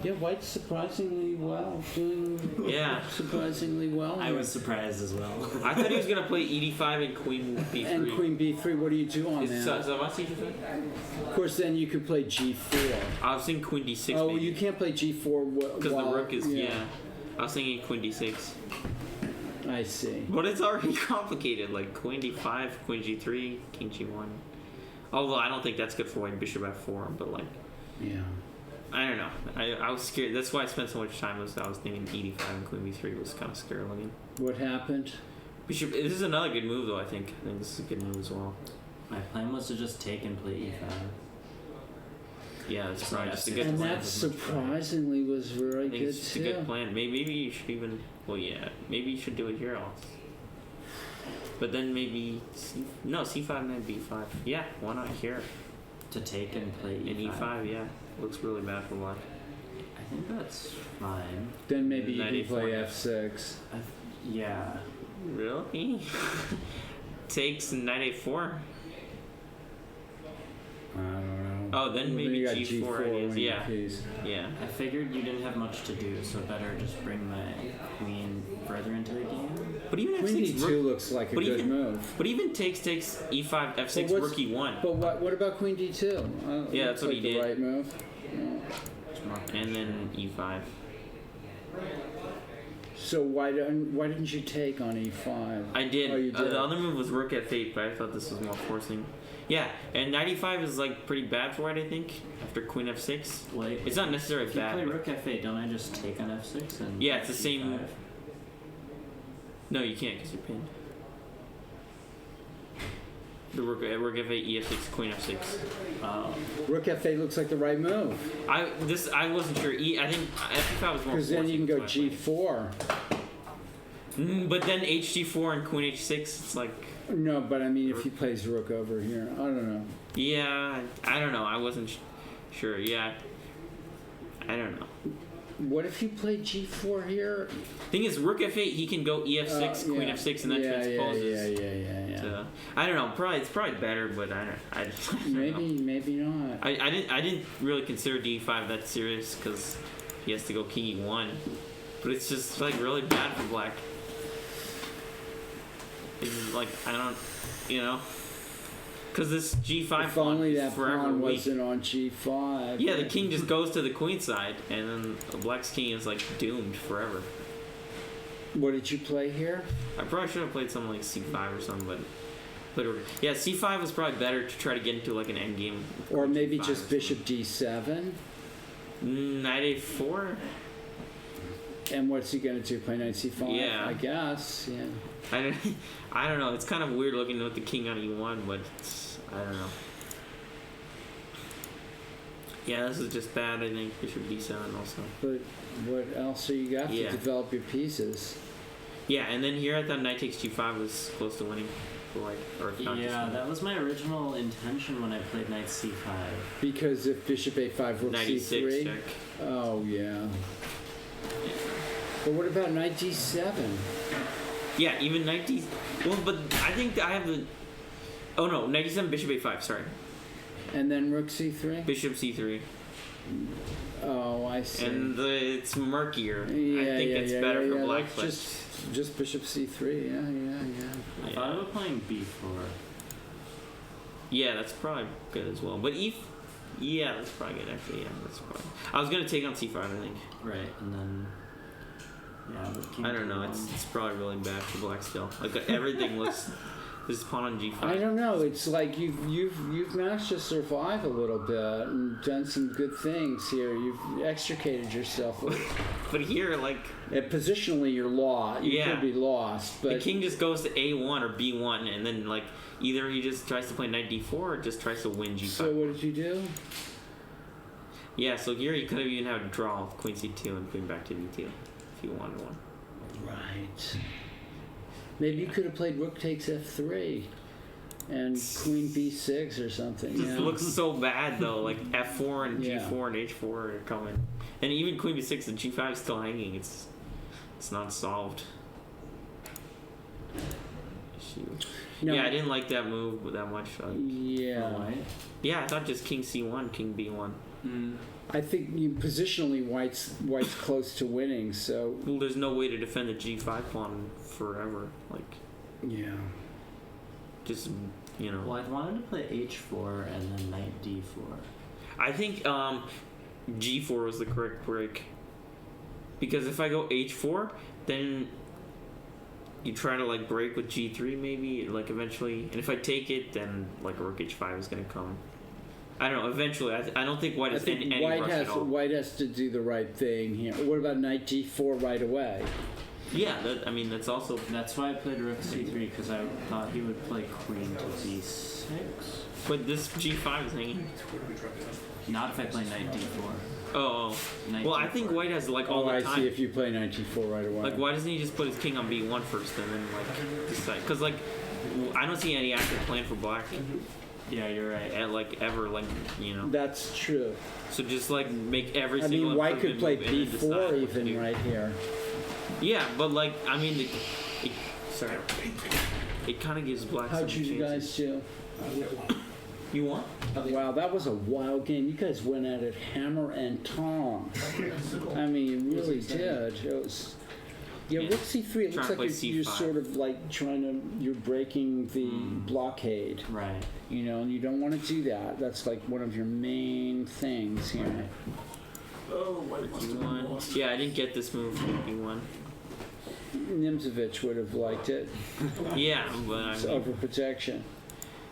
Yeah, white's surprisingly well, doing Yeah. surprisingly well. I here. was surprised as well. I thought he was gonna play e5 and queen b3. And queen b3. What do you do on Is that? that my c3? Of course, then you could play g4. I was thinking queen d6. Oh, maybe. you can't play g4 Because the while- rook is yeah. I was thinking queen d6. I see. But it's already complicated, like queen d5, queen g3, king g1. Although I don't think that's good for white, bishop f4, but like, Yeah. I don't know. I was scared. That's why I spent so much time. I was thinking e5 and queen b3 was kind of scary looking. What happened? Bishop. This is another good move though. I think this is a good move as well. My plan was to just take and play e5. Yeah, that's So probably yeah, just a six good And one. plan. that surprisingly was very I think good it's just a too. good plan. Maybe you should even. Well, yeah. Maybe you should do it here also. But then maybe c5 and then b5. Yeah, why not here? To take and play e5. And e5, yeah, looks really bad for black. I think that's fine. Then maybe you Knight can play A4. f6. Yeah. Really? Takes knight a4. I don't know. Oh, then Well, maybe you got g4 ideas. when you Yeah, piece. yeah. I figured you didn't have much to do, so better just bring my queen further into the game. But even Queen f6 d2 looks like a but good even- move. But even takes e5 f6 But rook e1, But what about queen d2? Yeah, looks that's what like he the did. right move. and then e5. So why didn't you take on e5? I did. Oh, you did. The other move was rook f8, but I thought this was more forcing. Yeah, and knight e5 is like pretty bad for white, I think. After queen f6, Wait, it's not necessarily if you bad. play but- rook f8, don't I just take on f6 and? Yeah, it's the same. c5? No, you can't because you're pinned. The rook f8, e6, queen f6. Oh. Rook f8 looks like the right move. I wasn't sure. I think f5 was more. Because then you can go forcing, so I g4. played. But then hg4 and queen h6, it's like. No, but I mean, if he plays rook over here, I don't know. Yeah, I don't know. I wasn't sure. Yeah, I don't know. What if you play g4 here? Thing is, rook f8, he can go ef6, queen yeah. f6, and that transposes. Yeah. To, I don't know. It's probably better, but I don't know. Maybe not. I didn't really consider d5 that serious because he has to go king e1, but it's just like really bad for black. It's like I don't, because this g5 If only is that forever pawn weak. wasn't on g5. Yeah, the king just goes to the queen side, and then the black's king is like doomed forever. What did you play here? I probably should have played something like c5 or something, but yeah, c5 was probably better to try to get into like an endgame. Or maybe G5 just or bishop d7? Knight a4. And what's he gonna do? Play knight c5? Yeah. I guess. Yeah. I don't know. It's kind of weird looking with the king on e1, but I don't know. Yeah, this is just bad. I think bishop d7 also. But what else? So you got Yeah. to develop your pieces. Yeah, and then here I thought knight takes g5 was close to winning for white, or if not just Yeah, winning. that was my original intention when I played knight c5. Because if bishop a5, rook Knight c3. e6 check. Oh yeah. But what about knight d7? Yeah, even knight d. Well, but I think I have the. Oh no, knight d7, bishop a5. Sorry, And then rook c3? bishop c3, Oh, I see. and it's murkier. Yeah, I think it's better for black. That's But just bishop c3. Yeah. I thought about playing b4. yeah, that's probably good as well. But yeah, that's probably good actually. Yeah, that's probably. I was gonna take on c5, I think. Right, and then. Yeah, the king I don't know. d1. It's probably really bad for black still. Like everything looks. This pawn on g5. I don't know. It's like you've managed to survive a little bit and done some good things here. You've extricated yourself. But here, like. Positionally, you're lost. You Yeah. could be lost. But The king just goes to a1 or b1, and then like either he just tries to play knight d4 or just tries to win g5. So what did you do? Yeah, so here he could have even had a draw with queen c2 and queen back to d2 if he wanted one. Right. Maybe you could have played rook takes f3 and queen b6 or something. It just Yeah. looks so bad though, like f4 and Yeah. g4 and h4 are coming, and even queen b6 and g5 is still hanging. It's not solved. No. Yeah, I didn't like that move that much. Yeah. White. Yeah, I thought just king c1, king b1. I think positionally white's close to winning. So Well, there's no way to defend the g5 pawn forever. Like, yeah. just Well, I wanted to play h4 and then knight d4. I think g4 was the correct break. Because if I go h4, then you try to like break with g3 maybe, like eventually. And if I take it, then like rook h5 is gonna come. I don't know. Eventually, I don't think white I has think any white rush has at all. white has to do the right thing here. What about knight d4 right away? Yeah, that's also. That's why I played rook c3, because I thought he would play queen to d6. But this g5 is hanging. Not if I play knight d4. Oh. Knight Well, d4. I think white has like all the I time. see. If you play knight d4 right away. Like, why doesn't he just put his king on b1 first and then like decide? Because like, I don't see any active plan for black. Yeah, you're right. At like ever, like That's true. So just like make every I single. mean, white could improvement play move and then decide b4 what to even do. right here. Yeah, but like I mean, sorry, it kind of gives black. How'd some you chances. guys do? You won? Wow, that was a wild game. You guys went at it hammer and tongs. I mean, you really did. It was. Yeah, rook c3. It Trying looks to like play you're C5. sort of like you're breaking the blockade. Right. And you don't want to do that. That's like one of your main things here. Oh, white b1. Yeah, I didn't get this move from b1. Nimzovich would have liked it. Yeah, but I It's mean, overprotection.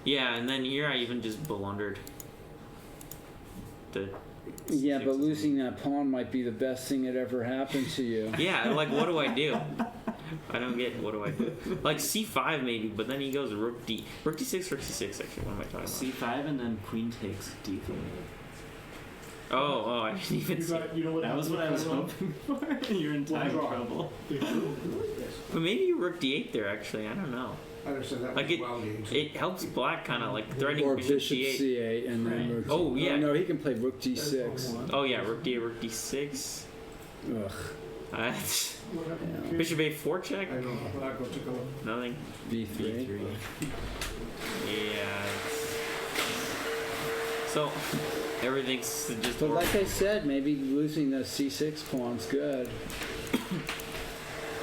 yeah, and then here I even just blundered. The Yeah, but losing that pawn might be the best thing that ever happened to you. yeah, like what do I do? I don't get what do I do? Like c5 maybe, but then he goes rook d6, rook c6. Actually, what am I talking about? C5 and then queen takes d4. Oh, I didn't even see. That was what I was hoping for. You're in time trouble. But maybe rook d8 there. Actually, I don't know. I understand that Like was well games. it helps black kind of like threatening Or bishop bishop c8. c8 and then rook. Oh, yeah. No, he can play rook d6. Oh yeah, rook d8, rook d6. Ugh. Bishop a4 check. I don't know. Black will take a look. Nothing. b3. Yeah. So everything's just. But like I said, maybe losing the c6 pawn's good.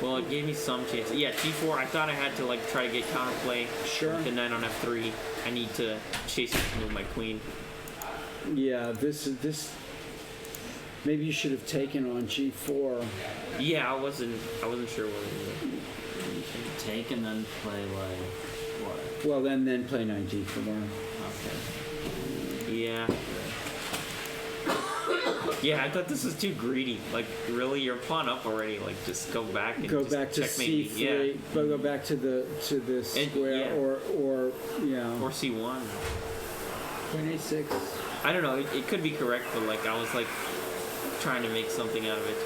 Well, it gave me some chance. Yeah, t4. I thought I had to like try to get counterplay. Sure. With the knight on f3. I need to chase it to move my queen. Yeah, this. Maybe you should have taken on g4. Yeah, I wasn't sure what to do. Take and then play like what? Well, then play knight d4. Okay. Yeah. Yeah, I thought this was too greedy. Like, really, you're pawn up already. Like, just go back and Go just back to checkmate me. c3. Yeah. But go back to the square yeah. or yeah. Or c1. Queen a6. I don't know. It could be correct, but like I was like trying to make something out of it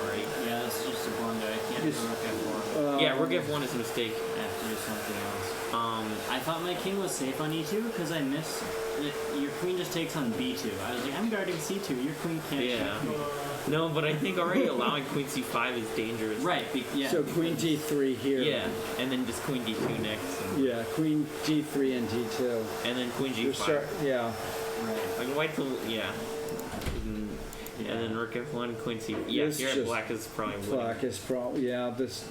already. Yeah, that's just a blunder. I can't do Just- rook f4. Yeah, rook f1 is a mistake. I have to do something else. I thought my king was safe on e2 because I missed that your queen just takes on b2. I was like, I'm guarding c2. Your queen can't Yeah. check me. No, but I think already allowing queen c5 is dangerous. Right. Yeah. So queen d3 here. Yeah, and then just queen d2 next, and, Yeah, queen d3 and d2. and then queen g5. Yeah. Right. Like white to and then rook f1, queen c. Yeah, This here at just- black is probably winning. Black is probably yeah. It's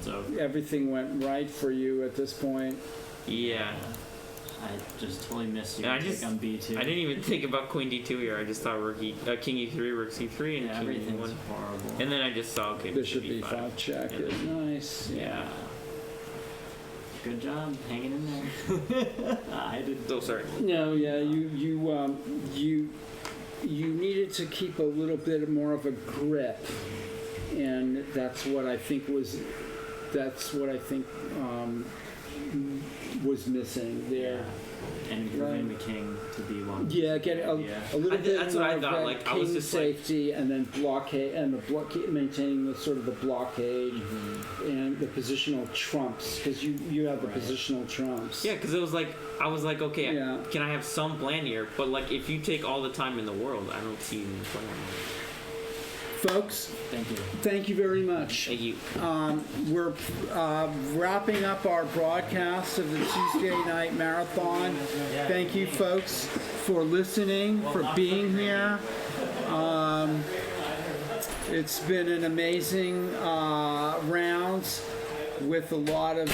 over. Everything went right for you at this point. Yeah. I just totally missed you. And I Take just- on b2. I didn't even think about queen d2 here. I just thought king e3, rook c3, and Yeah, king everything's e1. horrible. And then I just saw okay, Bishop e5 check And is nice. Yeah. Good job hanging in there. I did. Oh, sorry. No, yeah, you needed to keep a little bit more of a grip, and that's what I think was missing there. And moving the king to b1. Yeah, get a little bit that's more what I of thought, that like, I king was just like- safety, and then blockade, and maintaining the sort of the blockade and the positional trumps, because you have the positional trumps. Yeah, because it was like I was like, okay, Yeah. can I have some plan here? But like, if you take all the time in the world, I don't see any plan. Folks, thank you very much. Thank you. We're wrapping up our broadcast of the Tuesday night marathon. Thank you, folks, for listening, for being here. It's been an amazing rounds with a lot of,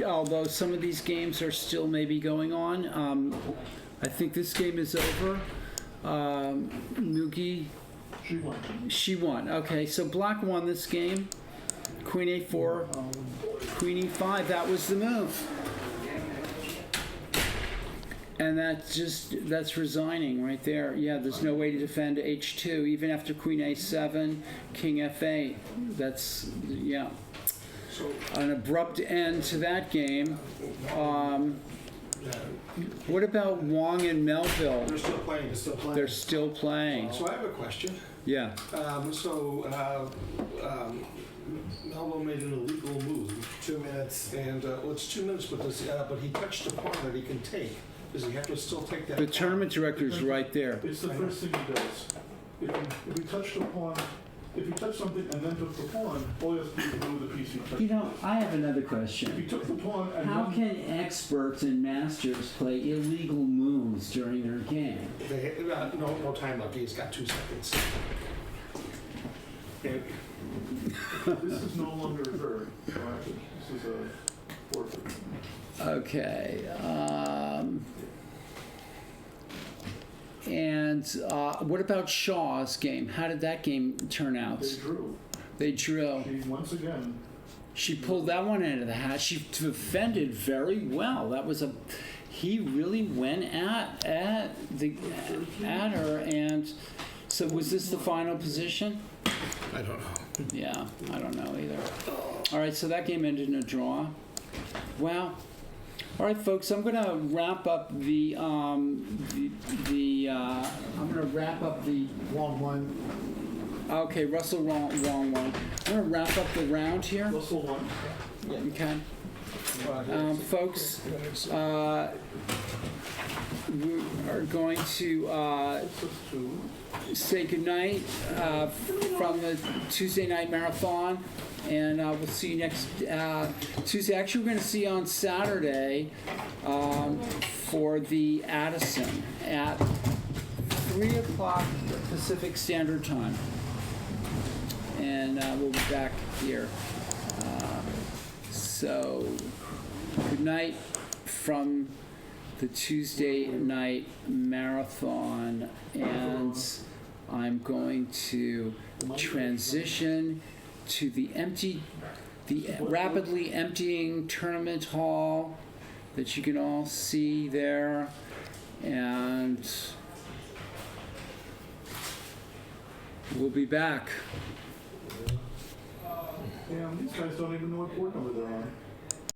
although some of these games are still maybe going on. I think this game is over. Mugi. She won. Okay, so black won this game. Queen a4, queen e5. That was the move. And that's resigning right there. Yeah, there's no way to defend h2 even after queen a7, king f8. That's an abrupt end to that game. What about Wong and Melville? They're still playing. They're still playing. They're still playing. So I have a question. Yeah. Melville made an illegal move. 2 minutes, and it's 2 minutes, but he touched a pawn that he can take. Does he have to still take that? The tournament director is right there. It's the first thing he does. If he touched the pawn, if he touched something and then took the pawn, all he has to do is move the piece he touched. You know, I have another If he question. took the pawn and How then... can experts and masters play illegal moves during their game? No time left. He's got 2 seconds. This is no longer a verb. This is a forfeit. Okay. And what about Shaw's game? How did that game turn out? They drew. They drew. She, once again, She pulled that one out of the hat. She defended very well. That was he really went at her. And so was this the final position? I don't know. Yeah, I don't know either. All right, so that game ended in a draw. Wow. All right, folks, I'm gonna wrap up the I'm gonna wrap up the wrong one. Okay, Russell, wrong one. I'm gonna wrap up the round here. Russell one. Okay. Folks, we are going to say goodnight from the Tuesday night marathon, and we'll see you next Tuesday. Actually, we're going to see you on Saturday for the Addison at 3 o'clock Pacific Standard Time, and we'll be back here. So, good night from the Tuesday night marathon, and I'm going to transition to the rapidly emptying tournament hall that you can all see there, and we'll be back. Damn, these guys don't even know what board number they're on.